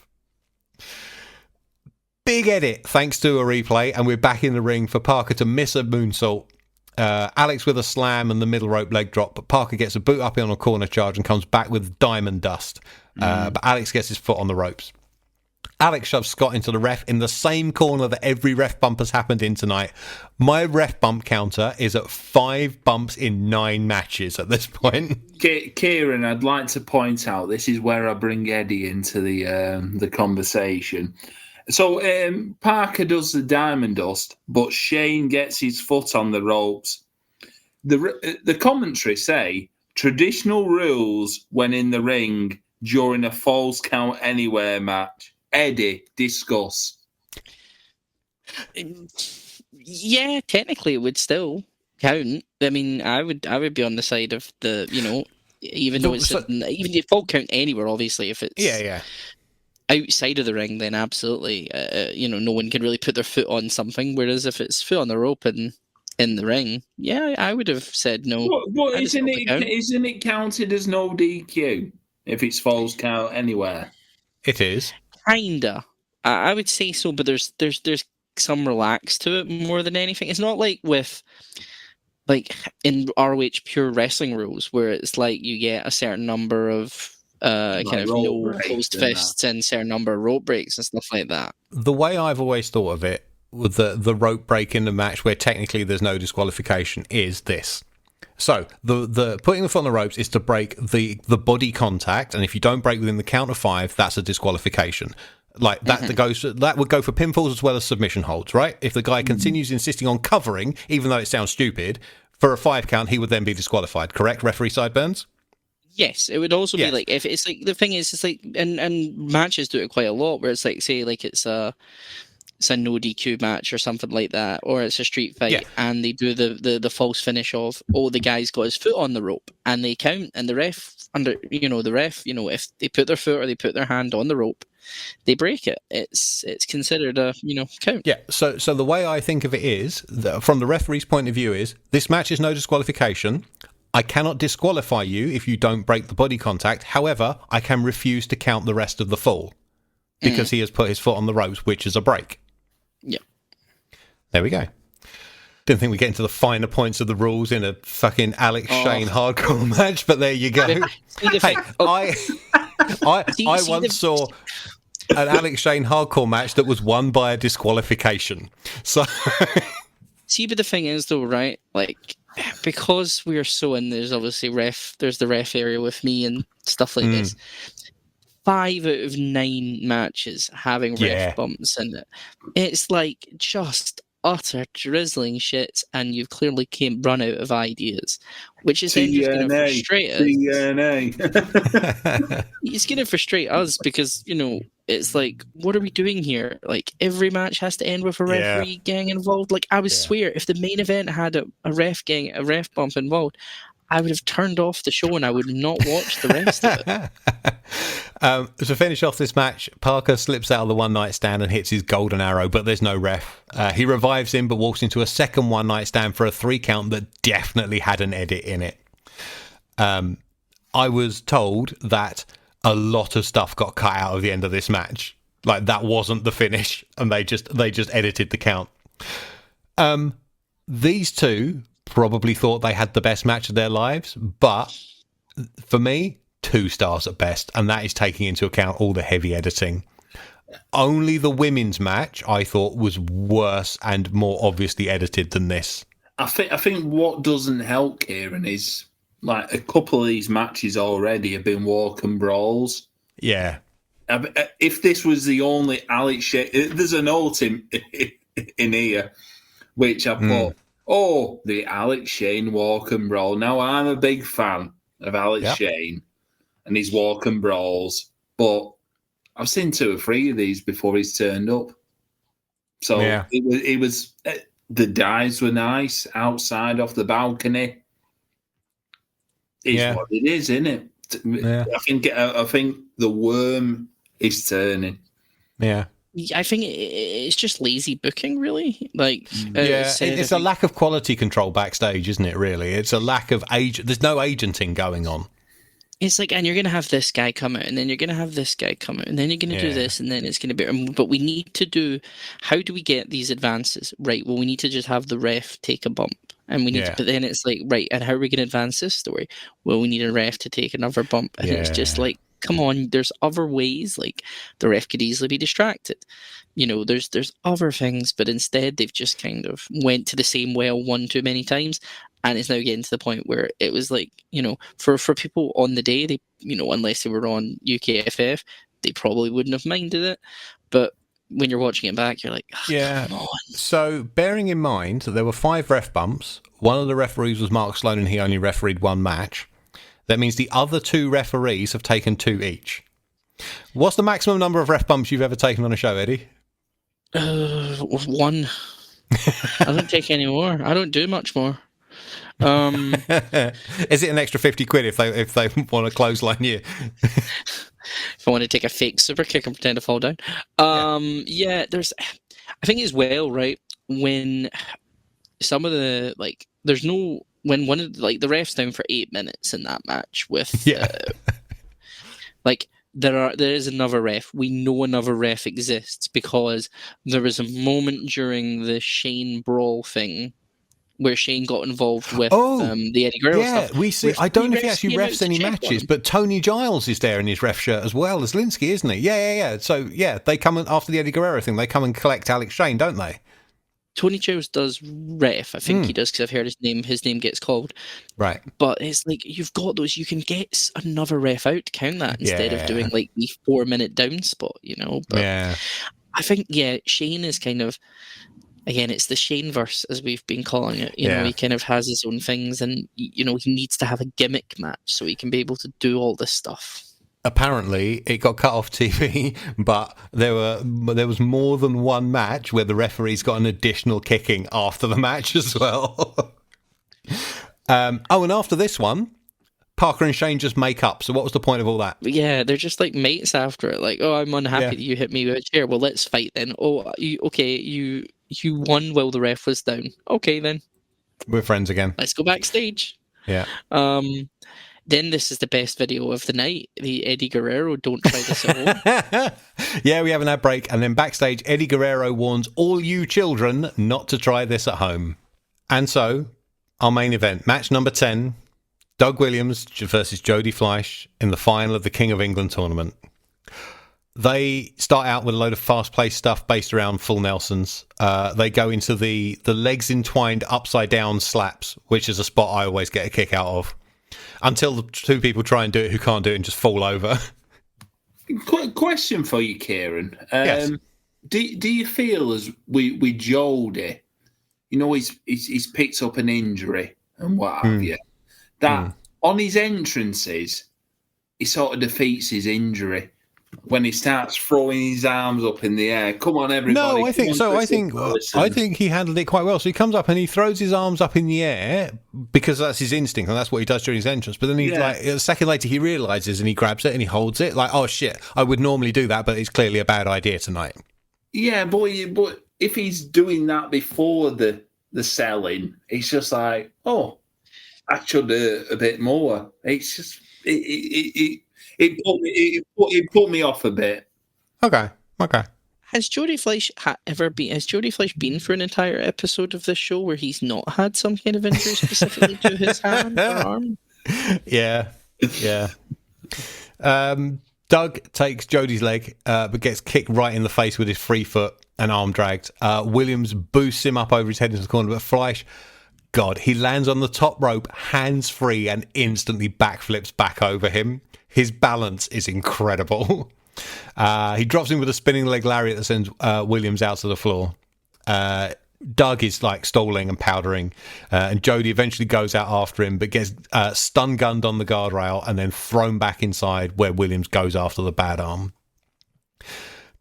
Big edit thanks to a replay, and we're back in the ring for Parker to miss a moonsault. Alex with a slam and the middle rope leg drop, but Parker gets a boot up on a corner charge and comes back with diamond dust. But Alex gets his foot on the ropes. Alex shoves Scott into the ref in the same corner that every ref bump has happened in tonight. My ref bump counter is at 5 bumps in 9 matches at this point. Kieran, I'd like to point out, this is where I bring Eddie into the conversation. So Parker does the diamond dust, but Shane gets his foot on the ropes. The commentary say traditional rules when in the ring during a falls count anywhere match. Eddie, discuss. Yeah, technically it would still count. I mean, I would be on the side of the, even though it's even if fault count anywhere, obviously, if it's outside of the ring, then absolutely, no one can really put their foot on something. Whereas if it's foot on the rope and in the ring, yeah, I would have said no. But isn't it counted as no DQ if it's falls count anywhere? It is. Kinda. I would say so, but there's some relax to it more than anything. It's not like with in ROH pure wrestling rules where it's like you get a certain number of kind of no closed fists and certain number of rope breaks and stuff like that. The way I've always thought of it with the rope break in the match where technically there's no disqualification is this. So the putting the foot on the ropes is to break the body contact, and if you don't break within the count of 5, that's a disqualification. Like that that would go for pinfalls as well as submission holds, right? If the guy continues insisting on covering, even though it sounds stupid, for a 5 count, he would then be disqualified. Correct, referee Sideburns? Yes, it would also be like, if it's like, the thing is, it's like, and matches do it quite a lot, where it's like, say, like it's a no DQ match or something like that, or it's a street fight, and they do the false finish of, the guy's got his foot on the rope, and they count, and the ref if they put their foot or they put their hand on the rope, they break it. It's considered a count. Yeah. So the way I think of it is, from the referee's point of view, is this match is no disqualification. I cannot disqualify you if you don't break the body contact. However, I can refuse to count the rest of the fall because he has put his foot on the ropes, which is a break. Yeah. There we go. Didn't think we'd get into the finer points of the rules in a fucking Alex Shane hardcore match, but there you go. Hey, I once saw an Alex Shane hardcore match that was won by a disqualification. So, see, but the thing is, though, right? Like, because we are so in, there's obviously there's the ref area with me and stuff like this. 5 out of 9 matches having ref bumps in it. It's like just utter drizzling shit, and you've clearly run out of ideas, which is then just going to frustrate us. It's going to frustrate us because, it's like, what are we doing here? Like, every match has to end with a referee getting involved. Like, I would swear, if the main event had a ref bump involved, I would have turned off the show and I would not watch the rest of it. To finish off this match, Parker slips out of the one night stand and hits his golden arrow, but there's no ref. He revives him, but walks into a second one night stand for a 3 count that definitely had an edit in it. I was told that a lot of stuff got cut out of the end of this match. Like, that wasn't the finish, and they just edited the count. These two probably thought they had the best match of their lives, but for me, 2 stars at best, and that is taking into account all the heavy editing. Only the women's match I thought was worse and more obviously edited than this. I think what doesn't help, Kieran, is like a couple of these matches already have been walk and brawls. Yeah. If this was the only Alex Shane, there's a note in here which I put. The Alex Shane walk and brawl. Now, I'm a big fan of Alex Shane and his walk and brawls, but I've seen 2 or 3 of these before he's turned up. So it was the dives were nice outside off the balcony. It's what it is, isn't it? Yeah. I think the worm is turning. Yeah. I think it's just lazy booking, really. Like, it's a lack of quality control backstage, isn't it? Really, it's a lack of There's no agenting going on. It's like, and you're going to have this guy come out, and then you're going to have this guy come out, and then you're going to do this, and then it's going to be. But we need to do. How do we get these advances? Right. Well, we need to just have the ref take a bump, and we need to. But then it's like, right, and how are we going to advance this story? Well, we need a ref to take another bump, and it's just like, come on, there's other ways. Like, the ref could easily be distracted. There's other things, but instead they've just kind of went to the same well one too many times, and it's now getting to the point where it was like, for people on the day, they, unless they were on UKFF, they probably wouldn't have minded it. But when you're watching it back, you're like, come on. So bearing in mind that there were 5 ref bumps, one of the referees was Mark Sloan and he only refereed 1 match. That means the other 2 referees have taken 2 each. What's the maximum number of ref bumps you've ever taken on a show, Eddie? 1. I don't take any more. I don't do much more. Is it an extra 50 quid if they want to clothesline you? If I want to take a fake super kick and pretend to fall down. There's. I think as well, right, when some of the, like, there's no. When one of the ref's down for 8 minutes in that match with, there is another ref. We know another ref exists because there was a moment during the Shane brawl thing where Shane got involved with the Eddie Guerrero stuff. We see. I don't know if he actually refs any matches, but Tony Giles is there in his ref shirt as well as Linsky, isn't he? Yeah. So they come after the Eddie Guerrero thing. They come and collect Alex Shane, don't they? Tony Giles does ref. I think he does, because I've heard his name gets called. Right. But it's like, you've got those, you can get another ref out to count that instead of doing like the 4-minute down spot, you know. But I think, Shane is kind of, again, it's the Shane-verse, as we've been calling it. You know, he kind of has his own things, and, you know, he needs to have a gimmick match so he can be able to do all this stuff. Apparently, it got cut off TV, but there was more than one match where the referees got an additional kicking after the match as well. And after this one, Parker and Shane just make up. So what was the point of all that? Yeah, they're just like mates after it. Like, oh, I'm unhappy that you hit me with a chair. Well, let's fight then. Oh, you won while the ref was down. Okay, then. We're friends again. Let's go backstage. Yeah. Then this is the best video of the night. The Eddie Guerrero, don't try this at home. Yeah, we have an ad break. And then backstage, Eddie Guerrero warns all you children not to try this at home. And so, our main event, match number 10, Doug Williams versus Jody Fleisch in the final of the King of England tournament. They start out with a load of fast-paced stuff based around full Nelsons. They go into the legs entwined upside-down slaps, which is a spot I always get a kick out of. Until the two people try and do it who can't do it and just fall over. Quick question for you, Kieran. Yes. Do you feel as with Jody, you know, he's picked up an injury and what have you, that on his entrances, he sort of defeats his injury when he starts throwing his arms up in the air? Come on, everybody. No, I think so. I think he handled it quite well. So he comes up and he throws his arms up in the air because that's his instinct and that's what he does during his entrance. But then a second later he realises and he grabs it and he holds it like, oh shit, I would normally do that, but it's clearly a bad idea tonight. Yeah, but if he's doing that before the selling, it's just like, oh, I should do a bit more. It's just It put me off a bit. Okay. Has Jody Fleisch been for an entire episode of this show where he's not had some kind of injury specifically to his hand or arm? Yeah. Doug takes Jody's leg, but gets kicked right in the face with his free foot and arm dragged. Williams boosts him up over his head into the corner, but Fleisch, God, he lands on the top rope, hands free, and instantly backflips back over him. His balance is incredible. He drops him with a spinning leg lariat that sends Williams out to the floor. Doug is like stalling and powdering, and Jody eventually goes out after him, but gets stun gunned on the guardrail and then thrown back inside where Williams goes after the bad arm.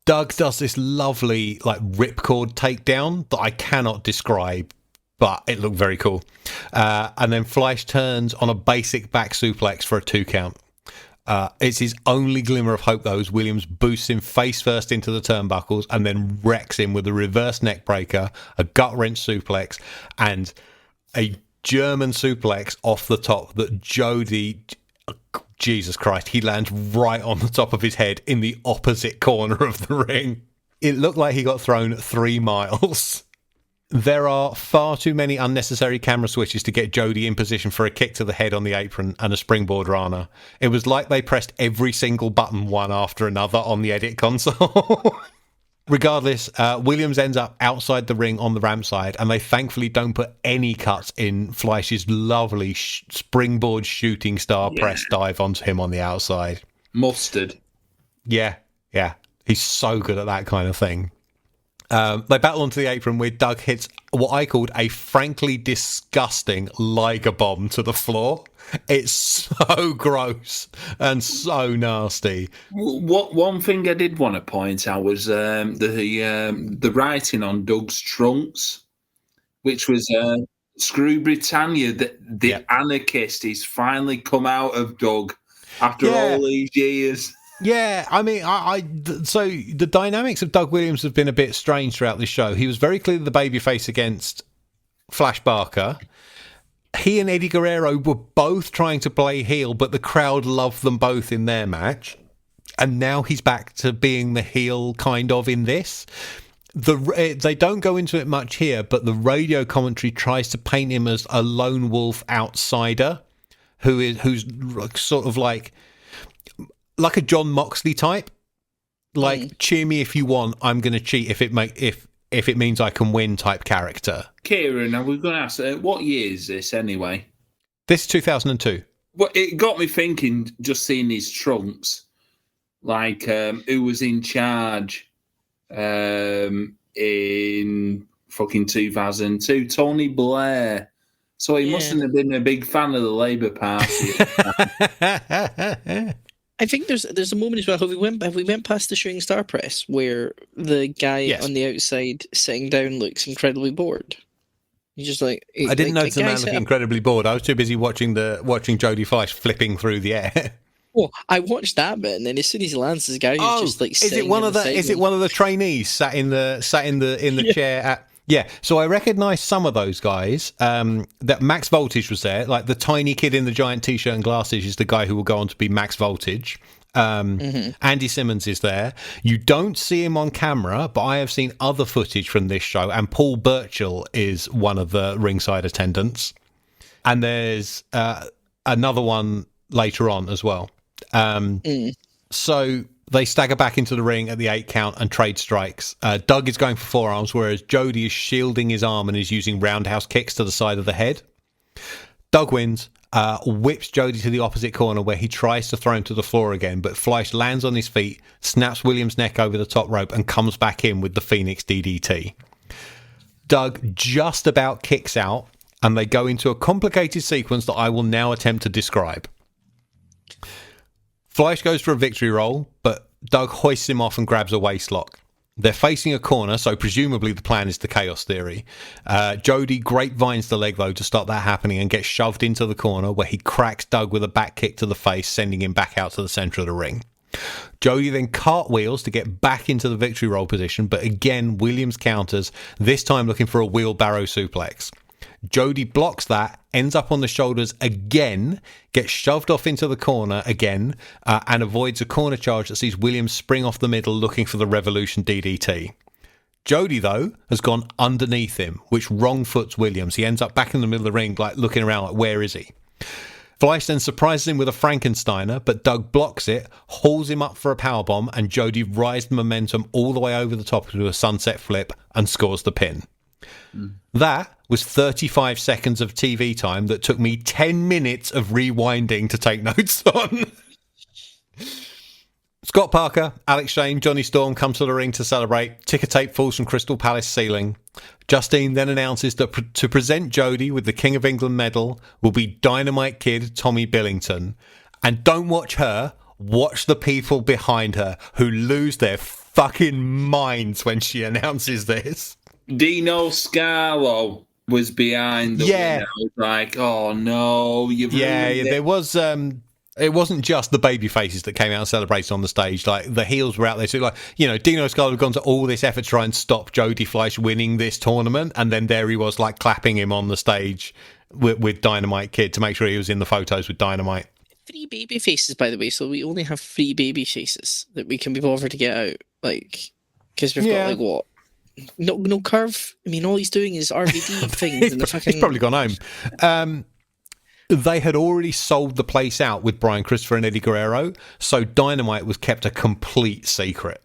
Doug does this lovely like ripcord takedown that I cannot describe, but it looked very cool. And then Fleisch turns on a basic back suplex for a 2 count. It's his only glimmer of hope, though, as Williams boosts him face first into the turnbuckles and then wrecks him with a reverse neck breaker, a gut wrench suplex, and a German suplex off the top that Jody, Jesus Christ, he lands right on the top of his head in the opposite corner of the ring. It looked like he got thrown 3 miles. There are far too many unnecessary camera switches to get Jody in position for a kick to the head on the apron and a springboard Rana. It was like they pressed every single button one after another on the edit console. Regardless, Williams ends up outside the ring on the ramp side, and they thankfully don't put any cuts in Fleisch's lovely springboard shooting star press dive onto him on the outside. Mustard. Yeah. He's so good at that kind of thing. They battle onto the apron where Doug hits what I called a frankly disgusting Liger bomb to the floor. It's so gross and so nasty. One thing I did want to point out was the writing on Doug's trunks, which was Screw Britannia. The anarchist is finally come out of Doug after all these years. Yeah, I mean, so the dynamics of Doug Williams have been a bit strange throughout this show. He was very clearly the babyface against Flash Barker. He and Eddie Guerrero were both trying to play heel, but the crowd loved them both in their match. And now he's back to being the heel kind of in this. They don't go into it much here, but the radio commentary tries to paint him as a lone wolf outsider who's sort of like a John Moxley type, like cheer me if you want. I'm going to cheat if if it means I can win type character. Kieran, now we're going to ask, what year is this anyway? This is 2002. Well, it got me thinking, just seeing his trunks, like who was in charge in fucking 2002? Tony Blair. So he mustn't have been a big fan of the Labour Party. I think there's a moment as well. Have we went past the shooting star press where the guy on the outside sitting down looks incredibly bored? He's just like, I didn't notice the man looking incredibly bored. I was too busy watching Jodie Fleisch flipping through the air. Well, I watched that bit, and then as soon as he lands, this guy is just like. Is it one of the trainees sat in the chair at? Yeah, so I recognised some of those guys. That Max Voltage was there, like the tiny kid in the giant t-shirt and glasses is the guy who will go on to be Max Voltage. Andy Simmons is there. You don't see him on camera, but I have seen other footage from this show, and Paul Burchill is one of the ringside attendants. And there's another one later on as well. So they stagger back into the ring at the 8 count and trade strikes. Doug is going for forearms, whereas Jody is shielding his arm and is using roundhouse kicks to the side of the head. Doug wins, whips Jody to the opposite corner where he tries to throw him to the floor again, but Fleisch lands on his feet, snaps Williams' neck over the top rope and comes back in with the Phoenix DDT. Doug just about kicks out, and they go into a complicated sequence that I will now attempt to describe. Fleisch goes for a victory roll, but Doug hoists him off and grabs a waistlock. They're facing a corner, so presumably the plan is the Chaos Theory. Jody grapevines the leg, though, to stop that happening and gets shoved into the corner where he cracks Doug with a back kick to the face, sending him back out to the centre of the ring. Jody then cartwheels to get back into the victory roll position, but again, Williams counters, this time looking for a wheelbarrow suplex. Jody blocks that, ends up on the shoulders again, gets shoved off into the corner again, and avoids a corner charge that sees Williams spring off the middle looking for the Revolution DDT. Jody, though, has gone underneath him, which wrong foots Williams. He ends up back in the middle of the ring, like looking around like, where is he? Fleisch then surprises him with a Frankensteiner, but Doug blocks it, hauls him up for a powerbomb, and Jody rides the momentum all the way over the top to a sunset flip and scores the pin. That was 35 seconds of TV time that took me 10 minutes of rewinding to take notes on. Scott Parker, Alex Shane, Johnny Storm come to the ring to celebrate. Ticker tape falls from Crystal Palace ceiling. Justine then announces that to present Jody with the King of England medal will be Dynamite Kid Tommy Billington. And don't watch her, watch the people behind her who lose their fucking minds when she announces this. Dino Scarlo was behind the winner. I was like, oh no, you've ruined it. There was it wasn't just the baby faces that came out and celebrated on the stage. Like the heels were out there too. Like, you know, Dino Scarlo had gone to all this effort to try and stop Jody Fleisch winning this tournament, and then there he was, like clapping him on the stage with Dynamite Kid to make sure he was in the photos with Dynamite. 3 baby faces, by the way, so we only have 3 baby faces that we can be bothered to get out, like, because we've got like what? No curve. I mean, all he's doing is RVD things. And he's probably gone home. They had already sold the place out with Brian Christopher and Eddie Guerrero, so Dynamite was kept a complete secret.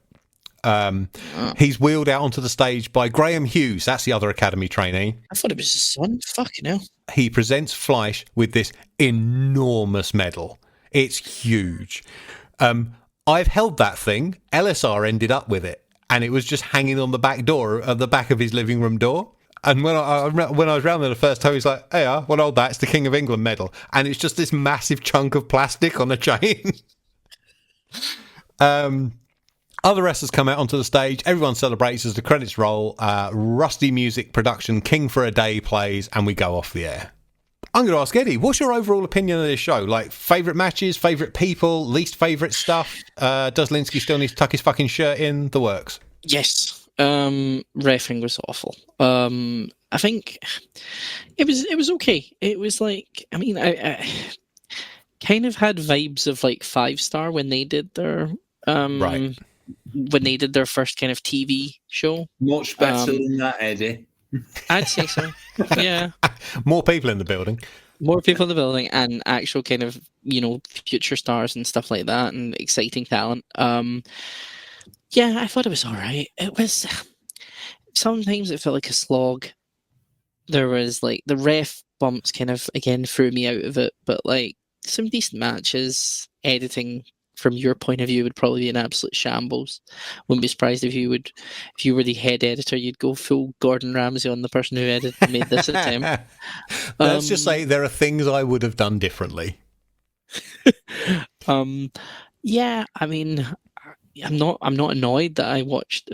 He's wheeled out onto the stage by Graham Hughes. That's the other Academy trainee. I thought it was his son. Fucking hell. He presents Fleisch with this enormous medal. It's huge. I've held that thing. LSR ended up with it, and it was just hanging on the back door, at the back of his living room door. And when I was round there the first time, he's like, "Hey, what old that? It's the King of England medal," and it's just this massive chunk of plastic on a chain. Other wrestlers come out onto the stage. Everyone celebrates as the credits roll. Rusty music production King for a Day plays, and we go off the air. I'm going to ask Eddie, what's your overall opinion of this show? Like, favourite matches, favourite people, least favourite stuff? Does Linsky still need to tuck his fucking shirt in? The works. Yes. Reffing was awful. I think it was okay. It was like, I mean, I kind of had vibes of like 5-Star when they did their right. When they did their first kind of TV show. Much better than that, Eddie. I'd say so. Yeah. More people in the building. More people in the building, and actual kind of, you know, future stars and stuff like that, and exciting talent. Yeah, I thought it was all right. It was sometimes it felt like a slog. There was like the ref bumps kind of again threw me out of it, but like some decent matches. Editing from your point of view would probably be an absolute shambles. Wouldn't be surprised if you were the head editor, you'd go full Gordon Ramsay on the person who made this attempt. Let's just say there are things I would have done differently. Yeah, I mean, I'm not annoyed that I watched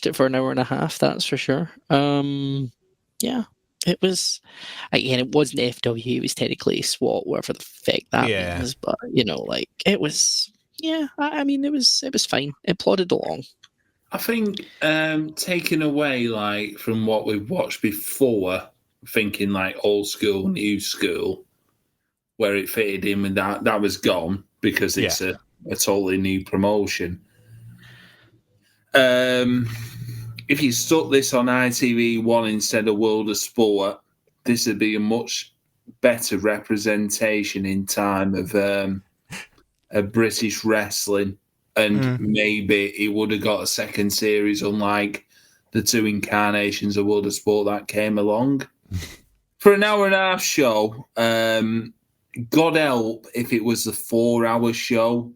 it for an hour and a half. That's for sure. Yeah, it was. Again, it wasn't FW. It was technically SWAT, whatever the feck that means. But like it was. Yeah, I mean, it was fine. It plodded along. I think taking away like from what we've watched before, thinking like old school, new school, where it fitted in with that was gone because it's a totally new promotion. If you stuck this on ITV1 instead of World of Sport, this would be a much better representation in time of British wrestling, and maybe it would have got a second series, unlike the two incarnations of World of Sport that came along. For an hour and a half show, God help if it was a 4-hour show.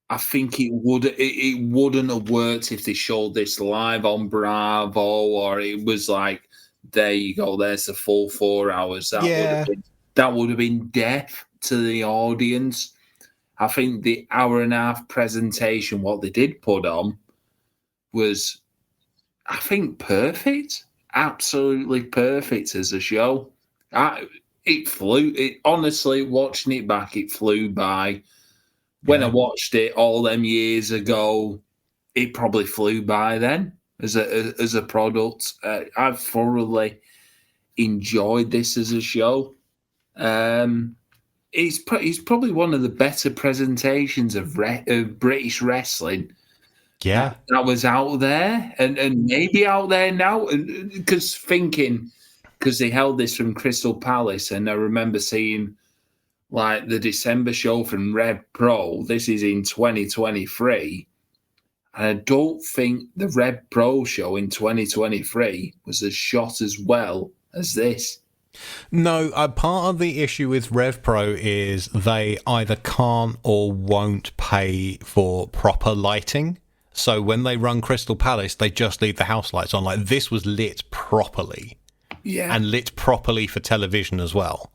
I think it wouldn't have worked if they showed this live on Bravo, or it was like, there you go, there's the full 4 hours. That would have been death to the audience. I think the hour and a half presentation, what they did put on, was, I think, perfect. Absolutely perfect as a show. It flew. Honestly, watching it back, it flew by. When I watched it all them years ago, it probably flew by then as a product. I've thoroughly enjoyed this as a show. It's probably one of the better presentations of British wrestling. Yeah, that was out there, and maybe out there now. Because they held this from Crystal Palace, and I remember seeing like the December show from Rev Pro. This is in 2023. And I don't think the Rev Pro show in 2023 was as shot as well as this. No, part of the issue with Rev Pro is they either can't or won't pay for proper lighting. So when they run Crystal Palace, they just leave the house lights on. Like, this was lit properly. Yeah. And lit properly for television as well.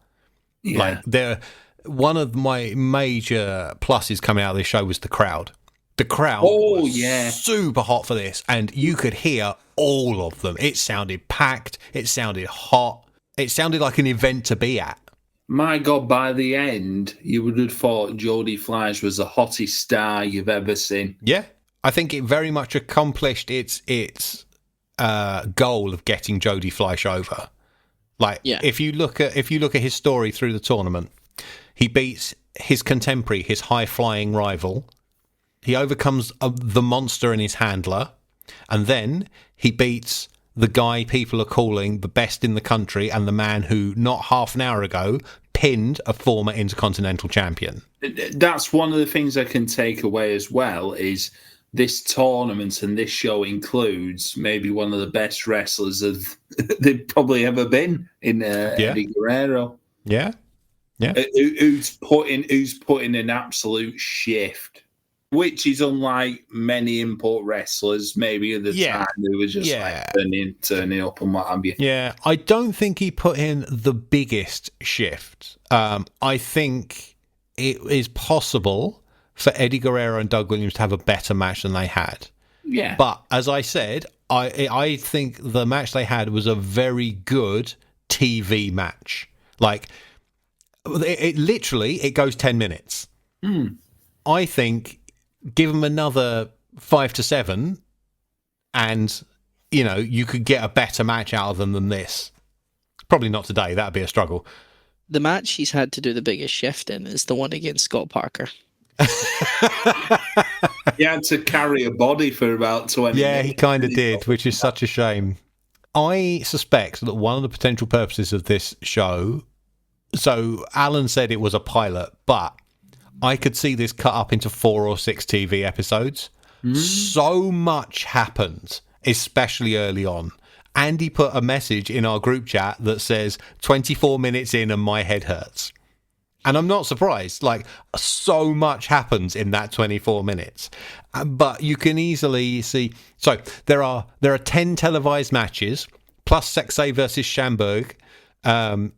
Yeah. Like, one of my major pluses coming out of this show was the crowd. The crowd was super hot for this, and you could hear all of them. It sounded packed. It sounded hot. It sounded like an event to be at. My God, by the end, you would have thought Jodie Fleisch was the hottest star you've ever seen. Yeah, I think it very much accomplished its goal of getting Jodie Fleisch over. Like, if you look at his story through the tournament, he beats his contemporary, his high-flying rival. He overcomes the monster and his handler, and then he beats the guy people are calling the best in the country and the man who, not half an hour ago, pinned a former Intercontinental champion. That's one of the things I can take away as well, is this tournament and this show includes maybe one of the best wrestlers they've probably ever been in Eddie Guerrero. Yeah. Yeah. Who's put in an absolute shift, which is unlike many import wrestlers maybe at the time who was just like turning up and what have you. Yeah, I don't think he put in the biggest shift. I think it is possible for Eddie Guerrero and Doug Williams to have a better match than they had. Yeah. But as I said, I think the match they had was a very good TV match. Like, it literally goes 10 minutes. I think give them another 5 to 7 and, you could get a better match out of them than this. Probably not today. That'd be a struggle. The match he's had to do the biggest shift in is the one against Scott Parker. He had to carry a body for about 20 minutes. Yeah, he kind of did, which is such a shame. I suspect that one of the potential purposes of this show... So, Alan said it was a pilot, but I could see this cut up into 4 or 6 TV episodes. So much happened especially early on. Andy put a message in our group chat that says 24 minutes in and my head hurts. And I'm not surprised. Like, so much happens in that 24 minutes. But you can easily see... So, there are 10 televised matches, plus Sexay versus Schamberg,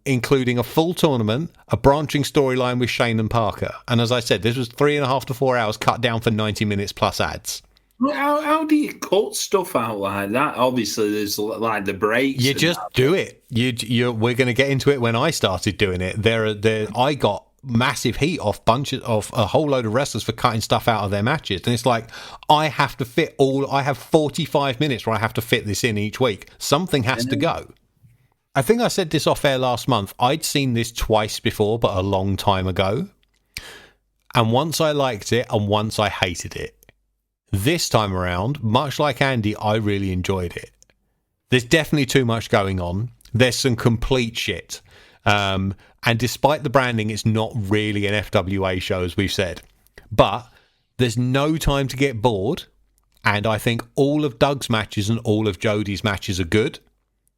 including a full tournament, a branching storyline with Shane and Parker. And as I said, this was 3.5 to 4 hours cut down for 90 minutes plus ads. How do you cut stuff out like that? Obviously, there's like the breaks. You just do it. We're going to get into it when I started doing it. I got massive heat off a whole load of wrestlers for cutting stuff out of their matches, and it's like I have 45 minutes where I have to fit this in each week. Something has to go. I think I said this off air last month. I'd seen this twice before, but a long time ago. And once I liked it, and once I hated it. This time around, much like Andy, I really enjoyed it. There's definitely too much going on. There's some complete shit. And despite the branding, it's not really an FWA show, as we've said. But there's no time to get bored. And I think all of Doug's matches and all of Jody's matches are good.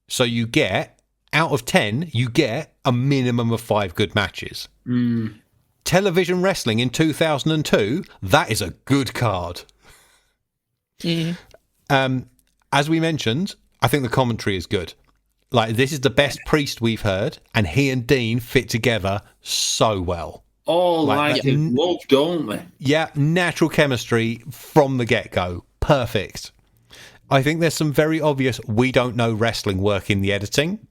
So you get, out of 10, you get a minimum of 5 good matches. Television wrestling in 2002, that is a good card. As we mentioned, I think the commentary is good. Like, this is the best Priest we've heard, and he and Dean fit together so well. Oh, like love, don't they? Yeah, natural chemistry from the get-go. Perfect. I think there's some very obvious we don't know wrestling work in the editing,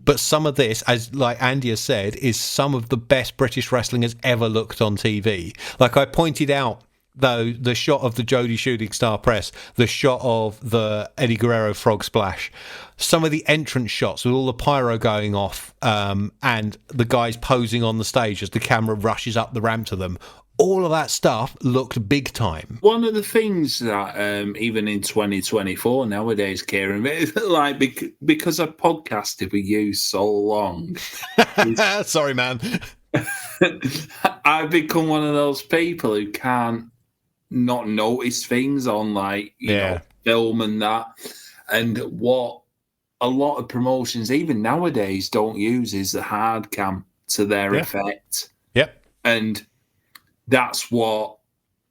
but some of this, as like Andy has said, is some of the best British wrestling has ever looked on TV. Like I pointed out, though, the shot of the Jody Shooting Star Press, the shot of the Eddie Guerrero Frog Splash, some of the entrance shots with all the pyro going off, and the guys posing on the stage as the camera rushes up the ramp to them. All of that stuff looked big time. One of the things that, even in 2024 nowadays, Kieran, like because I've podcasted with you so long. Sorry, man. I've become one of those people who can't not notice things on, like, you know, film and that. And what a lot of promotions, even nowadays, don't use is the hard cam to their effect. Yep. And that's what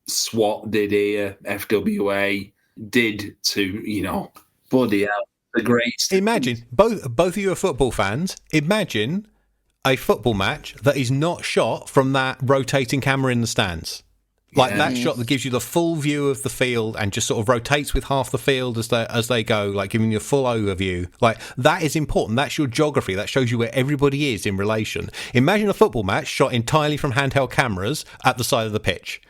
SWAT did here, FWA did to, you know, bloody hell, the great. Imagine, both of you are football fans, imagine a football match that is not shot from that rotating camera in the stands. Like that shot that gives you the full view of the field and just sort of rotates with half the field as they go, like giving you a full overview. Like, that is important. That's your geography. That shows you where everybody is in relation. Imagine a football match shot entirely from handheld cameras at the side of the pitch.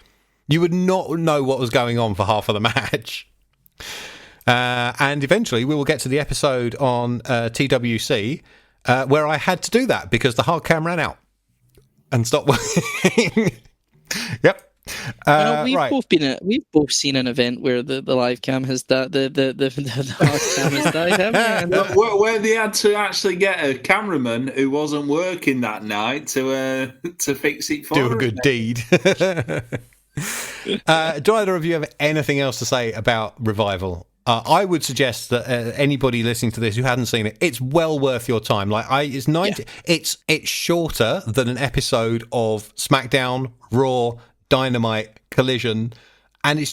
You would not know what was going on for half of the match. And eventually we will get to the episode on TWC where I had to do that because the hard cam ran out and stopped working. Yep. We've both seen an event where the live cam has died, the hard cam has died, haven't we? Where they had to actually get a cameraman who wasn't working that night to fix it for do a good deed. Do either of you have anything else to say about Revival? I would suggest that anybody listening to this who hadn't seen it, it's well worth your time. Like it's 90. Yeah. It's shorter than an episode of SmackDown, Raw, Dynamite, Collision, and it's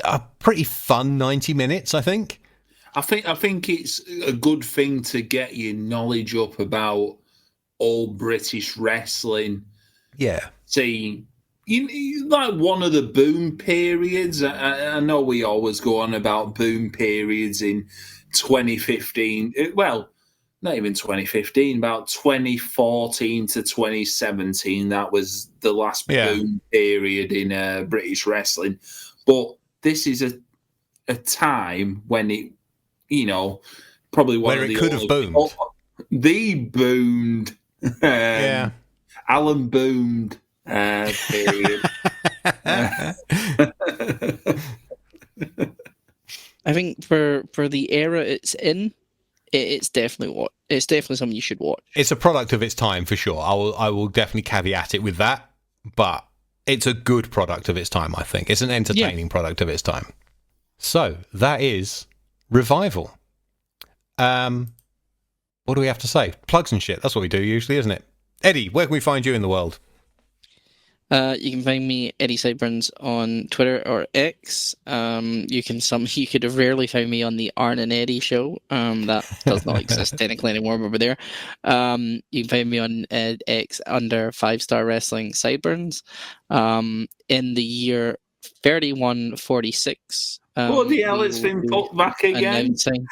a pretty fun 90 minutes, I think. I think it's a good thing to get your knowledge up about all British wrestling. Yeah. See, you like one of the boom periods. I know we always go on about boom periods in 2015. Well, not even 2015, about 2014 to 2017. That was the last boom period in British wrestling. But this is a time when it, you know, probably one where of it the could have boomed. The boomed. Alan boomed period. I think for the era it's in, it's definitely something you should watch. It's a product of its time for sure. I will definitely caveat it with that, but it's a good product of its time. I think it's an entertaining product of its time. So that is Revival. What do we have to say? Plugs and shit. That's what we do usually, isn't it? Eddie, where can we find you in the world? You can find me, Eddie Sideburns, on Twitter or X. You could have rarely found me on the Arn and Eddie show. That does not exist technically anymore, but we're there. You can find me on X under 5-Star Wrestling Sideburns. In the year 3146. What the hell? It's been put back again. Announcing.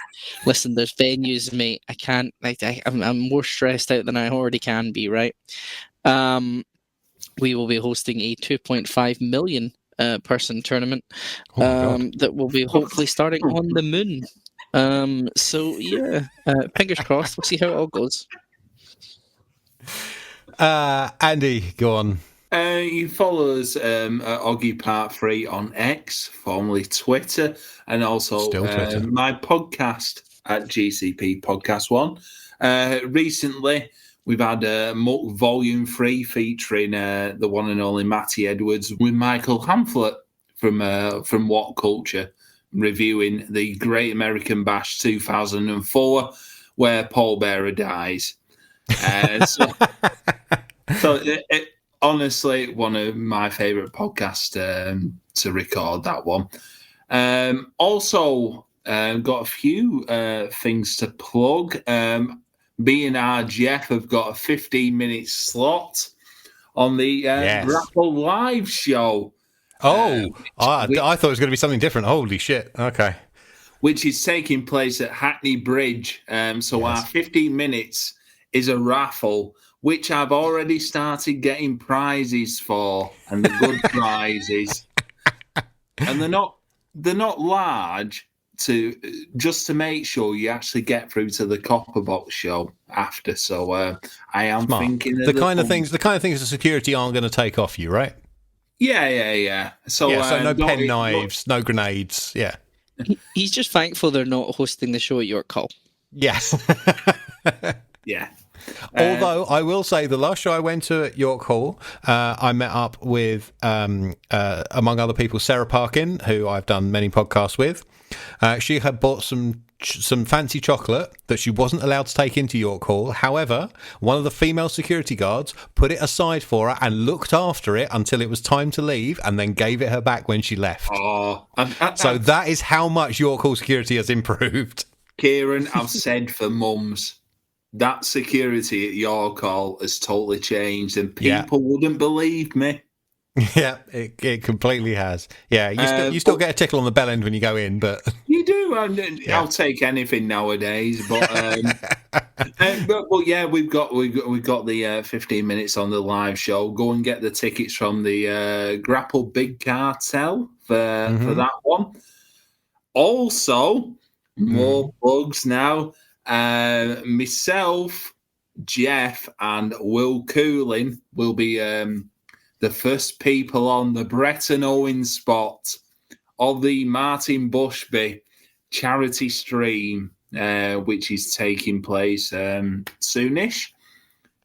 Listen, there's venues, mate. I can't. I'm more stressed out than I already can be. Right. We will be hosting a 2.5 million person tournament that will be hopefully starting on the moon. So yeah, fingers crossed. We'll see how it all goes. Andy, go on. You follow us at Oggy Part 3 on X, formerly Twitter, and also Twitter. My podcast at GCP Podcast 1. Recently, we've had Volume 3 featuring the one and only Matty Edwards with Michael Hamflett from What Culture, reviewing the Great American Bash 2004, where Paul Bearer dies. Honestly, one of my favourite podcasts to record, that one. Also, got a few things to plug. B&R Jeff have got a 15-minute slot on the Grapple Live show. I thought it was going to be something different. Holy shit. Okay. Which is taking place at Hackney Bridge. Our 15 minutes is a raffle, which I've already started getting prizes for, and the good prizes. And they're not large, just to make sure you actually get through to the Copper Box show after. So I am Smart. thinking the kind of things the security aren't going to take off you, right? Yeah. So no pen knives, no grenades. Yeah. He's just thankful they're not hosting the show at York Hall. Yes. Yeah. Although I will say, the last show I went to at York Hall, I met up with, among other people, Sarah Parkin, who I've done many podcasts with. She had bought some fancy chocolate that she wasn't allowed to take into York Hall. However, one of the female security guards put it aside for her and looked after it until it was time to leave, and then gave it her back when she left. So that is how much York Hall security has improved. Kieran, I've said for mums, that security at York Hall has totally changed, and people wouldn't believe me. Yeah, it completely has. Yeah, you still get a tickle on the bell end when you go in, but you do. I'll take anything nowadays. But yeah, we've got the 15 minutes on the live show. Go and get the tickets from the Grapple Big Cartel for that one. Also, more plugs now. Myself, Jeff, and Will Cooling will be the first people on the Bretton Owens spot of the Martin Bushby charity stream, which is taking place soonish.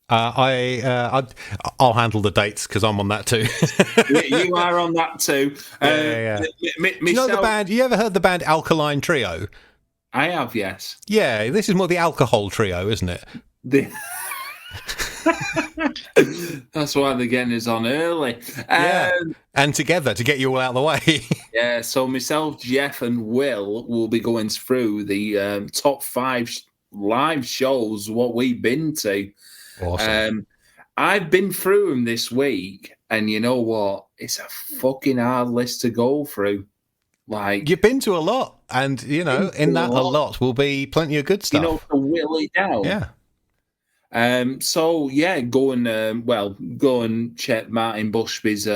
I'll handle the dates because I'm on that too. You are on that too. Yeah. Do you know the band? You ever heard the band Alkaline Trio? I have, yes. Yeah, this is more the alcohol trio, isn't it? That's why they're getting us on early. And together to get you all out of the way. Yeah, so myself, Jeff, and will be going through the top 5 live shows, what we've been to. Awesome. I've been through them this week, and you know what? It's a fucking hard list to go through. Like, you've been to a lot, and in that a lot will be plenty of good stuff. To whittle it down. Yeah. So yeah, go and check Martin Bushby's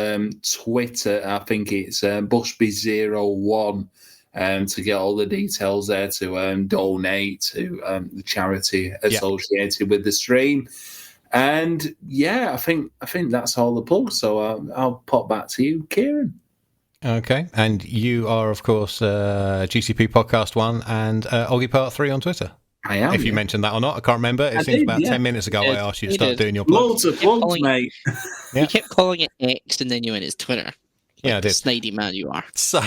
Twitter. I think it's Bushby01 to get all the details there to donate to the charity associated with the stream. And yeah, I think that's all the plugs. So I'll pop back to you, Kieran. Okay, and you are, of course, GCP Podcast 1 and Oggy Part 3 on Twitter. I am. If you mentioned that or not, I can't remember. It seems about 10 minutes ago I asked you to start doing your plugs. Loads of plugs, mate. You kept calling it X, and then you went, it's Twitter. Yeah, I did. Snidey man you are. So,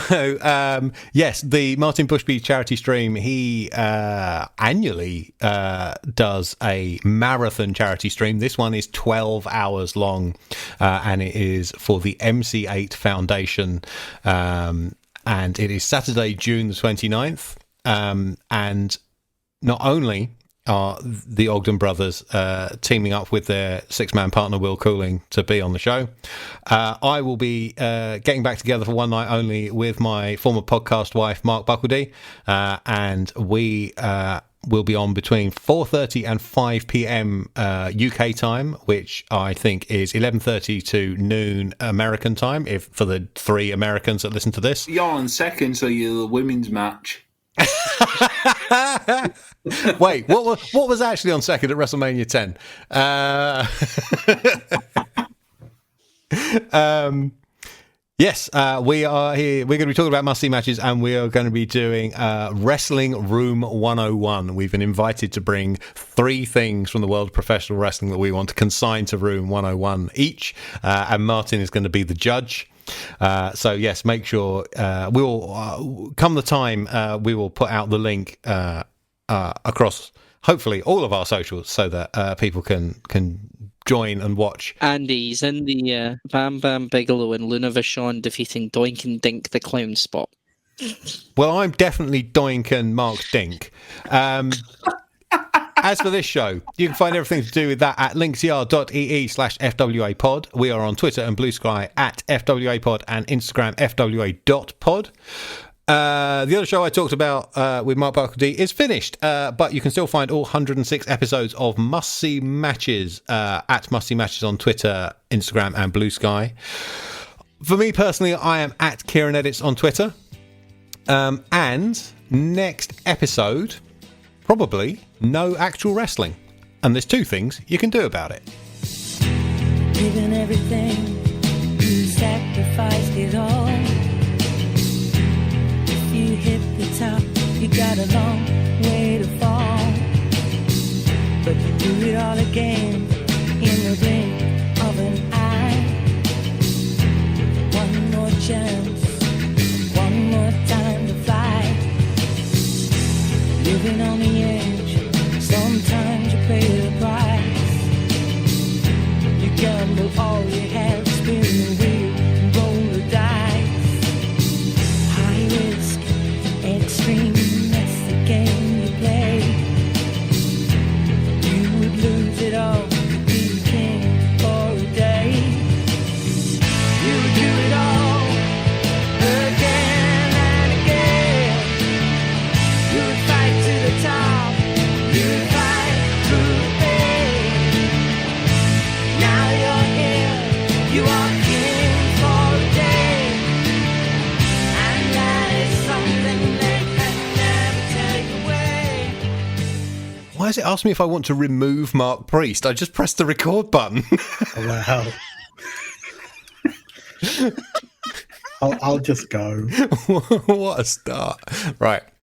yes, the Martin Bushby charity stream, he annually does a marathon charity stream. This one is 12 hours long, and it is for the MC8 Foundation, and it is Saturday, June the 29th. And not only are the Ogden brothers teaming up with their six-man partner Will Cooling to be on the show, I will be getting back together for one night only with my former podcast wife Mark Buckledy, and we will be on between 4:30 and 5 p.m. UK time, which I think is 11:30 to noon American time, if for the 3 Americans that listen to this. You're on second, so you're the women's match. Wait, what was actually on second at WrestleMania 10? Yes, we are here. We're going to be talking about must-see matches, and we are going to be doing Wrestling Room 101. We've been invited to bring 3 things from the world of professional wrestling that we want to consign to Room 101 each, and Martin is going to be the judge. So yes, make sure we will come the time we will put out the link across hopefully all of our socials so that people can join and watch. Andy's in the Bam Bam Bigelow and Luna Vachon defeating Doink and Dink the Clown spot. Well, I'm definitely Doink and Mark Dink. As for this show, you can find everything to do with that at linktr.ee/FWA pod. We are on Twitter and Blue Sky at FWA pod and Instagram FWA.pod. The other show I talked about with Mark Buckledy is finished, but you can still find all 106 episodes of Must See Matches at Must See Matches on Twitter, Instagram and Blue Sky. For me personally, I am at Kieran Edits on Twitter. And next episode, probably no actual wrestling. And there's 2 things you can do about it. Given everything, you sacrificed it all. If you hit the top, you got a long way to fall. But you do it all again in the blink of an eye. One more chance, one more time to fly. Living on the edge, sometimes you pay the price. You gamble all you have, spin the wheel and roll the dice. High risk, extreme, that's the game you play. You would lose it all to be king for a day. You would do it all again and again. You would fight to the top. You would fight through the pain. Now you're here. You are king for a day. And that is something they can never take away. Why does it ask me if I want to remove Mark Priest? I just pressed the record button. Wow. I'll just go. What a start. Right.